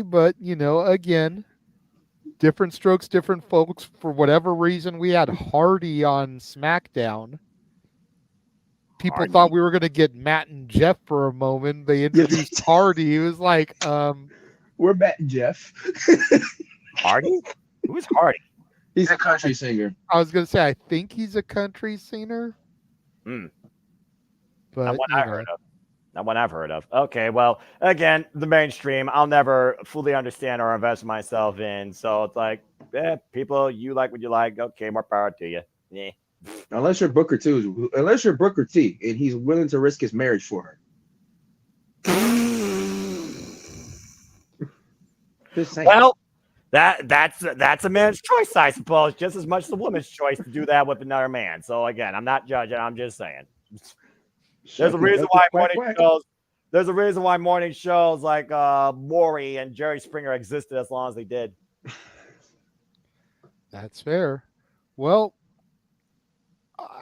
but you know, again, different strokes, different folks. For whatever reason, we had Hardy on SmackDown. People thought we were going to get Matt and Jeff for a moment. They introduced Hardy. It was like, we're Matt and Jeff. Hardy? Who's Hardy? He's a country singer. I was going to say, I think he's a country singer. But Not one I've heard of. Not one I've heard of. Okay, well, again, the mainstream, I'll never fully understand or invest myself in. So it's like, people, you like what you like. Okay, more power to you. Yeah. Unless you're Booker T, and he's willing to risk his marriage for her. Well, that's a man's choice, I suppose, just as much as a woman's choice to do that with another man. So again, I'm not judging. I'm just saying. There's a reason why morning shows like Maury and Jerry Springer existed as long as they did. That's fair. Well,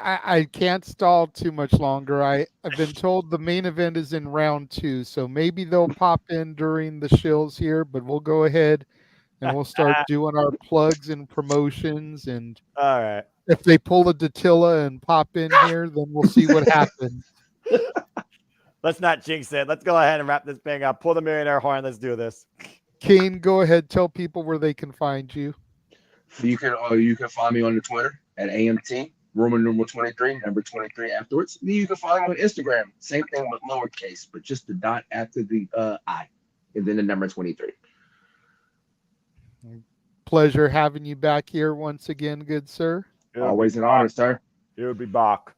I can't stall too much longer. I've been told the main event is in round 2, so maybe they'll pop in during the shills here, but we'll go ahead and we'll start doing our plugs and promotions. And all right, if they pull a Dattila and pop in here, then we'll see what happens. Let's not jinx it. Let's go ahead and wrap this thing up. Pull the millionaire horn. Let's do this. Kane, go ahead. Tell people where they can find you. You can find me on the Twitter at AMT. Roman number 23, number 23 afterwards. Then you can find me on Instagram. Same thing with lowercase, but just the dot after the I, and then the number 23. Pleasure having you back here once again, good sir. Always an honor, sir. It would be back.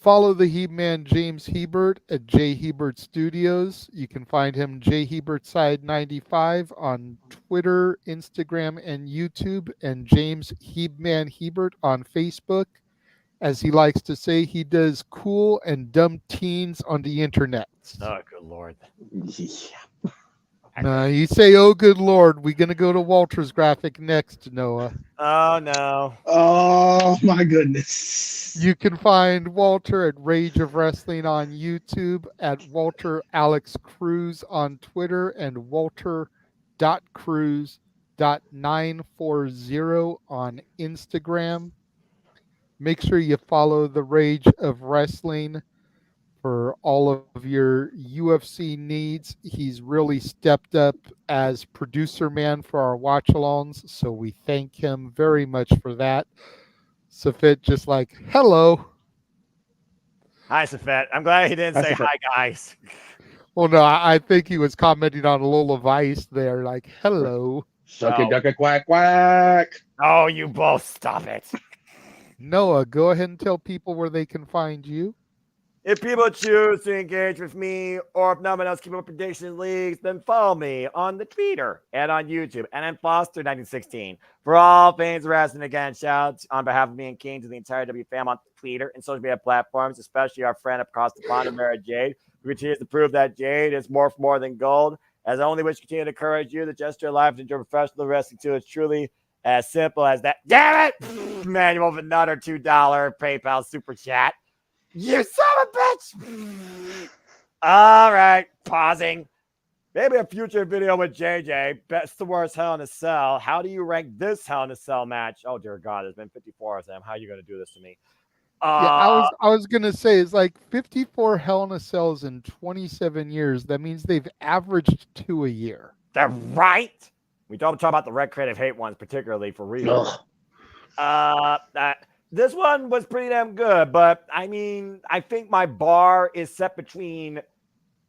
Follow the He-Man James Hebert at J Hebert Studios. You can find him J Hebert Side 95 on Twitter, Instagram, and YouTube, and James He-Man Hebert on Facebook. As he likes to say, he does cool and dumb teens on the internet. Oh, good lord. You say, oh, good lord. We're going to go to Walter's graphic next, Noah. Oh, no. Oh, my goodness. You can find Walter at Rage of Wrestling on YouTube, at Walter Alex Cruz on Twitter, and Walter.Cruz.940 on Instagram. Make sure you follow the Rage of Wrestling for all of your UFC needs. He's really stepped up as producer man for our watch-alongs, so we thank him very much for that. Safet just like, hello. Hi, Safet. I'm glad he didn't say hi, guys. Well, no, I think he was commenting on Lola Vice there, like, hello. Suck it, duck it, quack, quack. Oh, you both stop it. Noah, go ahead and tell people where they can find you. If people choose to engage with me, or if no one else keep up prediction leagues, then follow me on the Twitter and on YouTube, and then Foster1916 for all things wrestling. Again, shout out on behalf of me and King to the entire W fam on Twitter and social media platforms, especially our friend across the pond, Mara Jade, who continues to prove that Jade is more than gold. As I only wish to continue to encourage you to gesture life into professional wrestling too. It's truly as simple as that. Damn it! Manual of another $2 PayPal super chat. You son of a bitch! All right, pausing. Maybe a future video with JJ. Best to worst Hell in a Cell. How do you rank this Hell in a Cell match? Oh dear God, there's been 54 of them. How are you going to do this to me? I was gonna say it's like 54 Hell in a Cells in 27 years. That means they've averaged 2 a year. They're right. We don't talk about the Red Creative Hate ones, particularly for real. This one was pretty damn good, but I mean, I think my bar is set between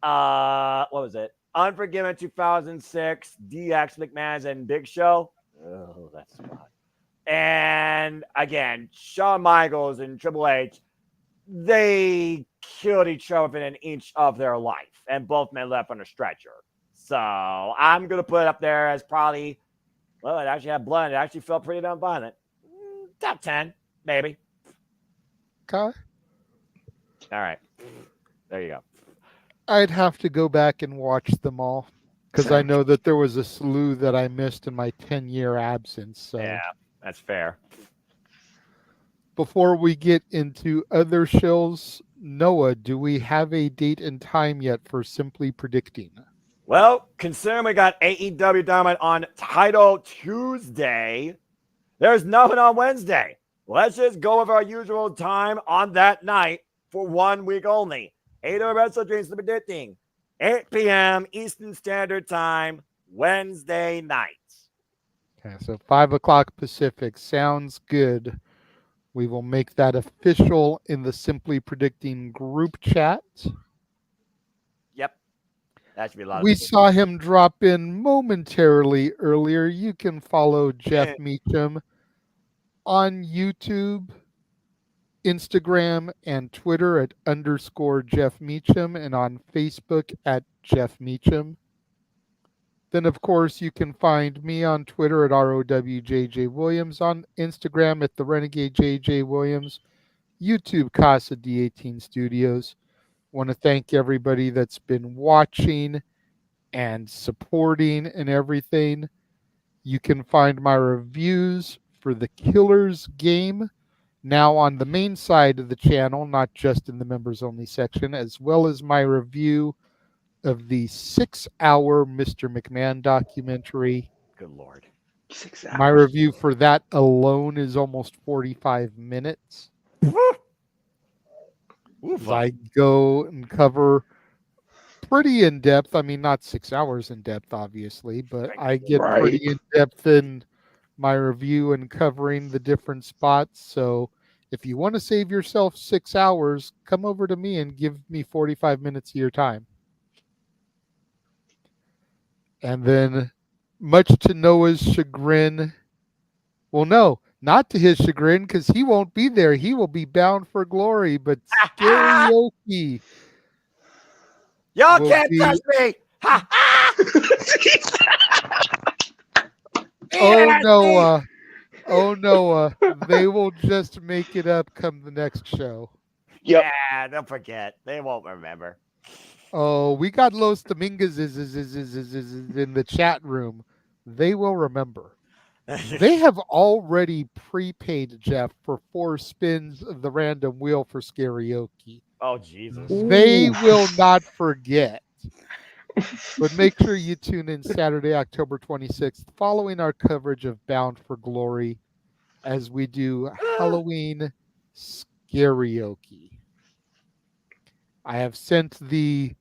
what was it? Unforgiven 2006, DX McMahon's and Big Show. Oh, that's fun. And again, Shawn Michaels and Triple H, they killed each other within an inch of their life, and both men left on a stretcher. So I'm gonna put it up there as probably, well, it actually had blood. It actually felt pretty damn violent. Top 10. Maybe. Okay. All right. There you go. I'd have to go back and watch them all because I know that there was a slew that I missed in my 10-year absence. So. Yeah, that's fair. Before we get into other shows, Noah, do we have a date and time yet for Simply Predicting? Well, considering we got AEW Dynamite on Title Tuesday, there's nothing on Wednesday. Let's just go with our usual time on that night for 1 week only. 8 of Wrestle Dreams to Predicting, 8 p.m. Eastern Standard Time, Wednesday night. Okay, so 5 o'clock Pacific. Sounds good. We will make that official in the Simply Predicting group chat. Yep. That should be a lot of We saw him drop in momentarily earlier. You can follow Jeff Meacham on YouTube, Instagram, and Twitter at _Jeff Meacham, and on Facebook at Jeff Meacham. Then, of course, you can find me on Twitter at ROWJJ Williams, on Instagram at the Renegade JJ Williams, YouTube Casa D18 Studios. Want to thank everybody that's been watching and supporting and everything. You can find my reviews for the Killers game now on the main side of the channel, not just in the members only section, as well as my review of the 6-hour Mr. McMahon documentary. Good Lord. 6 hours. My review for that alone is almost 45 minutes. I go and cover pretty in depth. I mean, not 6 hours in depth, obviously, but I get pretty in depth in my review and covering the different spots. So if you want to save yourself 6 hours, come over to me and give me 45 minutes of your time. And then, much to Noah's chagrin, well, no, Not to his chagrin, because he won't be there. He will be bound for glory. But karaoke. Y'all will can't be- touch me. Ha ha. Oh, Noah. Oh, Noah. They will just make it up come the next show. Yeah, don't forget. They won't remember. Oh, we got Los Domingos in the chat room. They will remember. They have already prepaid Jeff for 4 spins of the random wheel for karaoke. Oh, Jesus. They will not forget. But make sure you tune in Saturday, October 26th, following our coverage of Bound for Glory, as we do Halloween karaoke. I have sent the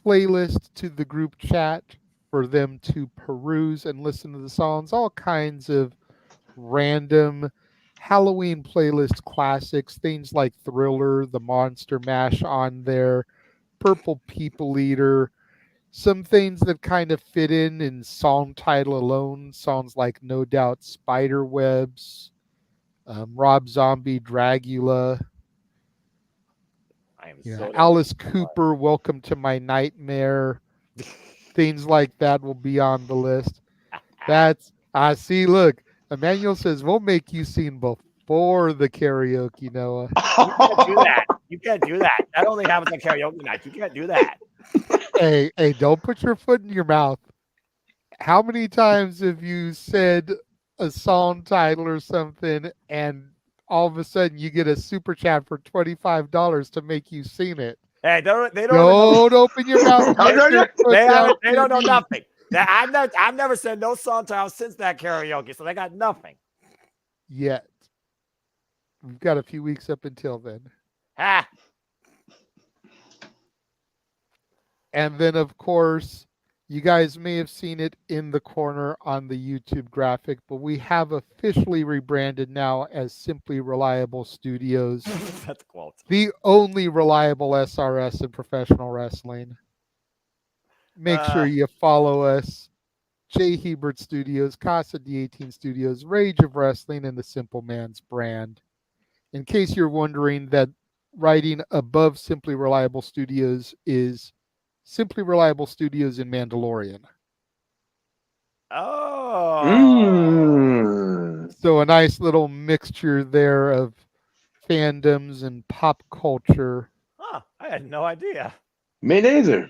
playlist to the group chat for them to peruse and listen to the songs, all kinds of random Halloween playlist classics, things like Thriller, the Monster Mash on there, Purple People Eater, some things that kind of fit in song title alone, songs like No Doubt Spiderwebs, Rob Zombie, Dragula, Alice Cooper, Welcome to My Nightmare, things like that will be on the list. I see, look, Emmanuel says, we'll make you sing before the karaoke, Noah. You can't do that. You can't do that. That only happens on karaoke night. You can't do that. Hey, don't put your foot in your mouth. How many times have you said a song title or something and all of a sudden you get a super chat for $25 to make you sing it? Hey, they don't open your mouth. They don't know nothing. I've never said no song title since that karaoke, so they got nothing. Yet. We've got a few weeks up until then. Ha! And then, of course, you guys may have seen it in the corner on the YouTube graphic, but we have officially rebranded now as Simply Reliable Studios. That's a quote. The only reliable SRS in professional wrestling. Make sure you follow us. Jay Hebert Studios, Casa D18 Studios, Rage of Wrestling, and the Simple Man's brand. In case you're wondering, that writing above Simply Reliable Studios is Simply Reliable Studios in Mandalorian. Oh. So a nice little mixture there of fandoms and pop culture. Huh, I had no idea. Me neither.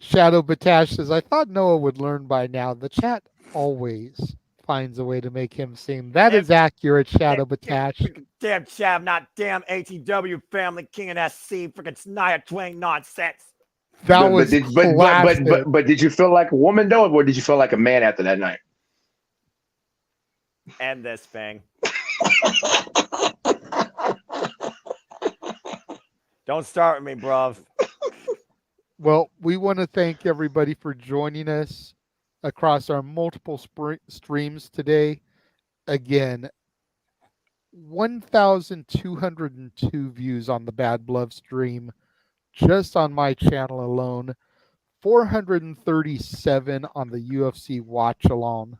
Shadow Batash says, I thought Noah would learn by now. The chat always finds a way to make him sing. That is accurate, Shadow Batash. Damn Chav, not damn ATW family king and SC freaking Snaya twang nonsense. That was but did you feel like a woman though, or did you feel like a man after that night? And this thing. Don't start with me, bruv. Well, we want to thank everybody for joining us across our multiple streams today. Again, 1,202 views on the Bad Blood stream, just on my channel alone. 437 on the UFC Watch Along.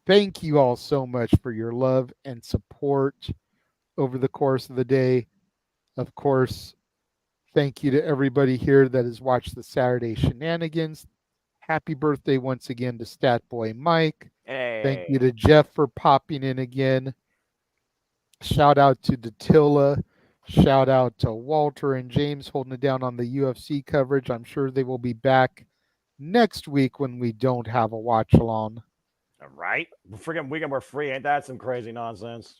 Thank you all so much for your love and support over the course of the day. Of course, thank you to everybody here that has watched the Saturday Shenanigans. Happy birthday once again to Statboy Mike. Hey. Thank you to Jeff for popping in again. Shout out to Datilla. Shout out to Walter and James holding it down on the UFC coverage. I'm sure they will be back next week when we don't have a watch along. All right. Freaking weekend we're free. Ain't that some crazy nonsense?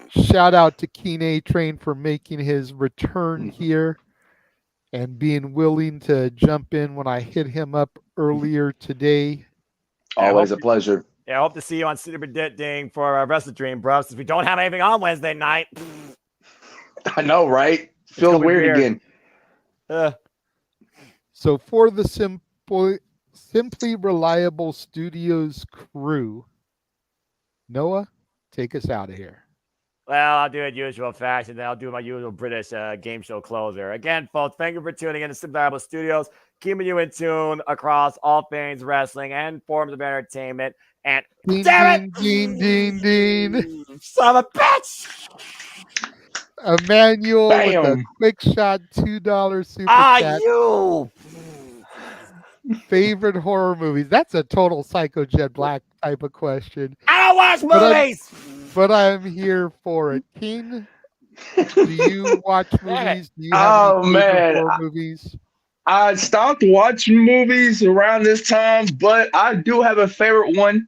Shout out to Keen A Train for making his return here and being willing to jump in when I hit him up earlier today. Always a pleasure. Yeah, I hope to see you on Super Ding for our Wrestle Dream, bro, since we don't have anything on Wednesday night. I know, right? Feels weird again. So for the Simply Reliable Studios crew, Noah, take us out of here. Well, I'll do it usual fashion. Then I'll do my usual British game show closer. Again, folks, thank you for tuning in to Simply Reliable Studios, keeping you in tune across all things wrestling and forms of entertainment. And Ding, damn ding, ding, ding, ding. Son of a bitch! Emmanuel with a Bam. quick shot $2 super chat. You! Favorite horror movies? That's a total Psycho Jet Black type of question. I don't watch movies! But I'm here for it. King, do you watch movies? Do you have any favorite horror movies? I stopped watching movies around this time, but I do have a favorite one.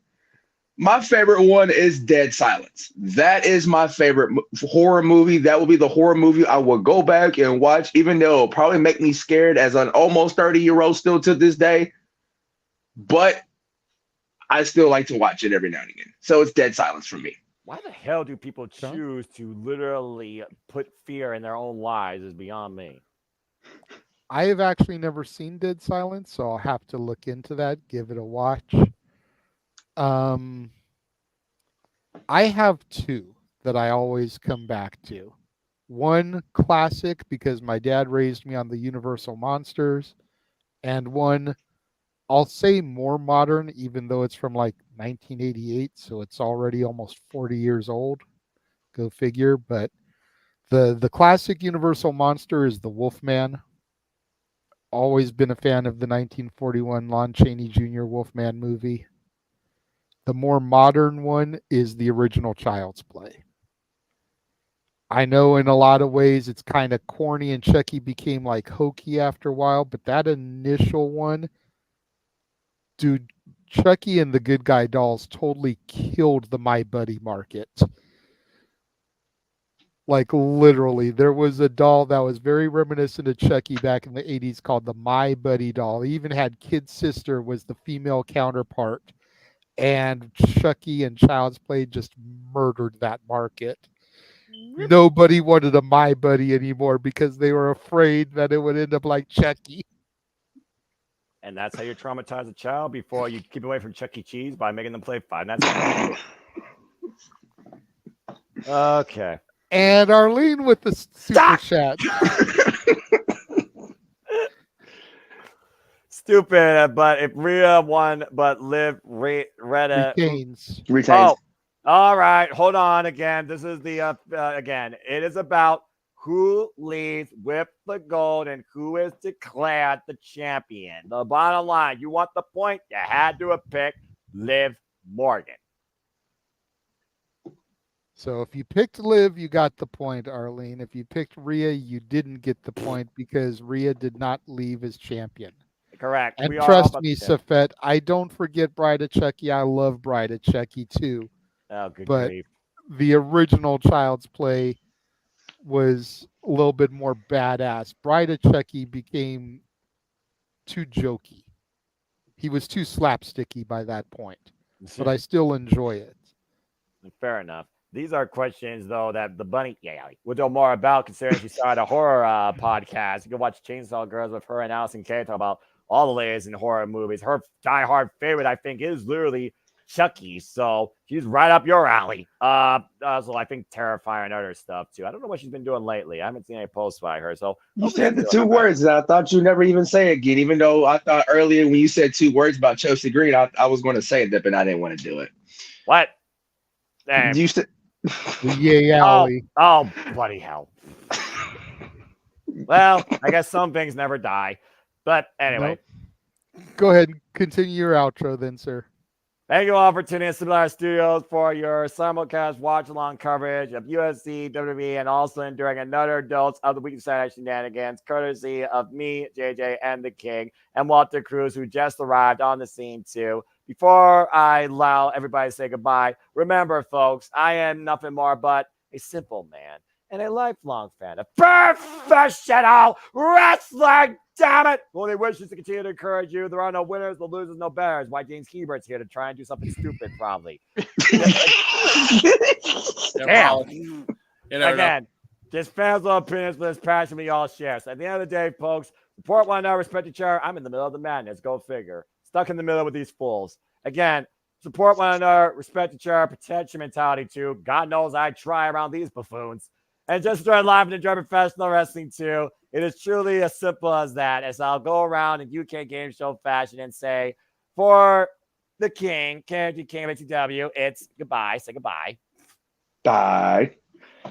My favorite one is Dead Silence. That is my favorite horror movie. That will be the horror movie I will go back and watch, even though it'll probably make me scared as an almost 30-year-old still to this day. But I still like to watch it every now and again. So it's Dead Silence for me. Why the hell do people choose to literally put fear in their own lives is beyond me. I have actually never seen Dead Silence, so I'll have to look into that, give it a watch. I have two that I always come back to. One classic because my dad raised me on the Universal Monsters, and one I'll say more modern, even though it's from like 1988, so it's already almost 40 years old. Go figure. But the classic Universal monster is the Wolfman. Always been a fan of the 1941 Lon Chaney Jr. Wolfman movie. The more modern one is the original Child's Play. I know in a lot of ways it's kind of corny and Chucky became like hokey after a while, but that initial one, dude, Chucky and the Good Guy dolls totally killed the My Buddy market. Like literally, there was a doll that was very reminiscent of Chucky back in the 80s called the My Buddy doll. It even had Kid Sister was the female counterpart. And Chucky and Child's Play just murdered that market. Nobody wanted a My Buddy anymore because they were afraid that it would end up like Chucky. And that's how you traumatize a child before you keep away from Chuck E. Cheese by making them play Five Nights at Freddy's. Okay. And Arlene with the super chat. Stupid, but if Rhea won, but Liv retains. Oh, all right. Hold on. Again, this is the again. It is about who leads with the gold and who is declared the champion. The bottom line, you want the point? You had to have picked Liv Morgan. So if you picked Liv, you got the point, Arlene. If you picked Rhea, you didn't get the point because Rhea did not leave as champion. Correct. And trust me, Safet, I don't forget Bride of Chucky. I love Bride of Chucky too. Oh, good but grief. The original Child's Play was a little bit more badass. Bride of Chucky became too jokey. He was too slapsticky by that point. But I still enjoy it. Fair enough. These are questions, though, that the bunny would know more about, considering she started a horror podcast. You can watch Chainsaw Girls with her and Allison Kay talk about all the latest in horror movies. Her diehard favorite, I think, is literally Chucky. So she's right up your alley. Also, I think Terrifier and other stuff, too. I don't know what she's been doing lately. I haven't seen any posts by her. So You said the two words that I thought you never even say again, even though I thought earlier when you said two words about Chelsea Green, I was going to say it, but I didn't want to do it. What? Damn. You said... Oh, bloody hell. Well, I guess some things never die. But anyway. Nope. Go ahead and continue your outro then, sir. Thank you all for tuning in to Similar Studios for your simulcast watch-along coverage of UFC, WWE, and also enduring another dose of the weekly Saturday Shenanigans, courtesy of me, JJ, and the King, and Walter Cruz, who just arrived on the scene too. Before I allow everybody to say goodbye, remember, folks, I am nothing more but a simple man and a lifelong fan of professional wrestling. Damn it! Only wishes to continue to encourage you. There are no winners, no losers, no bears. Why James Hebert's here to try and do something stupid, probably. Damn. Again, just fans' opinions, but it's passion we all share. So at the end of the day, folks, support one another, respect each other. I'm in the middle of the madness. Go figure. Stuck in the middle with these fools. Again, support one another, respect each other, protection mentality too. God knows I try around these buffoons. And just enjoy live and enjoy professional wrestling too. It is truly as simple as that. As I'll go around in UK game show fashion and say, for the king, KG King of ATW, it's goodbye. Say goodbye. Bye.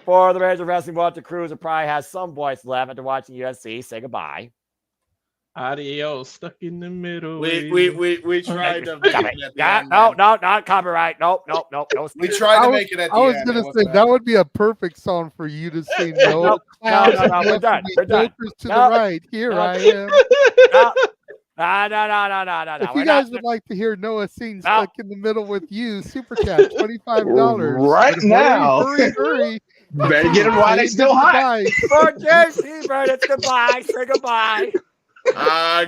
For the Rage of Wrestling Walter Cruz, who probably has some voice left after watching UFC, say goodbye. Adios, stuck in the middle. We tried to make it at the end. No, not copyright. Nope. We tried to make it at the end. I was going to say that would be a perfect song for you to sing. No, we're done. To the right. Here I am. No. If you guys would like to hear Noah sing "Stuck in the Middle with You," super chat $25 right now. Hurry! Better get them while they still hot. For JC, it's goodbye. Say goodbye.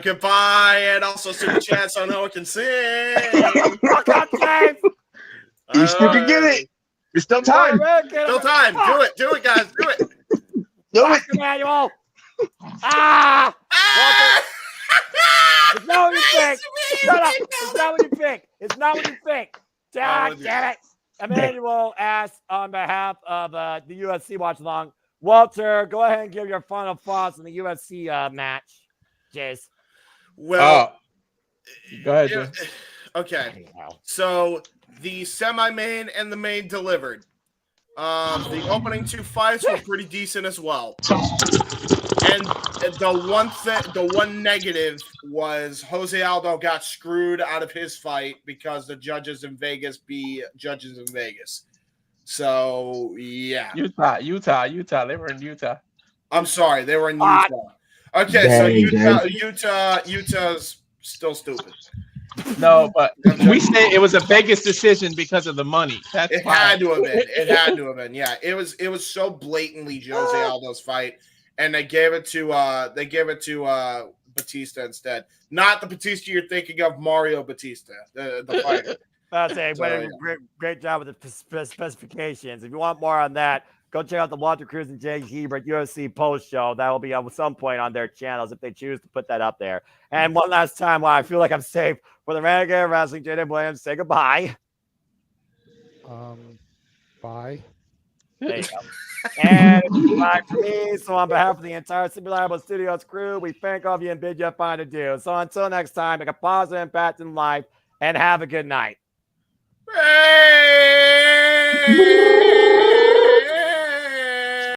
Goodbye, and also super chat so Noah can sing. You still can get it. There's still time. Still time. Do it, guys. Do it. Do it. Emmanuel. It's not what you think. Shut up. It's not what you think. It's not what you think. God damn it. Emmanuel asks on behalf of the UFC watch along. Walter, go ahead and give your final thoughts on the UFC match. Jace. Well, go ahead. Jace. Okay. So the semi-main and the main delivered. The opening two fights were pretty decent as well. And the one negative was Jose Aldo got screwed out of his fight because the judges in Vegas be judges in Vegas. So yeah, Utah. They were in Utah. I'm sorry, they were in Utah. Okay, so Utah's still stupid. No, but we say it was a Vegas decision because of the money. It had to have been. It had to have been. Yeah, it was so blatantly Jose Aldo's fight, and they gave it to Batista instead. Not the Batista you're thinking of, Mario Batista, the fighter. That's great job with the specifications. If you want more on that, go check out the Walter Cruz and Jay Hebert UFC post show. That will be at some point on their channels if they choose to put that up there. And one last time, while I feel like I'm safe, for the Renegade Wrestling, Jaden Williams, say goodbye. Bye. There you go. And goodbye for me. So on behalf of the entire Simulable Studios crew, we thank all of you and bid you a fine adieu. So until next time, make a positive impact in life and have a good night. Hey!